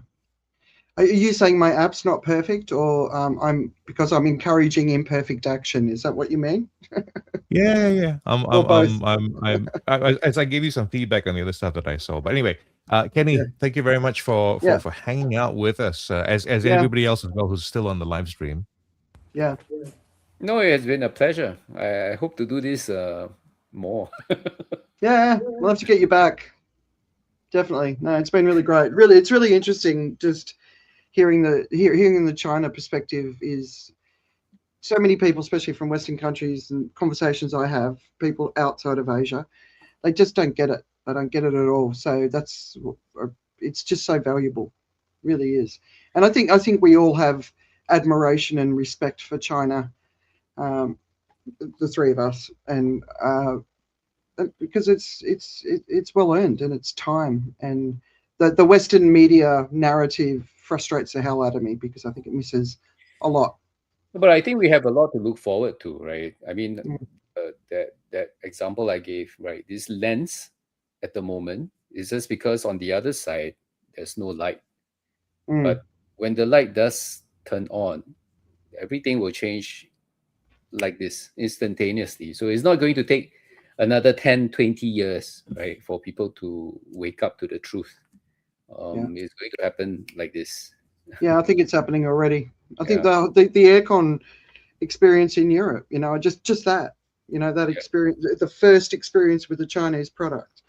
Are you saying my app's not perfect, or I'm encouraging imperfect action? Is that what you mean? Yeah. As I gave you some feedback on the other stuff that I saw. But anyway, Kenny, thank you very much for hanging out with us, as everybody else as well who's still on the live stream. Yeah. No, it has been a pleasure. I hope to do this more. Yeah, we'll have to get you back. Definitely. No, it's been really great. Really, it's really interesting just hearing the China perspective. Is so many people, especially from Western countries, and conversations I have, people outside of Asia, they just don't get it. They don't get it at all. So it's just so valuable, really is. And I think we all have admiration and respect for China, the three of us, and because it's well earned, and it's time. And the Western media narrative frustrates the hell out of me, because I think it misses a lot. But I think we have a lot to look forward to, right? I mean, that example I gave, right? This lens at the moment is just because on the other side there's no light. But when the light does turn on, everything will change like this instantaneously. So it's not going to take another 10, 20 years, right, for people to wake up to the truth. It's going to happen like this. Yeah, I think it's happening already. I think the aircon experience in Europe, you know, just that, You know, that experience, the first experience with the Chinese product,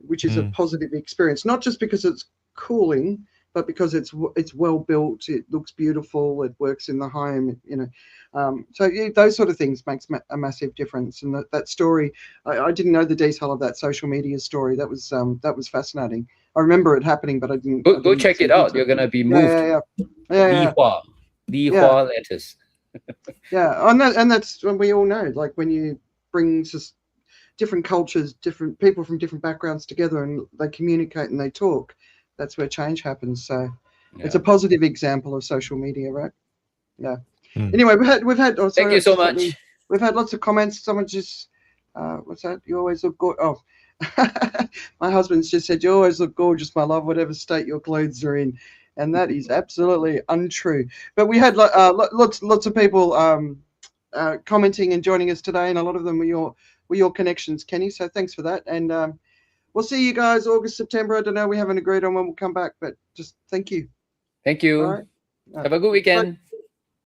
which is a positive experience, not just because it's cooling, but because it's well built, it looks beautiful, it works in the home, you know. So those sort of things makes a massive difference. And that story, I didn't know the detail of that social media story. That was fascinating. I remember it happening, but I didn't. Go check it out. You're gonna be moved. Yeah. Li Hua lettuce. Yeah, and that's when we all know, like when you bring just different cultures, different people from different backgrounds together, and they communicate and they talk, that's where change happens. So it's a positive example of social media, right? Yeah. Anyway, we've had. Oh, sorry, thank you so much. We've had lots of comments. Someone just, what's that? You always look good. Oh, my husband's just said, you always look gorgeous, my love, whatever state your clothes are in. And that is absolutely untrue. But we had lots of people commenting and joining us today, and a lot of them were your connections, Kenny. So thanks for that. And we'll see you guys August, September. I don't know. We haven't agreed on when we'll come back, but just thank you. Thank you. All right. Have a good weekend.